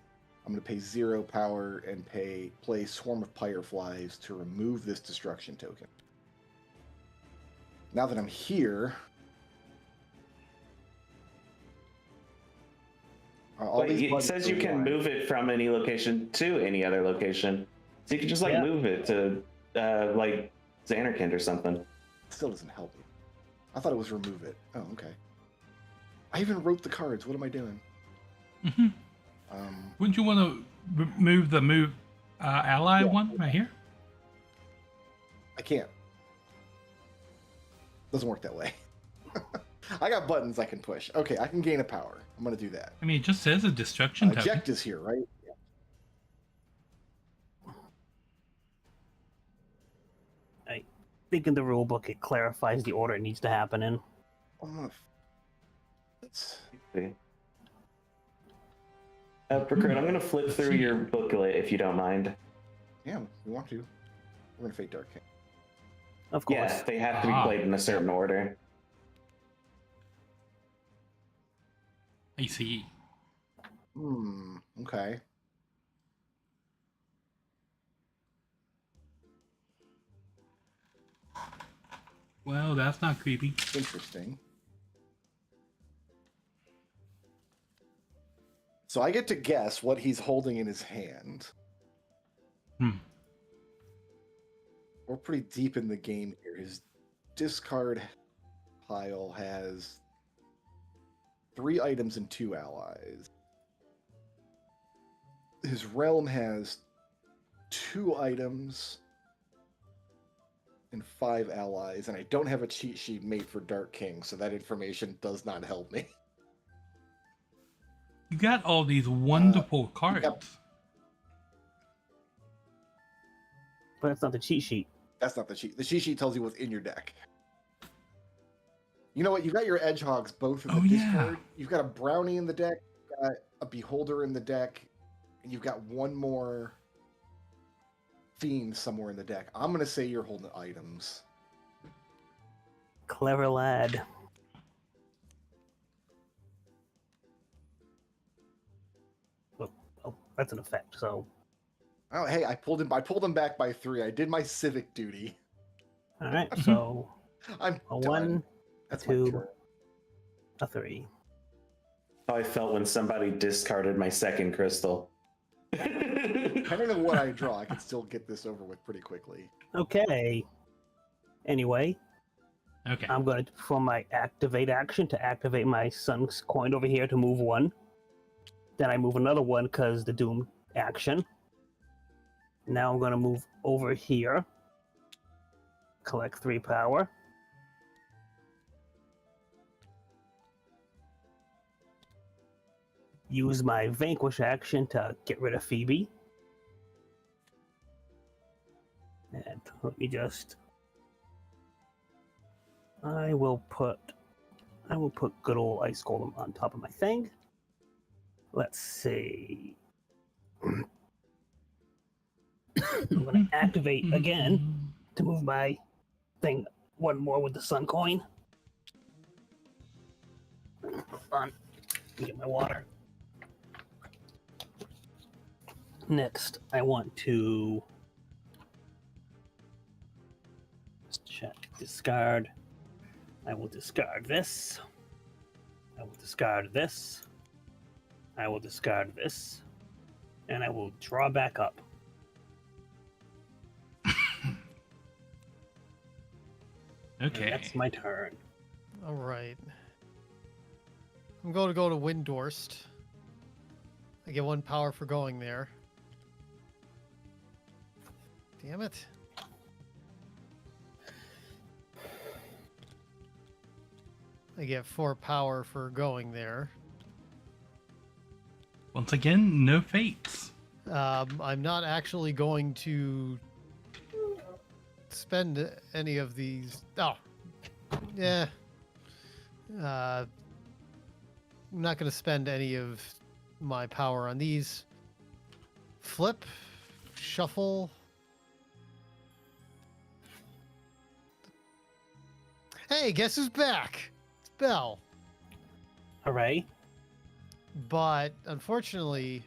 I'm going to pay 0 power and play Swarm of Fireflies to remove this destruction token. Now that I'm here, It says you can move it from any location to any other location. So you can just move it to like Xanarkand or something. It still doesn't help me. I thought it was remove it. Oh, okay. I even wrote the cards. What am I doing? Mm-hmm. Wouldn't you want to remove the ally one right here? I can't. Doesn't work that way. I got buttons I can push. Okay, I can gain a power. I'm going to do that. I mean, it just says a destruction token. Eject is here, right? I think in the rule book it clarifies the order it needs to happen in. I'm gonna... Let's... Brickroad, I'm going to flip through your booklet if you don't mind. Yeah, we want to. We're going to fate Dark King. Of course. Yeah, they have to be played in a certain order. I see. Okay. Well, that's not creepy. Interesting. So I get to guess what he's holding in his hand. we're pretty deep in the game here. His discard pile has 3 items and 2 allies. His realm has 2 items and 5 allies, and I don't have a cheat sheet made for Dark King, so that information does not help me. You got all these wonderful cards. Yep. But that's not the cheat sheet. That's not the cheat. The cheat sheet tells you what's in your deck. You know what? You got your Edgehogs both in the discard. You've got a Brownie in the deck, you've got a Beholder in the deck, and you've got one more Fiend somewhere in the deck. I'm going to say you're holding items. Clever lad. Oh, that's an effect, so... Oh, hey, I pulled him back by 3. I did my civic duty. Alright, so... I'm a done. 1, That's a my 2, turn. a 3. How I felt when somebody discarded my second crystal. Depending on what I draw, I can still get this over with pretty quickly. Okay. Anyway, Okay. I'm going to perform my activate action to activate my sun's coin over here to move 1. Then I move another 1 because the Doom action. Now I'm going to move over here. Collect 3 power. Use my Vanquish action to get rid of Phoebe. And let me just... I will put good old Ice Golem on top of my thing. Let's see. I'm going to activate again to move my thing 1 more with the Sun Coin. Hold on. Get my water. Next, I want to check discard. I will discard this. I will discard this. I will discard this. And I will draw back up. Okay. And that's my turn. All right. I'm going to go to Windorst. I get 1 power for going there. Damn it. I get 4 power for going there. Once again, no fates. I'm not actually going to spend any of these. Oh, yeah. I'm not going to spend any of my power on these. Flip, shuffle. Hey, guess who's back? It's Belle. Hooray. But unfortunately,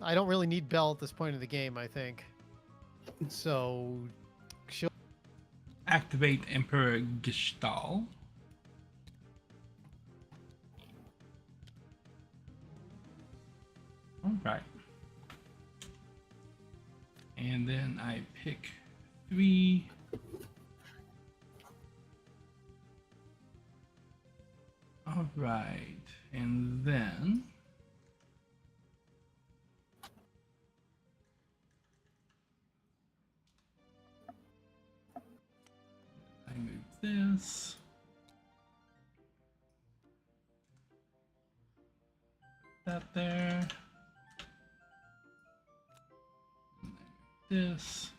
I don't really need Belle at this point in the game, I think. So, she'll... Activate Emperor Gestalt. All right. And then I pick 3. All right. And then I move this. That there. And I move this.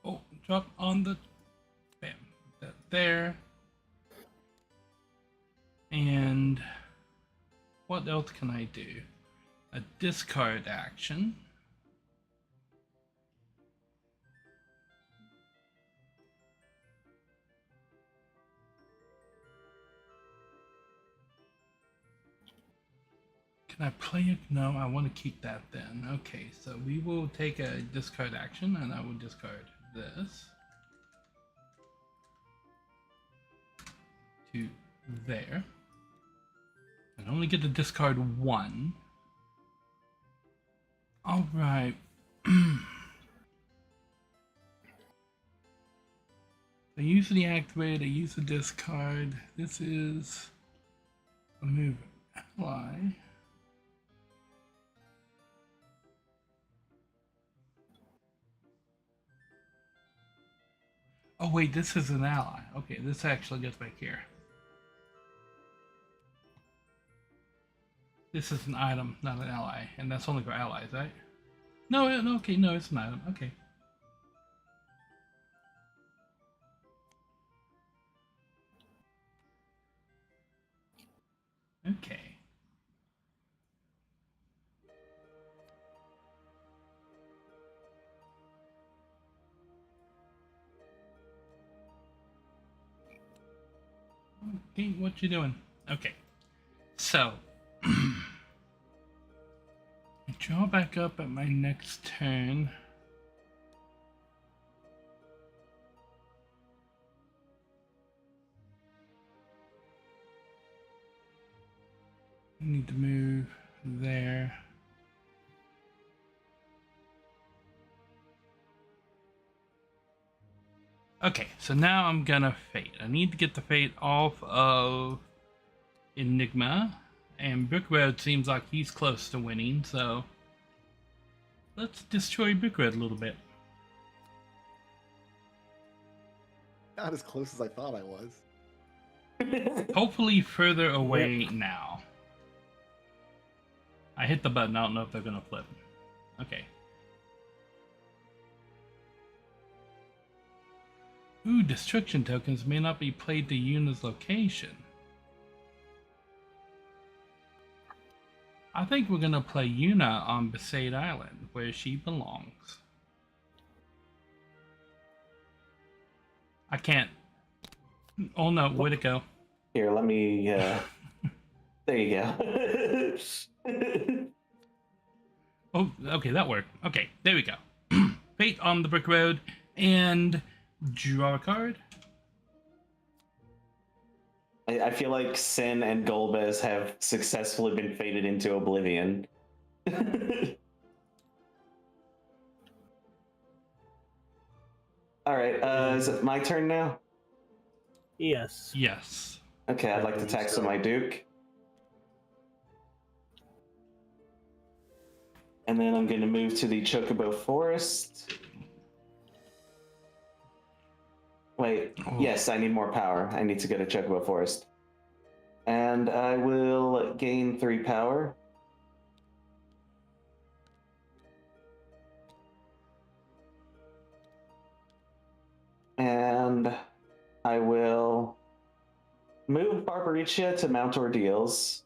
Oh, drop on the, bam, that there. And what else can I do? A discard action. Can I play it? No, I want to keep that then. Okay, so we will take a discard action and I will discard this. to there. I only get to discard one. All right. I use the activate, I use the discard. This is a move ally. Oh wait, this is an ally. Okay, this actually gets back here. This is an item, not an ally, and that's only for allies, right? No, okay, no, it's an item. Okay. Okay. Okay, what you doing? Okay. So, I draw back up at my next turn. I need to move there. Okay, so now I'm gonna fate. I need to get the fate off of Enigma, and Brickroad seems like he's close to winning, so let's destroy Brickroad a little bit. Not as close as I thought I was. Hopefully further away now. I hit the button, I don't know if they're gonna flip. Okay. Ooh, destruction tokens may not be played to Yuna's location. I think we're gonna play Yuna on Besaid Island, where she belongs. I can't. Oh no, where'd it go? Here, let me. There you go. Oh, okay, that worked. Okay, there we go. Fate on the Brickroad, and draw a card. I feel like Sin and Golbez have successfully been faded into oblivion. All right, is it my turn now? Yes. Yes. Okay, I'd like to tax on my Duke. And then I'm going to move to the Chocobo Forest. Wait, yes, I need more power. I need to go to Chocobo Forest. And I will gain 3 power. And I will move Barbaricia to Mount Ordeals.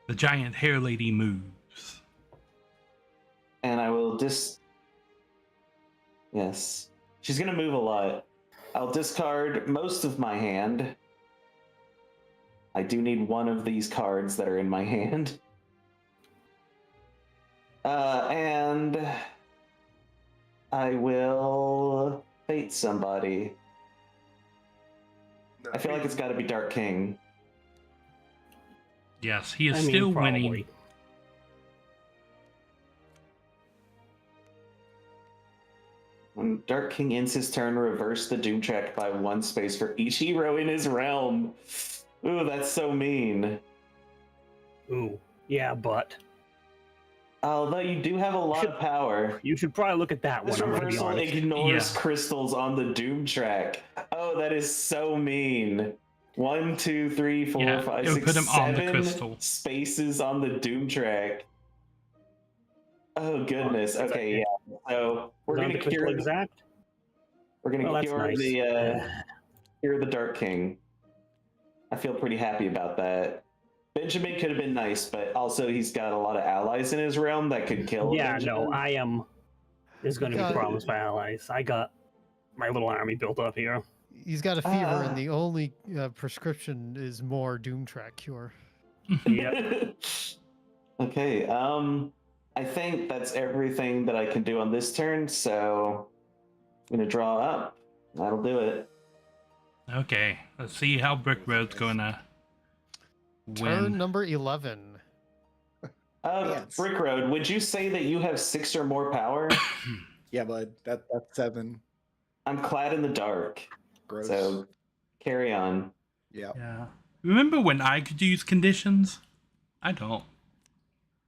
The giant hair lady moves. And I will Yes. She's going to move a lot. I'll discard most of my hand. I do need one of these cards that are in my hand. And I will fate somebody. I feel like it's got to be Dark King. Yes, he is still winning. Probably. When Dark King ends his turn, reverse the Doom Track by 1 space for each hero in his realm. Ooh, that's so mean. Ooh, yeah, but Although you do have a lot of power. you should probably look at that This one. I'm gonna be reversal honest. ignores Yeah. crystals on the Doom Track. Oh, that is so mean. 1, 2, 3, 4, Yeah, 5, it would 6, put him on the 7 crystal. spaces on the Doom Track. Oh goodness. Okay, yeah. So we're Is that gonna the crystal cure. exact. We're gonna Well, that's cure nice. cure the Dark King. I feel pretty happy about that. Benjamin could have been nice, but also he's got a lot of allies in his realm that could kill. Yeah, Benjamin. no, I am. There's going to be God. problems for allies. I got my little army built up here. He's got a fever, and the only prescription is more Doomtrack cure. Yep. Okay. I think that's everything that I can do on this turn. So I'm gonna draw up. That'll do it. Okay, let's see how Brickroad's gonna Turn win. number 11. Yes. Brickroad, would you say that you have 6 or more power? Yeah, bud. That's 7. I'm clad in the dark. Gross. So carry on. Yeah. Yeah. Remember when I could use conditions? I don't.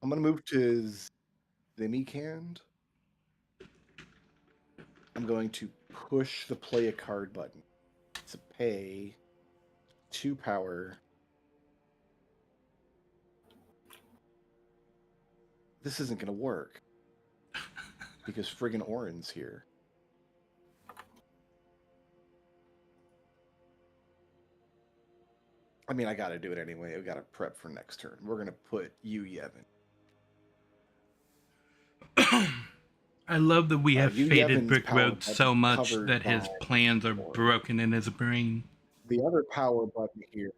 I'm gonna move to Zimikand. I'm going to push the play a card button to pay 2 power. This isn't gonna work because friggin' Orin's here. I mean, I gotta do it anyway. We gotta prep for next turn. We're gonna put you, Yevon. I love that we have you faded Yevon's power Brickroad so button much covered that his by plans are Orin. broken in his brain. The other power button here,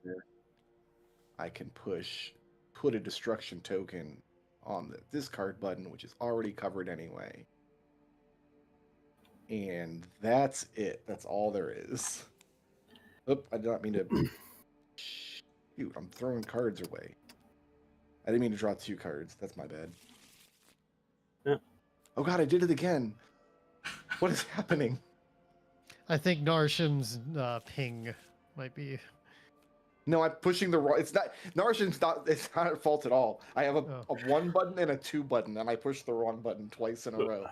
I can put a destruction token on the discard button, which is already covered anyway. And that's it. That's all there is. Oop, I did not mean to. Shoot, I'm throwing cards away. I didn't mean to draw 2 cards. That's my bad. Yeah. Oh god, I did it again. What is happening? I think Narishim's ping might be. No, I'm pushing the wrong. It's not Narishim's not. It's not at fault at all. I have a 1 button and a 2 button, and I pushed the wrong button twice in a row.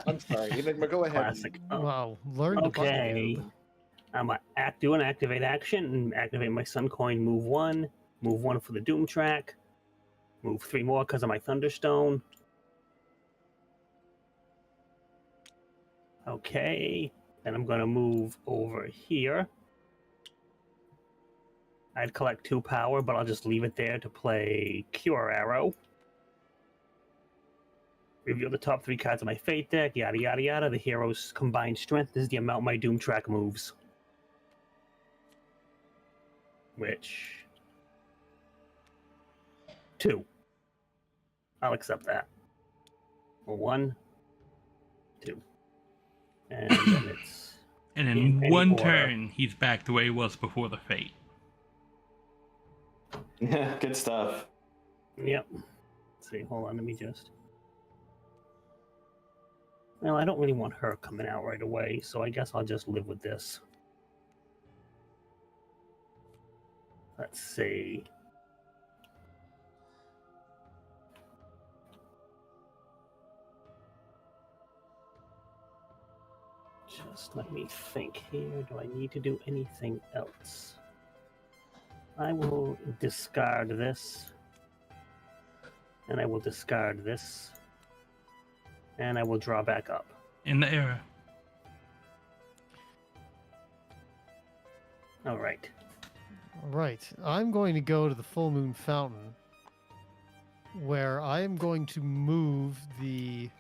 I'm sorry, Enigma. Go ahead. Classic. Wow, learn the button. Okay. I'm gonna do an activate action and activate my Sun Coin. Move 1 for the Doom track. Move 3 more because of my Thunderstone. Okay. Then I'm gonna move over here. I'd collect 2 power, but I'll just leave it there to play Cure Arrow. Reveal the top 3 cards of my Fate deck, yada yada yada. The hero's combined strength is the amount my Doom track moves. Which... 2. I'll accept that. 1, 2. And then it's... And in in any one order. turn, he's back the way he was before the fate. Yeah, good stuff. Yep. Let's see, hold on, let me just... Well, I don't really want her coming out right away, so I guess I'll just live with this. Let's see. Just let me think here. Do I need to do anything else? I will discard this. And I will discard this. And I will draw back up. In the era. All right. All right, I'm going to go to the Full Moon Fountain, where I am going to move the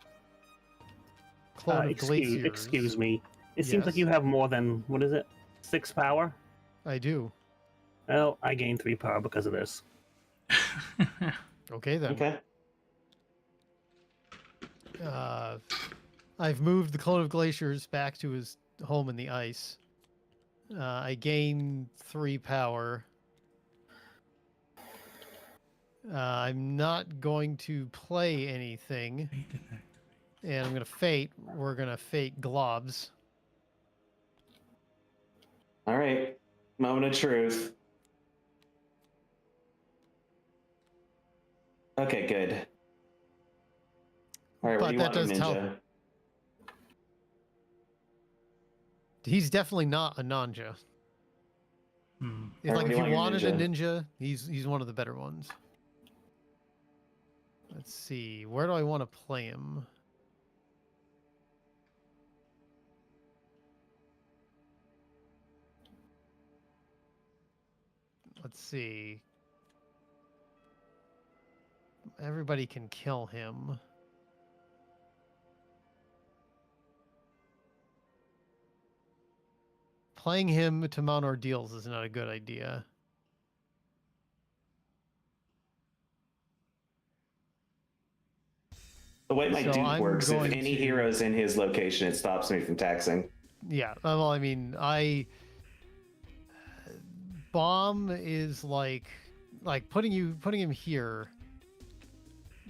Clone of Glaciers. Excuse me. It seems like Yes. you have more than, what is it? 6 power? I do. Well, I gain 3 power because of this. Okay then. Okay. I've moved the Clone of Glaciers back to his home in the ice. I gain 3 power. I'm not going to play anything. And I'm going to fate. We're going to fate globs. All right. Moment of truth. Okay, good. All right, what But do you that want, does Ninja? tell- He's definitely not a ninja. Hmm. If, Alright, like, what do if you you want wanted your a ninja, he's one of the better ones. Let's see. Where do I want to play him? Let's see. Everybody can kill him. Playing him to mount ordeals is not a good idea. The way my So Duke I'm works, if going any to- hero's in his location, it stops me from taxing. Yeah, well, I mean, I bomb is like putting him here.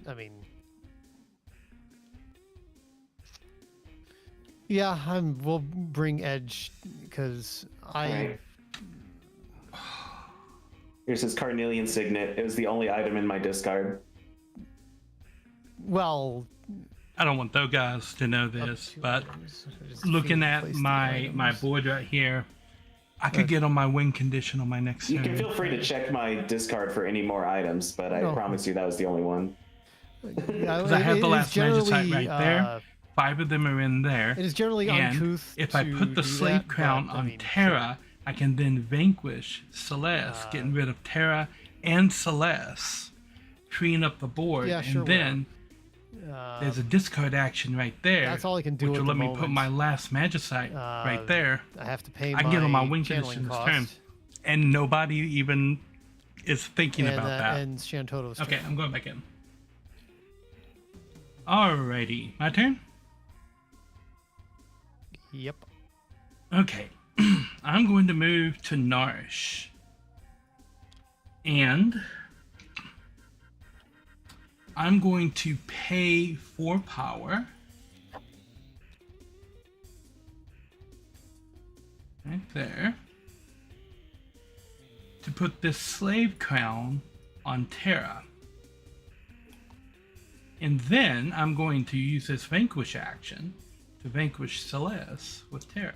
I mean, yeah, we'll bring Edge because Alright. Here's his Carnelian signet. It was the only item in my discard. Well, I don't want those guys to know this, but looking at my board right here, I could get on my win condition on my next You turn. can feel free to check my discard for any more items, but I promise you that was the only one. Because I have the last magic site right there. 5 of them are in there. It is generally And uncouth. if I put the slave crown on Terra, I can then vanquish Celeste, getting rid of Terra and Celeste, freeing up the board. Yeah, sure and then there's a discard action right there. That's all I can do. Which at will the let me put my last magicite right there. I have to pay. I get on my win condition this turn, and nobody even is thinking about that. And Shantoto's Okay, turn. I'm going back in. Alrighty, my turn. Yep. Okay, I'm going to move to Narish. And I'm going to pay 4 power. Right there. To put this slave crown on Terra. And then I'm going to use this vanquish action to vanquish Celeste with Terra.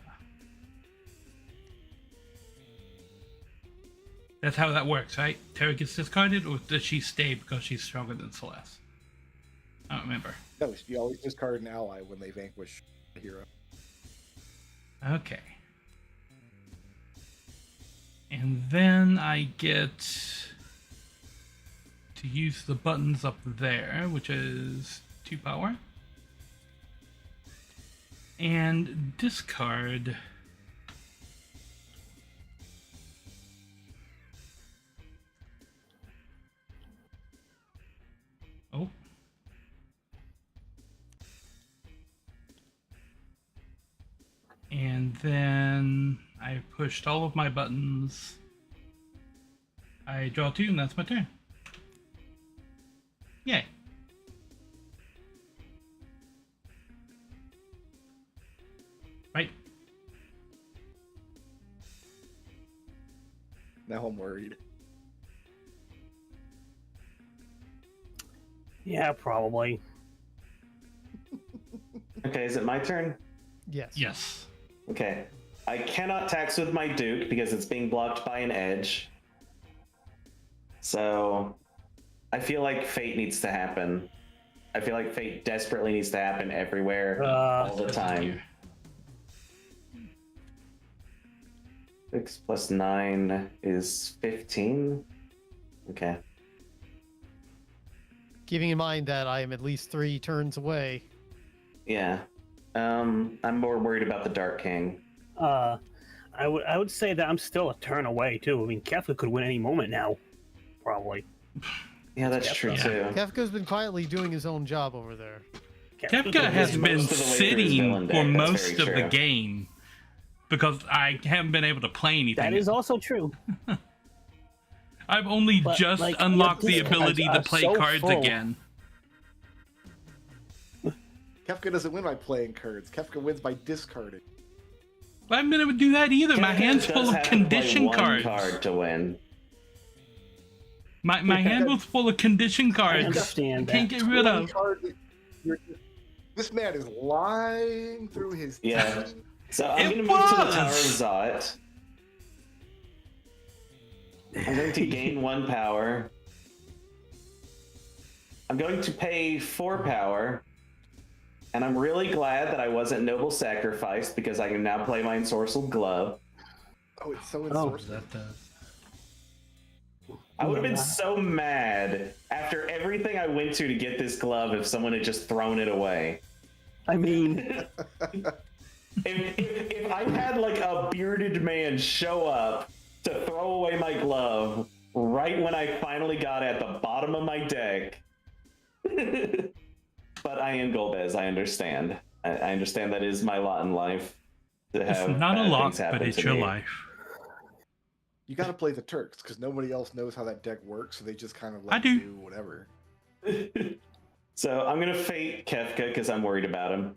That's how that works, right? Terra gets discarded, or does she stay because she's stronger than Celeste? I don't remember. No, you always discard an ally when they vanquish a hero. Okay. And then I get to use the buttons up there, which is 2 power. And discard oh. And then I pushed all of my buttons. I draw 2 and that's my turn. Yay. Right. Now I'm worried. Yeah, probably. Okay, is it my turn? Yes. Yes. Okay. I cannot tax with my Duke because it's being blocked by an edge. So I feel like fate needs to happen. I feel like fate desperately needs to happen everywhere all the time. 6 plus 9 is 15. Okay. Keeping in mind that I am at least 3 turns away. Yeah. I'm more worried about the Dark King. I would say that I'm still a turn away too. I mean, Kefka could win any moment now, probably. Yeah, that's true too. Kefka's been quietly doing his own job over there. Kefka has most been of the way through his sitting villain for deck, that's most very of the true. game because I haven't been able to play anything. That is also true. I've only But, just like, unlocked the your ability to discards play are so cards full. again. Kefka doesn't win by playing cards. Kefka wins by discarding. I haven't been able to do that either. My Kefka hand's does full of have to play condition one cards. card to win. My hand was full of condition I cards. understand Can't that. get rid of. This man is lying through his Yeah. teeth. So I'm It going to move to the Tower of was. Zot. I'm going to gain 1 power. I'm going to pay 4 power. And I'm really glad that I wasn't Noble Sacrificed because I can now play my Ensorcelled Glove. Oh, it's so Oh. ensorcelled. That does. I would have been so mad after everything I went to get this glove if someone had just thrown it away. I mean, If I had like a bearded man show up to throw away my glove right when I finally got at the bottom of my deck. But I am Golbez, I understand. I understand that is my lot in life to have It's not a bad lot, things happen but it's to your me. life. You got to play the Turks because nobody else knows how that deck works, so they just kind of I let do. you do whatever. So I'm gonna fate Kefka because I'm worried about him.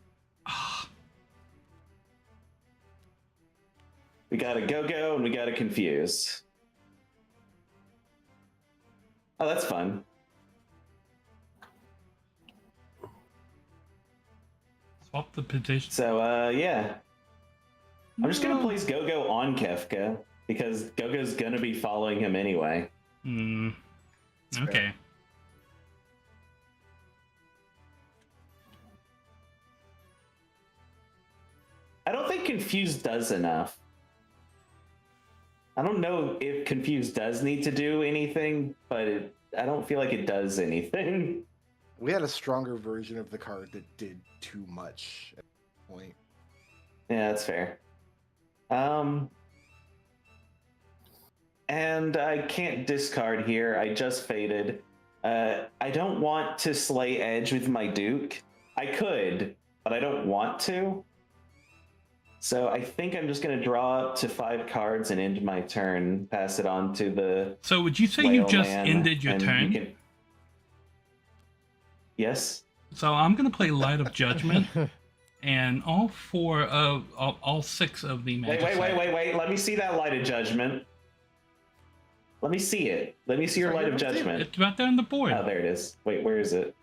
We got a go-go and we got a confuse. Oh, that's fun. Swap the position. So, yeah. I'm just gonna place Go-Go on Kefka, because Go-Go's gonna be following him anyway. Okay. I don't think Confuse does enough. I don't know if Confuse does need to do anything, but I don't feel like it does anything. We had a stronger version of the card that did too much at that point. Yeah, that's fair. And I can't discard here. I just faded. I don't want to slay Edge with my Duke. I could, but I don't want to. So I think I'm just going to draw up to 5 cards and end my turn. Pass it on to the. So would you say you Whale just Man, ended your and turn? you can- Yes. So I'm gonna play Light of Judgment, and all 6 of the magic. Wait. Let me see that Light of Judgment. Let me see it. Let me see your Light of Judgment. It's right there on the board. Oh, there it is. Wait, where is it?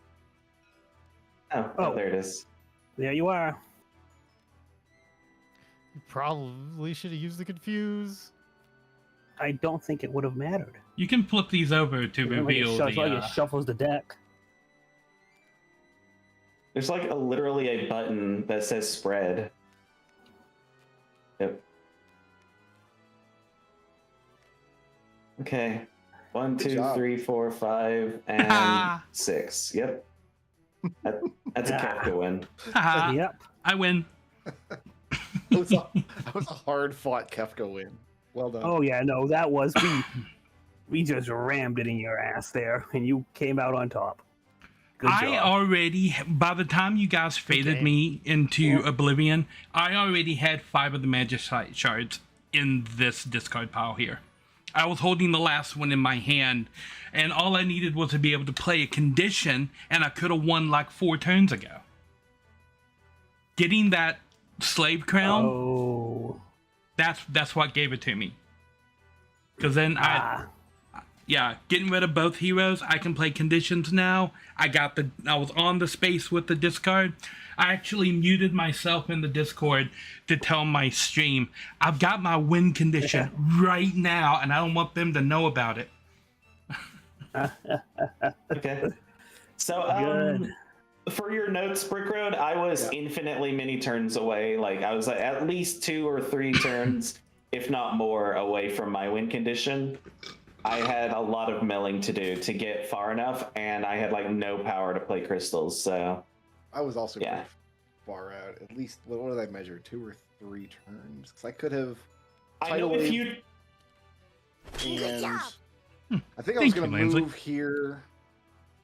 Oh, there it is. There you are. You probably should have used the confuse. I don't think it would have mattered. You can flip these over to reveal It shuffles the deck. There's like literally a button that says spread. Yep. Okay. 1, Good 2, job. 3, 4, 5, and 6. Yep. That's a Kefka win. Haha, Yep. I win. That was a hard fought Kefka win. Well done. Oh yeah, no, that was we just rammed it in your ass there, and you came out on top. Good I job. already, by the time you guys faded Okay. me into Oblivion, I already had 5 of the magic shards in this discard pile here. I was holding the last one in my hand, and all I needed was to be able to play a condition, and I could have won like 4 turns ago. Getting that slave crown, Oh. that's what gave it to me. Because then getting rid of both heroes, I can play conditions now. I was on the space with the discard. I actually muted myself in the Discord to tell my stream, I've got my win condition right now, and I don't want them to know about it. Okay. So, Good. for your notes, Brickroad, I was infinitely many turns away. Like, I was like at least 2 or 3 turns, if not more, away from my win condition. I had a lot of milling to do to get far enough, and I had like no power to play crystals. So I was also Yeah. pretty far out. At least, what did I measure? 2 or 3 turns? Because I could have. I know if you. And job. I think I Thank was going you, to Lindsay. move here.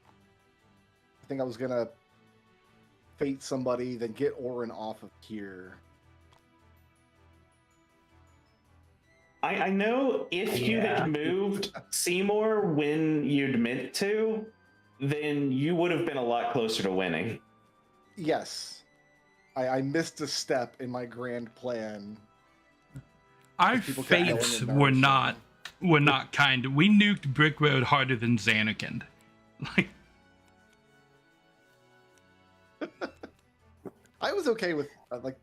I think I was going to fate somebody, then get Orin off of here. I know if you had moved Seymour when you'd meant to, then you would have been a lot closer to winning. Yes. I missed a step in my grand plan. Our People got fates Ellen and were Narishm. not kind. We nuked Brickroad harder than Xanarkand. Like, I was okay with, like,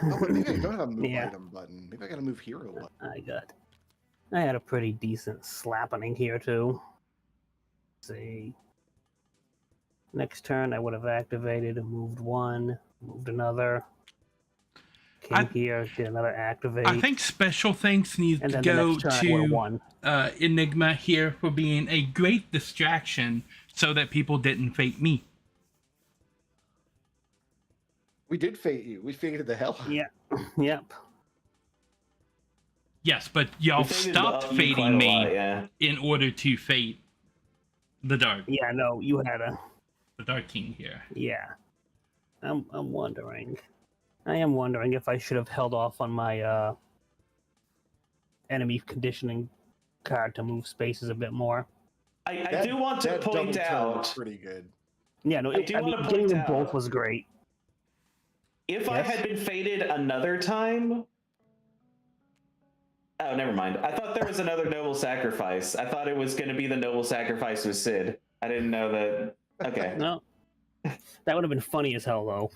oh, but maybe I don't have a move Yeah. item button. Maybe I got to move hero button. I had a pretty decent slappening here too. Let's see. Next turn I would have activated and moved 1, moved another. Came here, did another activate. I think special thanks needs and to then the go next turn I would have to won. Enigma here for being a great distraction so that people didn't fate me. We did fate you. We faded the hell. Yeah. Yep. Yes, but y'all We faded stopped you quite fading a me lot, yeah. in order to fate the dark No, you had a king here. I'm wondering. I am wondering if I should have held off on my enemy conditioning card to move spaces a bit more. I do want to point out. Pretty good. Yeah, no, I do want to getting point them both out. was great. If I had been fated another time. Oh, never mind. I thought there was another noble sacrifice. I thought it was going to be the noble sacrifice with Sid. I didn't know that. Okay. No, that would have been funny as hell, though.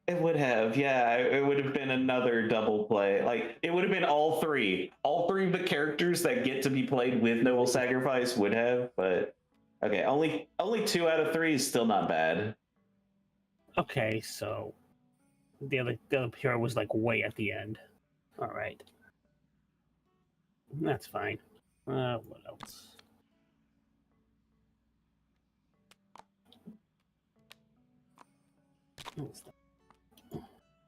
It would have, yeah. It would have been another double play. Like, it would have been all three. All three of the characters that get to be played with noble sacrifice would have, but okay. Only 2 out of 3 is still not bad. Okay, so the other hero was like way at the end. All right, that's fine. What else?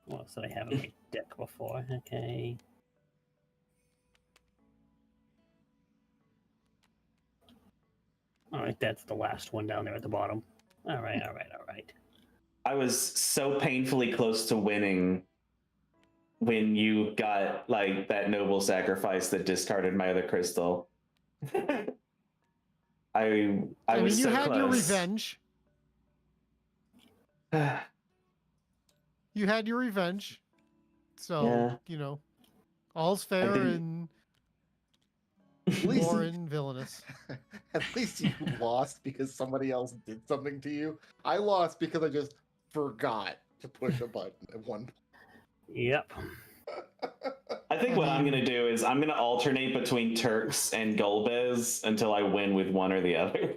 What else did I have in my deck before? Okay. All right, that's the last one down there at the bottom. All right. I was so painfully close to winning when you got like that noble sacrifice that discarded my other crystal. I mean, was you so had close. your revenge. You had your revenge. So, Yeah. you know, all's fair and more in Villainous. At least you lost because somebody else did something to you. I lost because I just forgot to push a button at one point. Yep. I think what I'm going to do is I'm going to alternate between Turks and Golbez until I win with one or the other.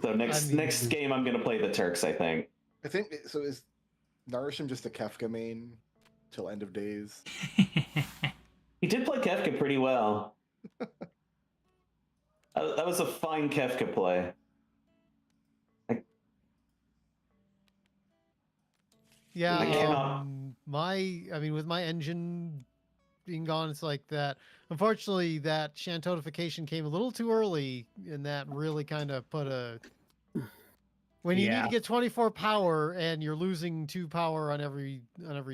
So next game I'm going to play the Turks, I think. I think so. Is Narishm just a Kefka main till end of days? He did play Kefka pretty well. That was a fine Kefka play. Yeah, I cannot- with my engine being gone, it's like that. Unfortunately, that Shantotification came a little too early, and that really kind of put a... When you need to get 24 power and you're losing 2 power on every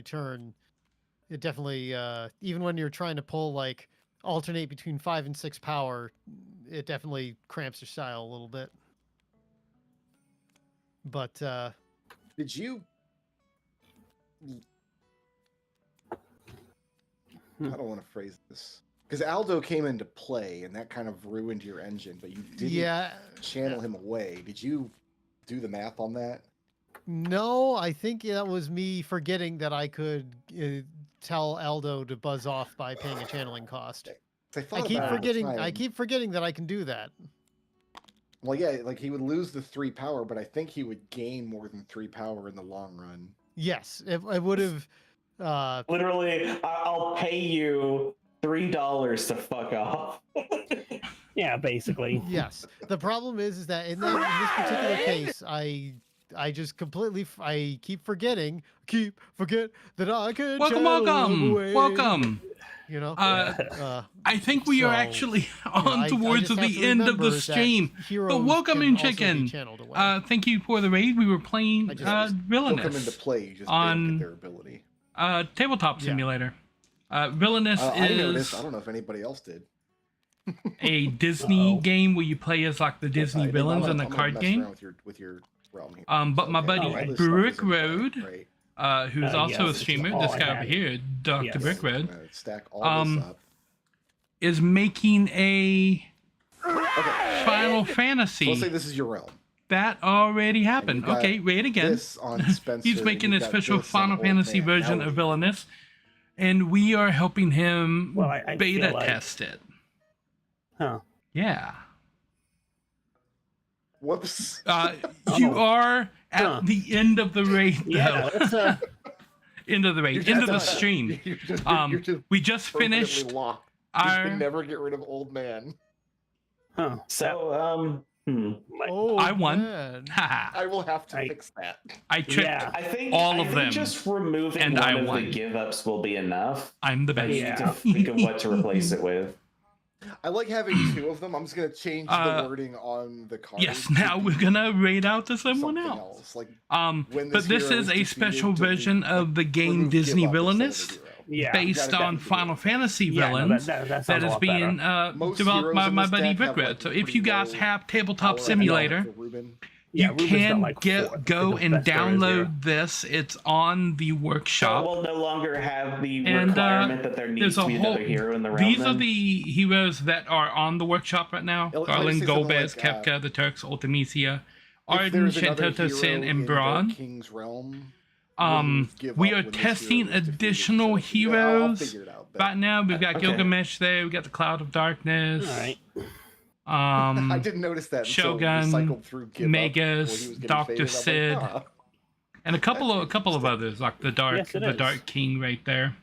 turn, it definitely, even when you're trying to pull, like, alternate between 5 and 6 power, it definitely cramps your style a little bit. But, Did you... I don't want to phrase this. Because Aldo came into play, and that kind of ruined your engine, but you didn't channel him away. Did you do the math on that? No, I think that was me forgetting that I could tell Aldo to buzz off by paying a channeling cost. I keep forgetting that I can do that. Well, yeah, like he would lose the 3 power, but I think he would gain more than 3 power in the long run. Yes, it would have. Literally, I'll pay you $3 to fuck off. Yeah, basically. Yes. The problem is that in this particular case, I just completely I keep forget that I could. Welcome. You know. I think we are actually on towards the end of the stream. But welcome in, chicken. Thank you for the raid. We were playing Villainous. Come into play, you just on their ability. Tabletop Simulator. Villainous I is. Noticed. I don't know if anybody else did. A Disney game where you play as like the Disney villains in a card game. With your realm here. But my buddy Brickroad, who's also a streamer, this guy over here, Dr. Brickroad, stack all this up. Is making a Final Fantasy. So let's say this is your realm. That already happened. Okay, wait again. He's making a special Final Fantasy version of Villainous, and we are helping him beta test it. Huh. Yeah. Whoops. You are at the end of the raid, though. Yeah, end of the raid. End of the stream. We just finished. You can never get rid of old man. Huh. So, I won. I will have to fix that. I tricked I think all of them. Just removing one of the give-ups will be enough. I'm the best. I need to think of what to replace it with. I like having 2 of them. I'm just going to change the wording on the card. Yes, now we're going to raid out to someone else. Like, but this is a special version of the game Disney Villainous, Yeah. based gotta on get- Final Fantasy Yeah, no, villains that that sounds a is lot being Most developed heroes by in my this buddy deck have, Brickroad. like, So a if pretty you guys low have Tabletop power Simulator, for Ruben. Yeah, you Ruben's got, can like, 4. go Like, the and best there is here. download this. It's on the So workshop. we'll no longer have the And, requirement that there needs there's a to be whole. another hero in the realm. These are then? the heroes that are on the workshop right now: It'll Garland, say something Golbez, like, Kefka, the Turks, Ultimisia, If Arden, there's another Shantoto, Sin, hero and in Braun. Dark King's realm, We we are testing additional heroes. Right now, we've got Okay. Gilgamesh there. We got the Cloud of Darkness. All right. I didn't notice that. until we Shogun, cycled through Give Up Magus, before he was getting Dr. faded. Sid. I'm like, And a couple of others, like the Yes, it is. Dark King right there.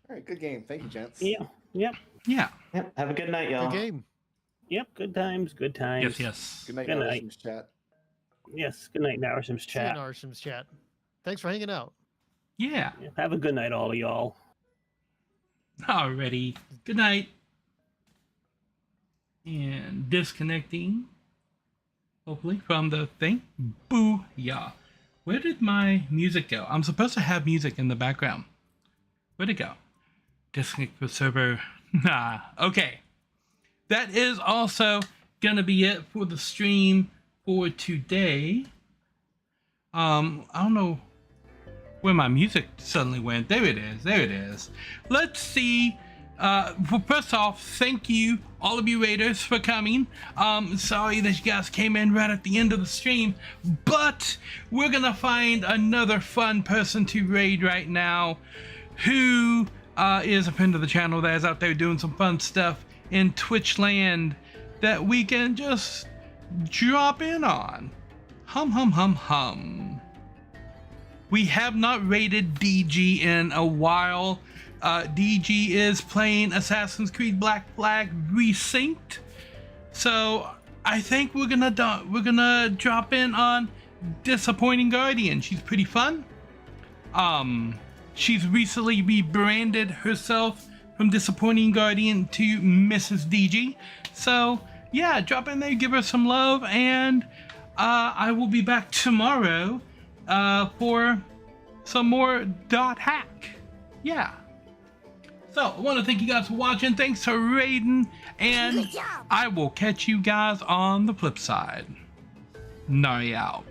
All right, good game. Thank you, gents. Yeah. Yep. Yeah. Yep. Have a good night, y'all. Good game. Yep. Good times. Good times. Yes. Yes. Good night, Good night. Narishm's chat. Yes. Good night, Narishm's See you chat. in Narshim's chat. Thanks for hanging out. Yeah. Yeah, have a good night, all of y'all. Alrighty. Good night. And disconnecting. Hopefully from the thing. Booyah. Where did my music go? I'm supposed to have music in the background. Where'd it go? Disconnect the server. Nah. Okay. That is also gonna be it for the stream for today. I don't know where my music suddenly went. There it is. There it is. Let's see. Well, first off, thank you, all of you raiders, for coming. Sorry that you guys came in right at the end of the stream, but we're gonna find another fun person to raid right now who is a friend of the channel that is out there doing some fun stuff in Twitch land that we can just drop in on. Hum. We have not raided DG in a while. DG is playing Assassin's Creed Black Flag Resynced, so I think we're gonna drop in on Disappointing Guardian. She's pretty fun. She's recently rebranded herself from Disappointing Guardian to Mrs. DG. So yeah, drop in there, give her some love, and I will be back tomorrow for some more .hack. Yeah. So, I want to thank you guys for watching. Thanks for raiding. And I will catch you guys on the flip side. Nari out.